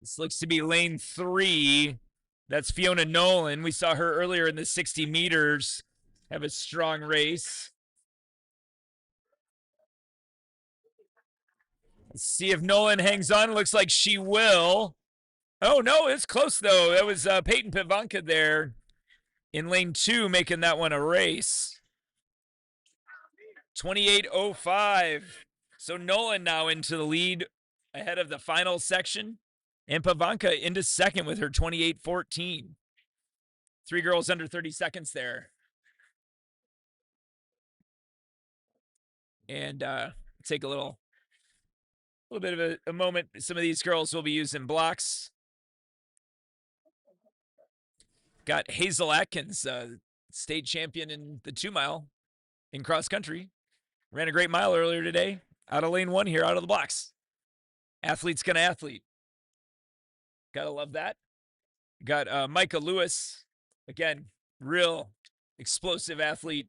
This looks to be lane 3. That's Fiona Nolan. We saw her earlier in the 60 meters have a strong race. Let's see if Nolan hangs on. Looks like she will. Oh, no, it's close, though. That was Peyton Pivanka there in lane 2 making that one a race. 28.05. So Nolan now into the lead ahead of the final section. And Pivanka into second with her 28.14. 3 girls under 30 seconds there. And take a little bit of a moment. Some of these girls will be using blocks. Got Hazel Atkins, state champion in the 2-mile in cross country. Ran a great mile earlier today. Out of lane 1 here, out of the blocks. Athlete's gonna athlete. Gotta love that. Got Micah Lewis, again, real explosive athlete.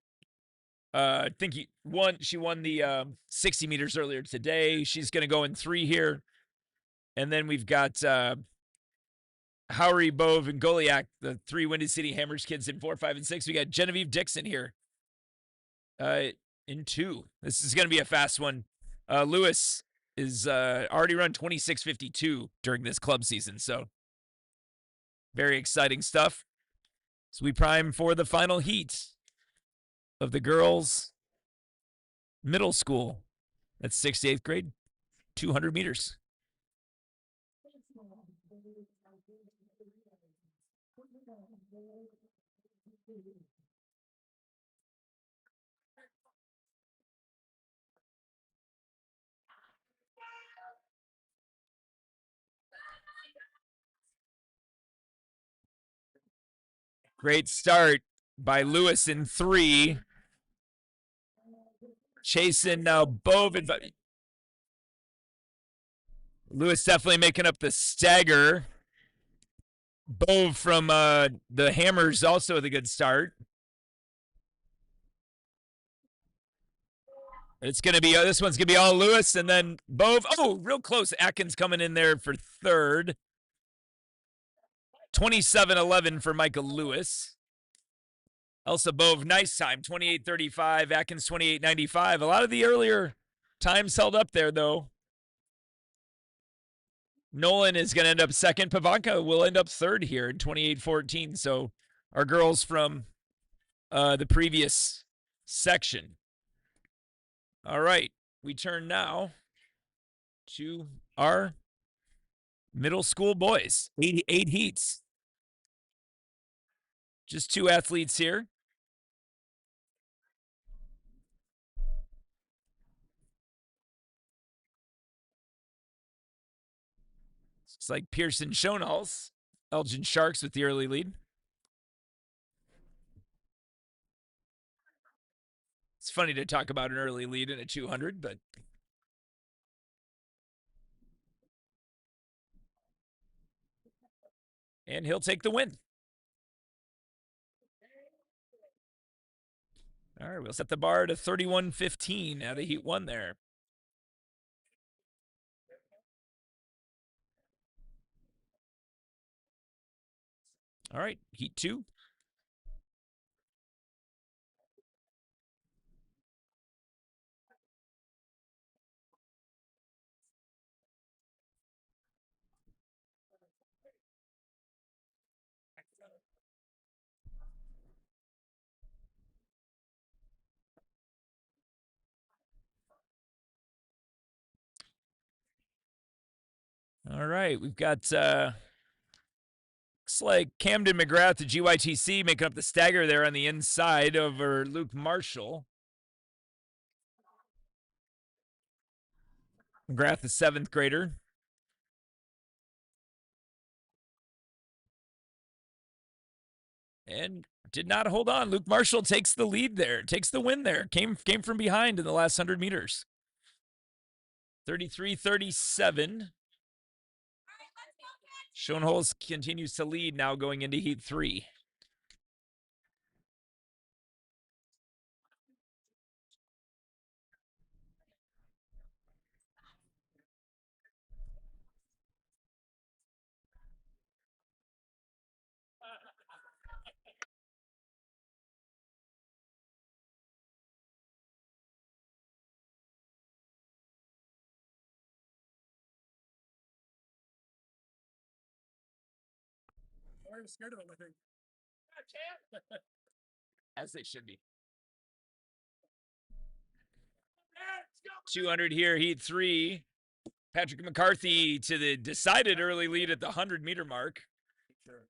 I think she won the 60 meters earlier today. She's going to go in 3 here. And then we've got Howery, Bove, and Goliath, the 3 Windy City Hammers kids in 4, 5, and 6. We got Genevieve Dixon here in 2. This is going to be a fast one. Lewis is already run 26:52 during this club season, so very exciting stuff. So we prime for the final heat of the girls' middle school. That's 6th to 8th grade, 200 meters. Great start by Lewis in 3. Chasing now Bove. Lewis definitely making up the stagger. Bove from the Hammers also with a good start. It's going to be, this one's going to be all Lewis and then Bove. Oh, real close. Atkins coming in there for 3rd. 27:11 for Michael Lewis. Elsa Bove, nice time, 28:35. Atkins, 28:95. A lot of the earlier times held up there, though. Nolan is going to end up second. Pavanka will end up third here in 28-14. So our girls from the previous section. All right, we turn now to our middle school boys. Eight heats. Just 2 athletes here. Looks like Pearson Schonals, Elgin Sharks with the early lead. It's funny to talk about an early lead in a 200, but and he'll take the win. All right, we'll set the bar to 31-15 out of heat 1 there. All right, heat 2. All right, we've got looks like Camden McGrath to GYTC making up the stagger there on the inside over Luke Marshall. McGrath, the 7th grader. And did not hold on. Luke Marshall takes the lead there, takes the win there. Came from behind in the last 100 meters. 33-37. Schoenholz continues to lead now going into heat 3. I'm scared of it, I think. 'As they should be. 200 here, heat 3. Patrick McCarthy to the decided early lead at the 100-meter mark. Sure.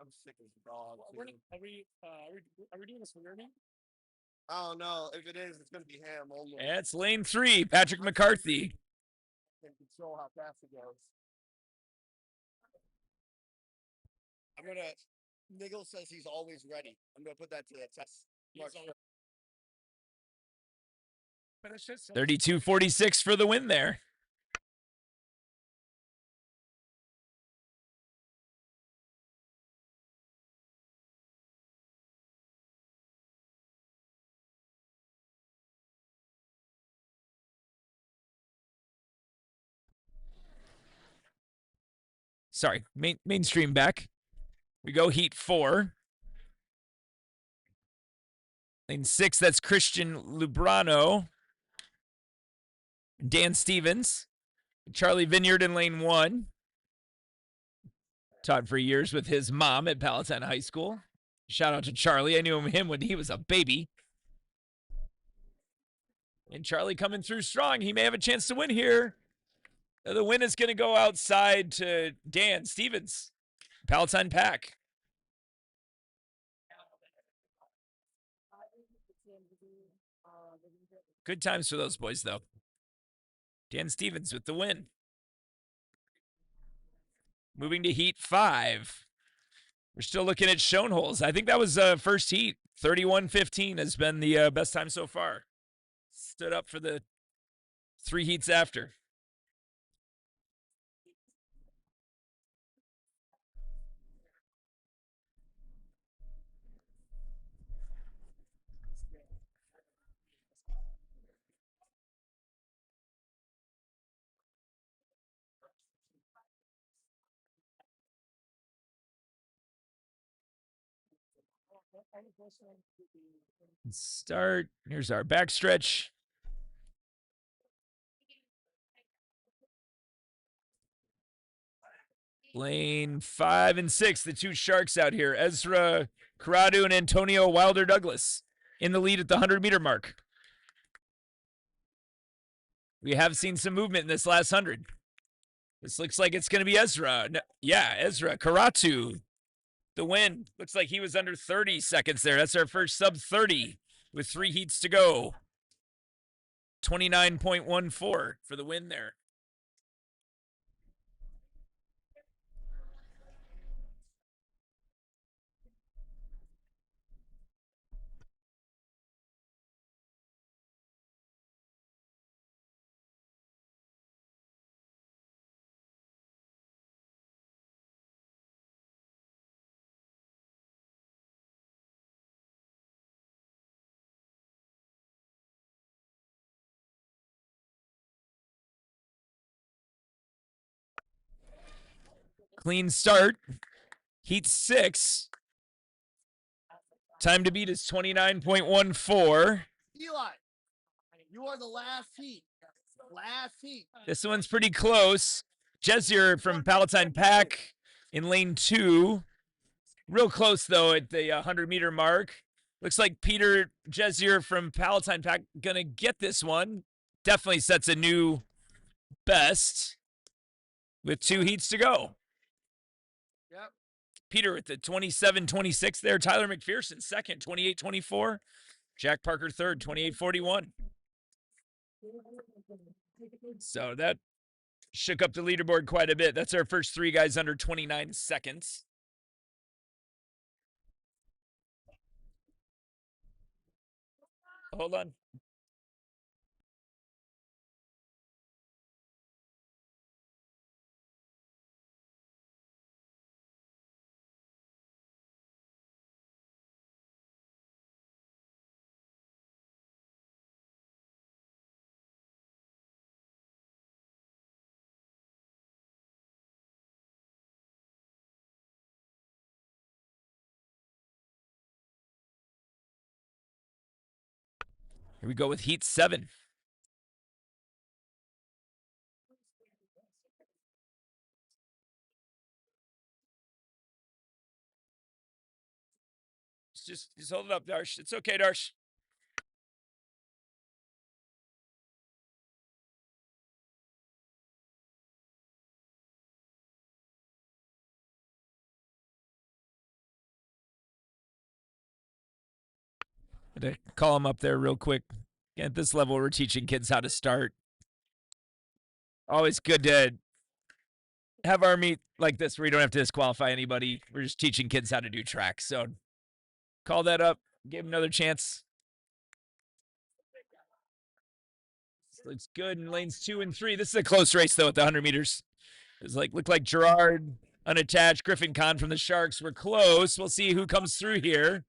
I'm sick as a dog. Are we doing this for learning? I don't know. If it is, it's gonna be ham only. And it's lane 3, Patrick McCarthy. Can control how fast it goes. I'm gonna. Nigel says he's always ready. I'm gonna put that to the test. 32-46 for the win there. Sorry, mainstream back. We go heat 4. Lane 6, that's Christian Lubrano. Dan Stevens. Charlie Vineyard in lane 1. Taught for years with his mom at Palatine High School. Shout out to Charlie. I knew him when he was a baby. And Charlie coming through strong. He may have a chance to win here. The win is going to go outside to Dan Stevens, Palatine Pack. Good times for those boys, though. Dan Stevens with the win. Moving to heat 5. We're still looking at Schoenholz. I think that was first heat. 31-15 has been the best time so far. Stood up for the 3 heats after. Start. Here's our backstretch. Lane 5 and 6, the two sharks out here. Ezra Karadu and Antonio Wilder Douglas in the lead at the 100-meter mark. We have seen some movement in this last 100. This looks like it's going to be Ezra. No, yeah, Ezra Karatu. The win. Looks like he was under 30 seconds there. That's our first sub 30 with 3 heats to go. 29.14 for the win there. Clean start. Heat 6. Time to beat is 29.14. Eli, you are the last heat. Last heat. This one's pretty close. Jezier from Palatine Pack in lane 2. Real close, though, at the 100-meter mark. Looks like Peter Jezier from Palatine Pack going to get this one. Definitely sets a new best with 2 heats to go. Yep. Peter with the 27-26 there. Tyler McPherson second, 28-24. Jack Parker third, 28-41. So that shook up the leaderboard quite a bit. That's our first 3 guys under 29 seconds. Hold on. Here we go with heat 7. Just hold it up, Darsh. It's okay, Darsh. To call him up there real quick. At this level, we're teaching kids how to start. Always good to have our meet like this where you don't have to disqualify anybody. We're just teaching kids how to do track. So call that up. Give him another chance. Looks good in lanes 2 and 3. This is a close race, though, at the 100 meters. It's looked like Gerard, unattached, Griffin Kahn from the Sharks were close. We'll see who comes through here.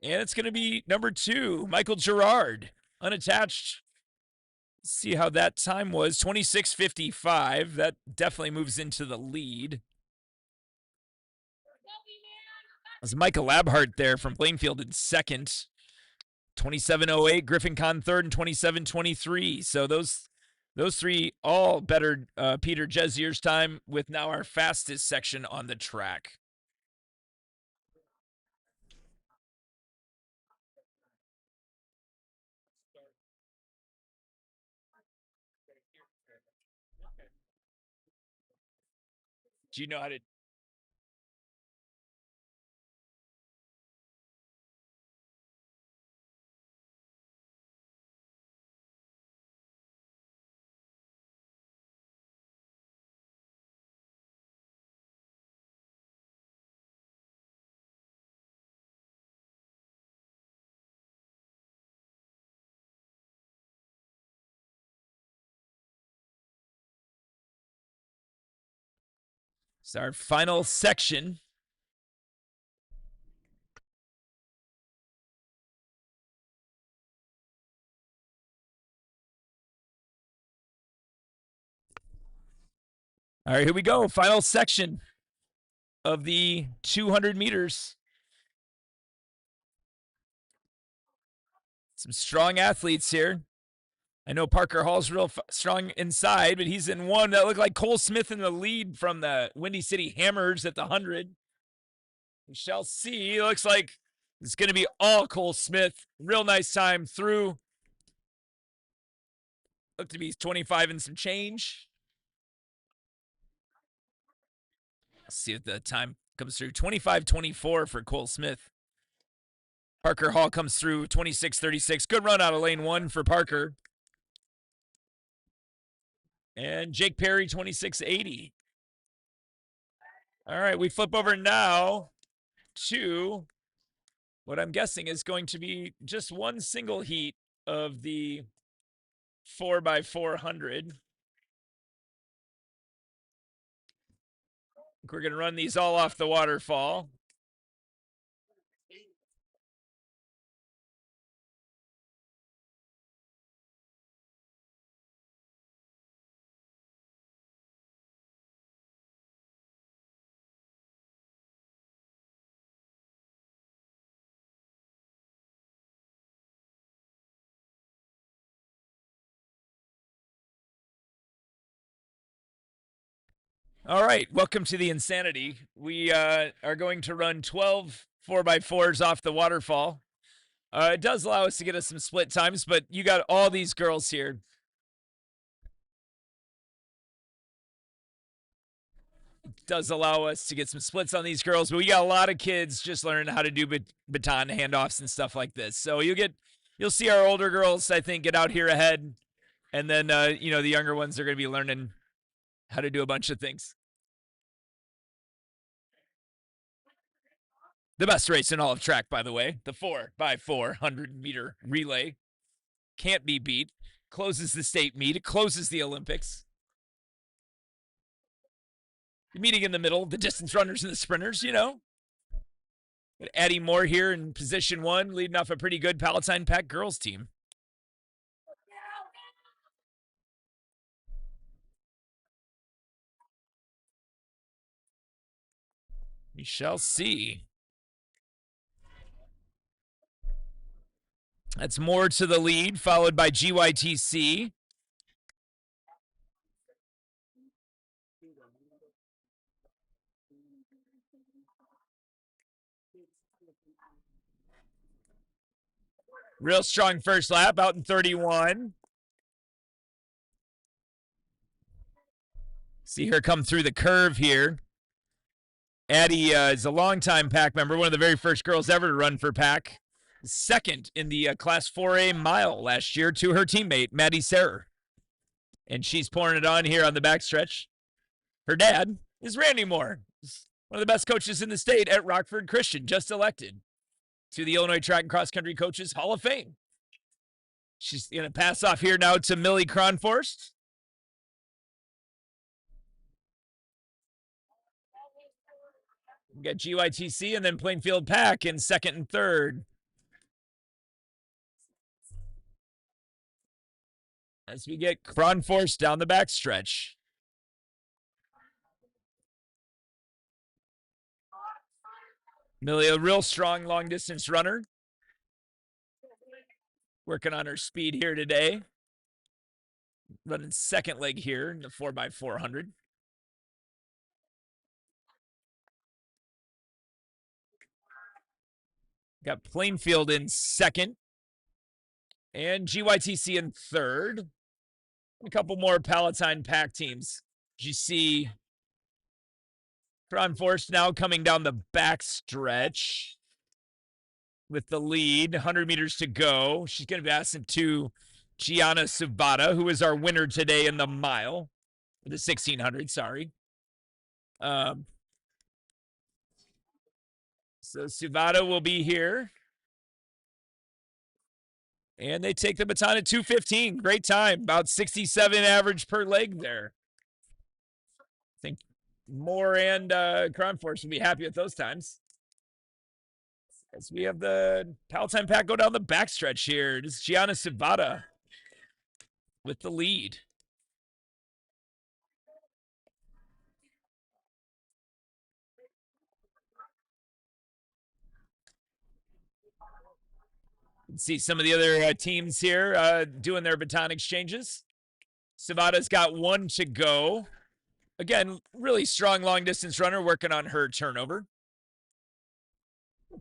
And it's going to be number 2, Michael Gerard, unattached. Let's see how that time was, 26:55. That definitely moves into the lead. It was Michael Labhart there from Plainfield in second. 27:08, Griffin Kahn third, and 27:23. So those 3 all bettered Peter Jezier's time with now our fastest section on the track. Do you know how to? It's our final section. All right, here we go. Final section of the 200 meters. Some strong athletes here. I know Parker Hall's real strong inside, but he's in one that looked like Cole Smith in the lead from the Windy City Hammers at the 100. We shall see. Looks like it's going to be all Cole Smith. Real nice time through. Looked to be 25 and some change. Let's see if the time comes through. 25-24 for Cole Smith. Parker Hall comes through 26-36. Good run out of lane 1 for Parker. And Jake Perry, 26-80. All right, we flip over now to what I'm guessing is going to be just one single heat of the 4x400. We're going to run these all off the waterfall. All right, welcome to the Insanity. We are going to run 12 4x4s off the waterfall. It does allow us to get us some split times, but you got all these girls here. It does allow us to get some splits on these girls, but we got a lot of kids just learning how to do baton handoffs and stuff like this. So you'll see our older girls, I think, get out here ahead, and then the younger ones are going to be learning how to do a bunch of things. The best race in all of track, by the way, the 4x400 meter relay. Can't be beat. Closes the state meet. It closes the Olympics. You're meeting in the middle, the distance runners and the sprinters, Addie Moore here in position 1, leading off a pretty good Palatine Pack girls team. We shall see. That's Moore to the lead, followed by GYTC. Real strong first lap, out in 31. See her come through the curve here. Addie is a longtime Pack member, one of the very first girls ever to run for Pack. Second in the Class 4A mile last year to her teammate, Maddie Serrer. And she's pouring it on here on the backstretch. Her dad is Randy Moore, one of the best coaches in the state at Rockford Christian, just elected to the Illinois Track and Cross Country Coaches Hall of Fame. She's going to pass off here now to Millie Cronforst. We got GYTC and then Plainfield Pack in second and third. As we get Cronforst down the backstretch. Millie, a real strong long-distance runner. Working on her speed here today. Running second leg here in the 4x400. Got Plainfield in second. And GYTC in third. A couple more Palatine Pack teams. You see Cronforst now coming down the backstretch with the lead. 100 meters to go. She's going to be passing to Gianna Subata, who is our winner today in the mile. The 1600, sorry. So Subata will be here. And they take the baton at 2:15. Great time. About 67 average per leg there. I think Moore and Cronforst will be happy with those times. As we have the Palatine Pack go down the backstretch here. This is Gianna Subata with the lead. See some of the other teams here doing their baton exchanges. Savada's got one to go. Again, really strong long distance runner working on her turnover.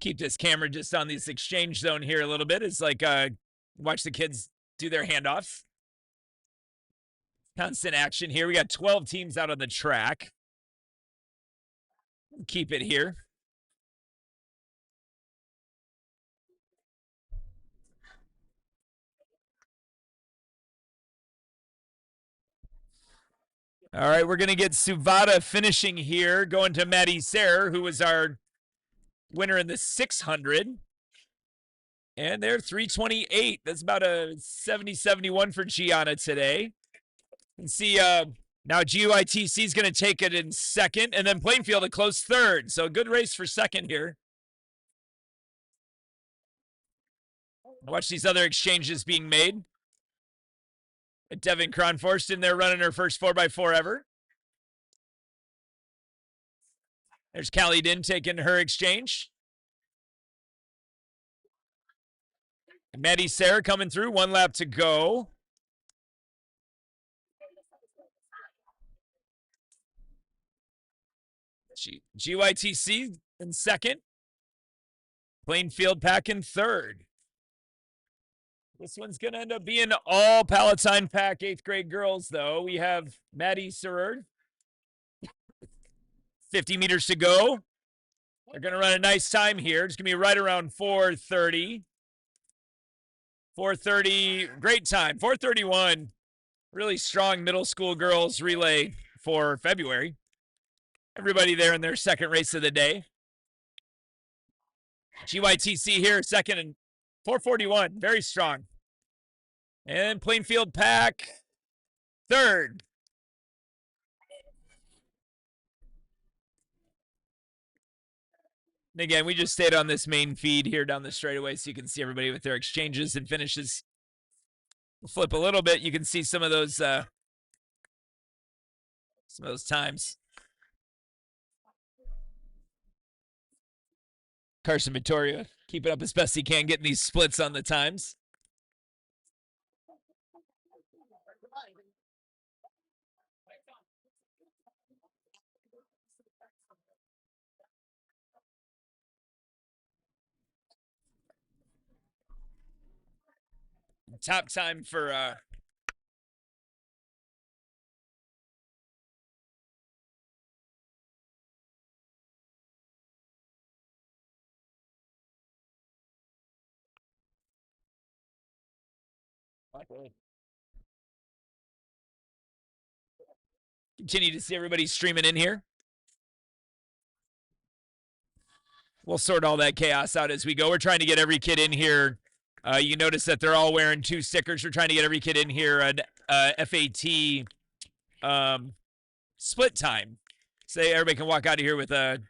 Keep this camera just on this exchange zone here a little bit. It's like watch the kids do their handoffs. Constant action here. We got 12 teams out on the track. Keep it here. All right, we're going to get Suvada finishing here, going to Maddie Sayre, who was our winner in the 600. And they're 328. That's about a 70-71 for Gianna today. And see, now GUITC is going to take it in second, and then Plainfield a close third. So a good race for second here. Watch these other exchanges being made. Devin Cronforst in there running her first 4x4 ever. There's Callie Din taking her exchange. Maddie Sayre coming through, 1 lap to go. GYTC in second. Plainfield Pack in third. This one's going to end up being all Palatine Pack 8th grade girls, though. We have Maddie Sayre. 50 meters to go. They're going to run a nice time here. It's going to be right around 4:30. 4:30, great time. 4:31, really strong middle school girls relay for February. Everybody there in their second race of the day. GYTC here, second, and 4:41, very strong. And Plainfield Pack, third. And again, we just stayed on this main feed here down the straightaway so you can see everybody with their exchanges and finishes. We'll flip a little bit. You can see some of those times. Carson Vittoria keeping up as best he can, getting these splits on the times. Top time for continue to see everybody streaming in here. We'll sort all that chaos out as we go. We're trying to get every kid in here. You notice that they're all wearing 2 stickers. We're trying to get every kid in here an FAT split time. Say everybody can walk out of here with a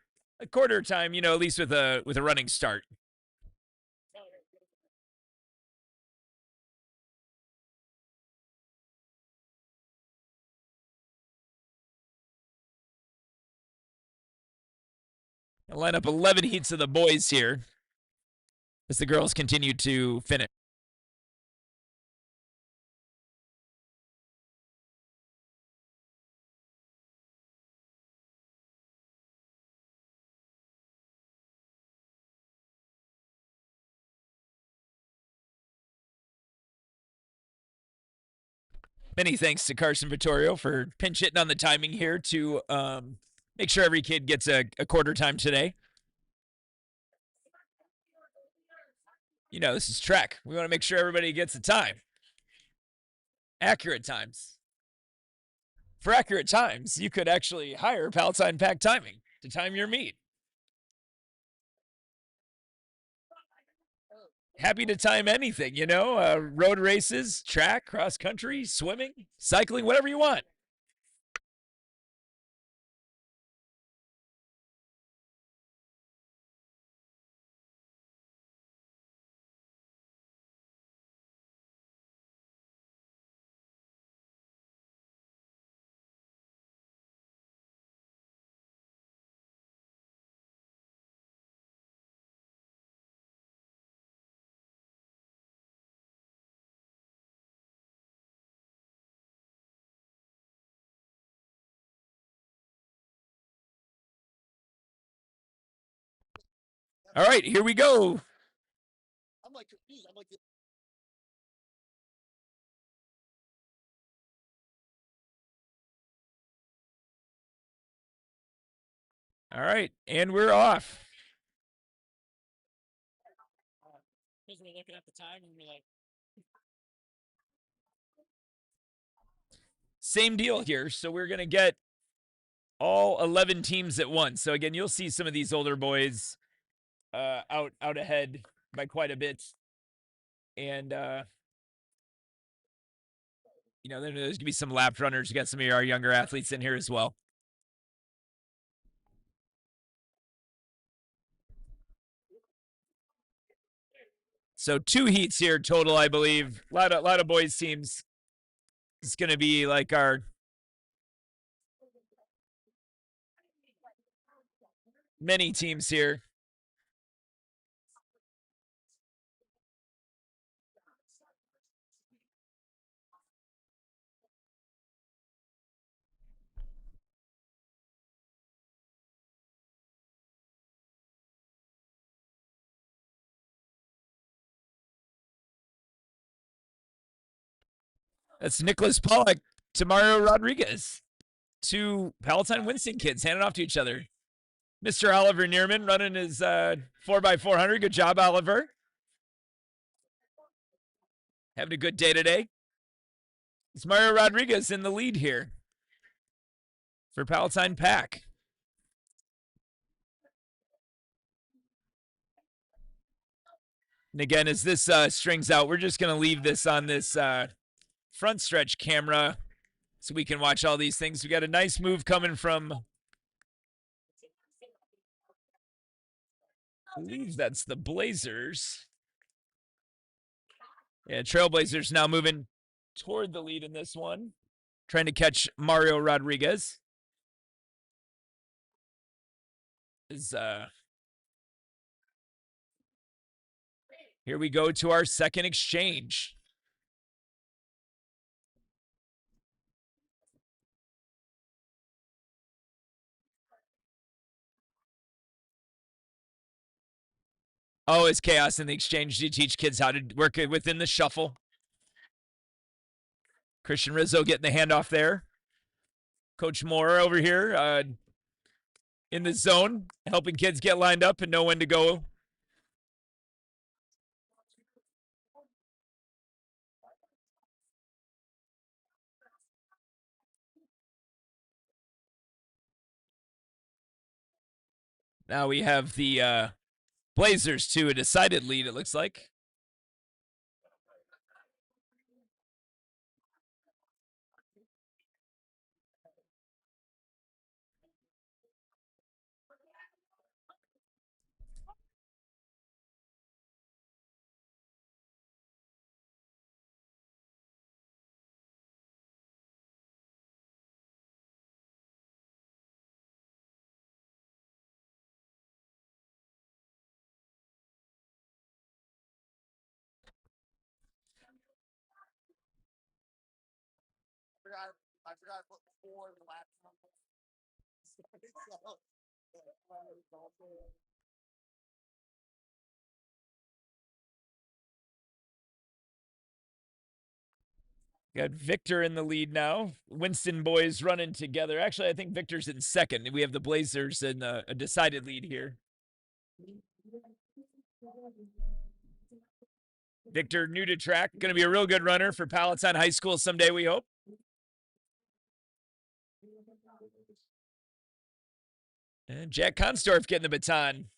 quarter time, you know, at least with a running start. I'll line up 11 heats of the boys here as the girls continue to finish. Many thanks to Carson Vittorio for pinch hitting on the timing here to make sure every kid gets a quarter time today. You know, this is Trek. We want to make sure everybody gets a time. Accurate times. For accurate times, you could actually hire Palatine Pack Timing to time your meet. Happy to time anything, you know, road races, track, cross country, swimming, cycling, whatever you want. All right, here we go. I'm like confused. I'm like, All right, and we're off. Because we're looking at the time and we're like, Same deal here. So we're going to get all 11 teams at once. So again, you'll see some of these older boys out ahead by quite a bit. And you know, there's going to be some lap runners. You got some of our younger athletes in here as well. So 2 heats here total, I believe. A lot of boys teams. It's going to be like our many teams here. That's Nicholas Pollock to Mario Rodriguez. 2 Palatine Winston kids handing off to each other. Mr. Oliver Neerman running his 4x400. Good job, Oliver. Having a good day today. It's Mario Rodriguez in the lead here for Palatine Pack. And again, as this strings out, we're just going to leave this on this front stretch camera so we can watch all these things. We got a nice move coming from, I believe that's the Blazers. Yeah, Trailblazers now moving toward the lead in this one, trying to catch Mario Rodriguez. Here we go to our second exchange. Oh, it's chaos in the exchange to teach kids how to work within the shuffle. Christian Rizzo getting the handoff there. Coach Moore over here in the zone, helping kids get lined up and know when to go. Now we have the Blazers to a decided lead, it looks like. I forgot to put 4 in the last one. Got Victor in the lead now. Winston boys running together. Actually, I think Victor's in second. We have the Blazers in a decided lead here. Victor, new to track, going to be a real good runner for Palatine High School someday, we hope. And Jack Constorff getting the baton.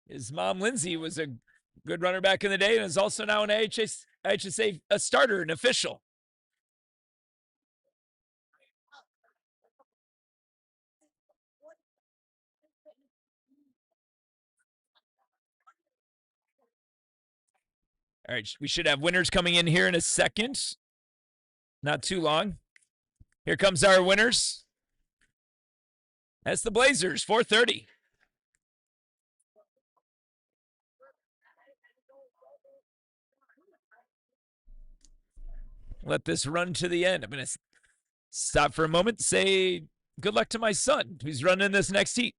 His mom, Lindsay, was a good runner back in the day and is also now an IHSA a starter, an official. All right, we should have winners coming in here in a second. Not too long. Here comes our winners. That's the Blazers, 4:30. Let this run to the end. I'm going to stop for a moment, say good luck to my son who's running this next heat.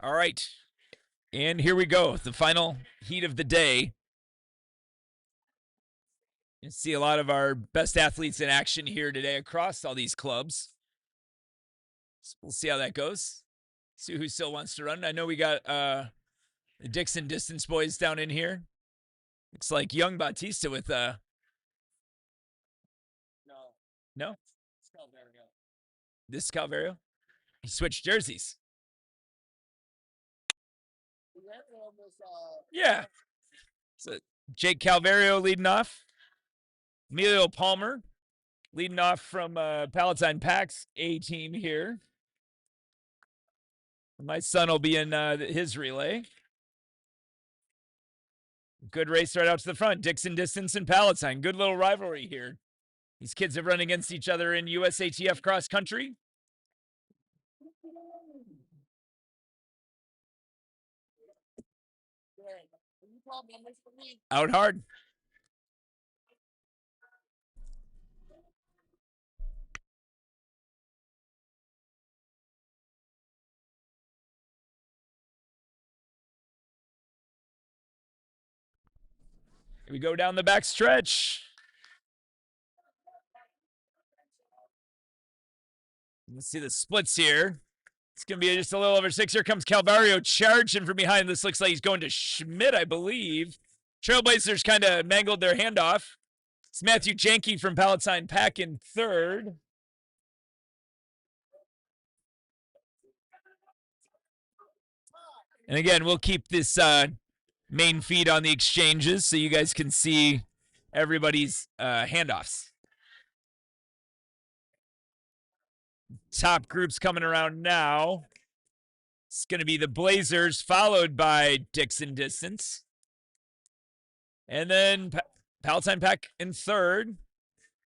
All right. And here we go. The final heat of the day. You see a lot of our best athletes in action here today across all these clubs. So we'll see how that goes. See who still wants to run. I know we got the Dixon Distance boys down in here. Looks like young Bautista with No? It's Calvario. This is Calvario? He switched jerseys. Yeah. So Jake Calvario leading off. Emilio Palmer leading off from Palatine Pack's A team here. My son will be in his relay. Good race right out to the front. Dixon Distance and Palatine. Good little rivalry here. These kids have run against each other in USATF cross country. Out hard. Here we go down the back stretch. Let's see the splits here. It's going to be just a little over 6. Here comes Calvario charging from behind. This looks like he's going to Schmidt, I believe. Trailblazers kind of mangled their handoff. It's Matthew Janke from Palatine Pack in third. And again, we'll keep this main feed on the exchanges so you guys can see everybody's handoffs. Top groups coming around now. It's going to be the Blazers, followed by Dixon Distance. And then Palatine Pack in third.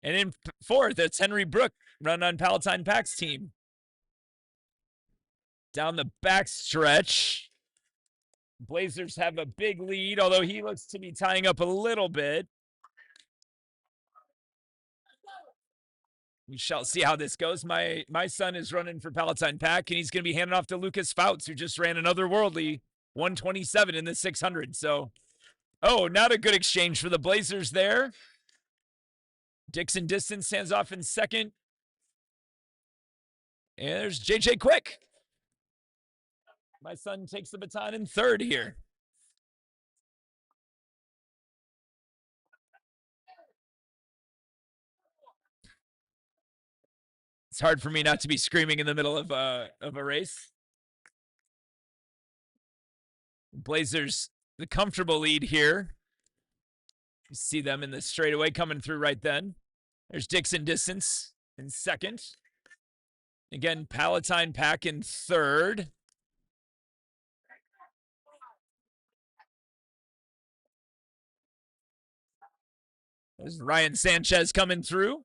And in fourth, it's Henry Brook, run on Palatine Pack's team. Down the back stretch, Blazers have a big lead, although he looks to be tying up a little bit. We shall see how this goes. My son is running for Palatine Pack, and he's going to be handing off to Lucas Fouts, who just ran another worldly 127 in the 600. So, oh, not a good exchange for the Blazers there. Dixon Distance stands off in second. And there's JJ Quick. My son takes the baton in third here. It's hard for me not to be screaming in the middle of a race. Blazers, the comfortable lead here. You see them in the straightaway coming through right then. There's Dixon Distance in second. Again, Palatine Pack in third. There's Ryan Sanchez coming through.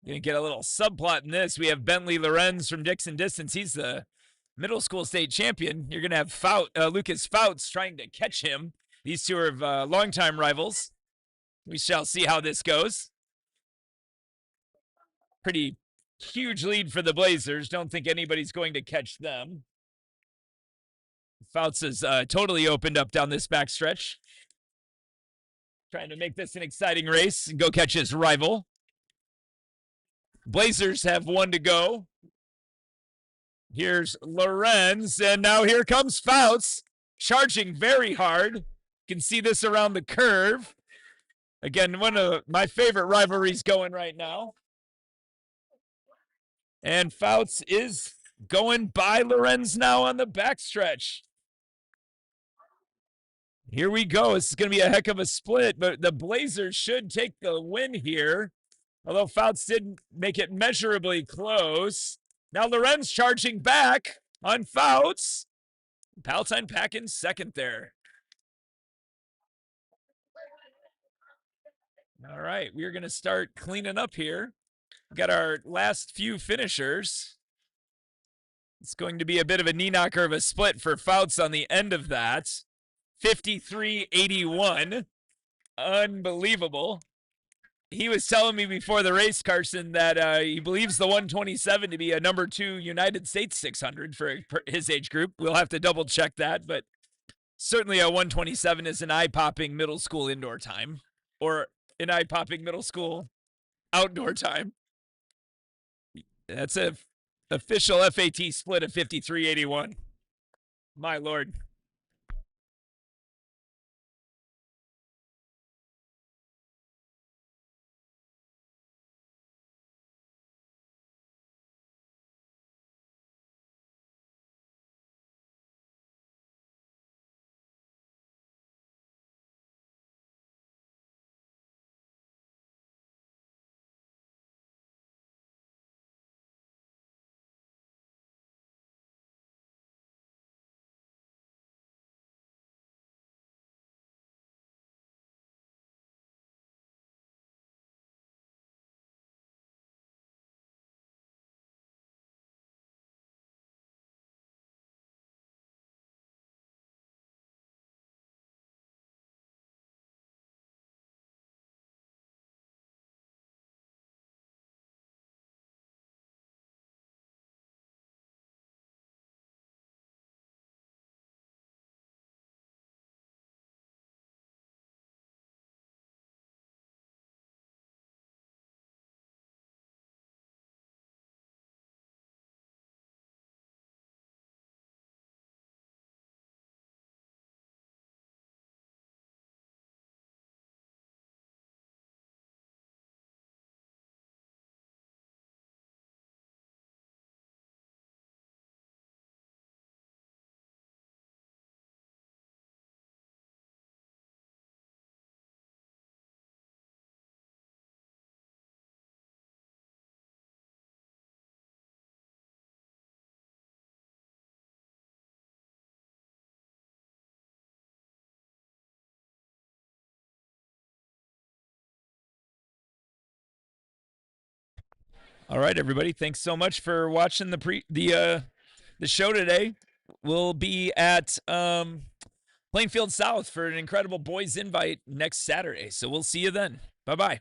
Gonna get a little subplot in this. We have Bentley Lorenz from Dixon Distance. He's the middle school state champion. You're gonna have Lucas Fouts trying to catch him. These two are longtime rivals. We shall see how this goes. Pretty huge lead for the Blazers. Don't think anybody's going to catch them. Fouts has totally opened up down this backstretch. Trying to make this an exciting race and go catch his rival. Blazers have one to go. Here's Lorenz, and now here comes Fouts, charging very hard. You can see this around the curve. Again, one of my favorite rivalries going right now. And Fouts is going by Lorenz now on the backstretch. Here we go. This is going to be a heck of a split, but the Blazers should take the win here. Although Fouts didn't make it measurably close. Now Lorenz charging back on Fouts. Palatine Pack in second there. All right, we're going to start cleaning up here. Got our last few finishers. It's going to be a bit of a knee knocker of a split for Fouts on the end of that. 53.81. Unbelievable. He was telling me before the race, Carson, that he believes the 127 to be a number 2 United States 600 for his age group. We'll have to double check that, but certainly a 127 is an eye-popping middle school indoor time, or an eye-popping middle school outdoor time. That's a official FAT split of 53.81. My Lord. All right, everybody. Thanks so much for watching the show today. We'll be at Plainfield South for an incredible boys invite next Saturday. So we'll see you then. Bye-bye.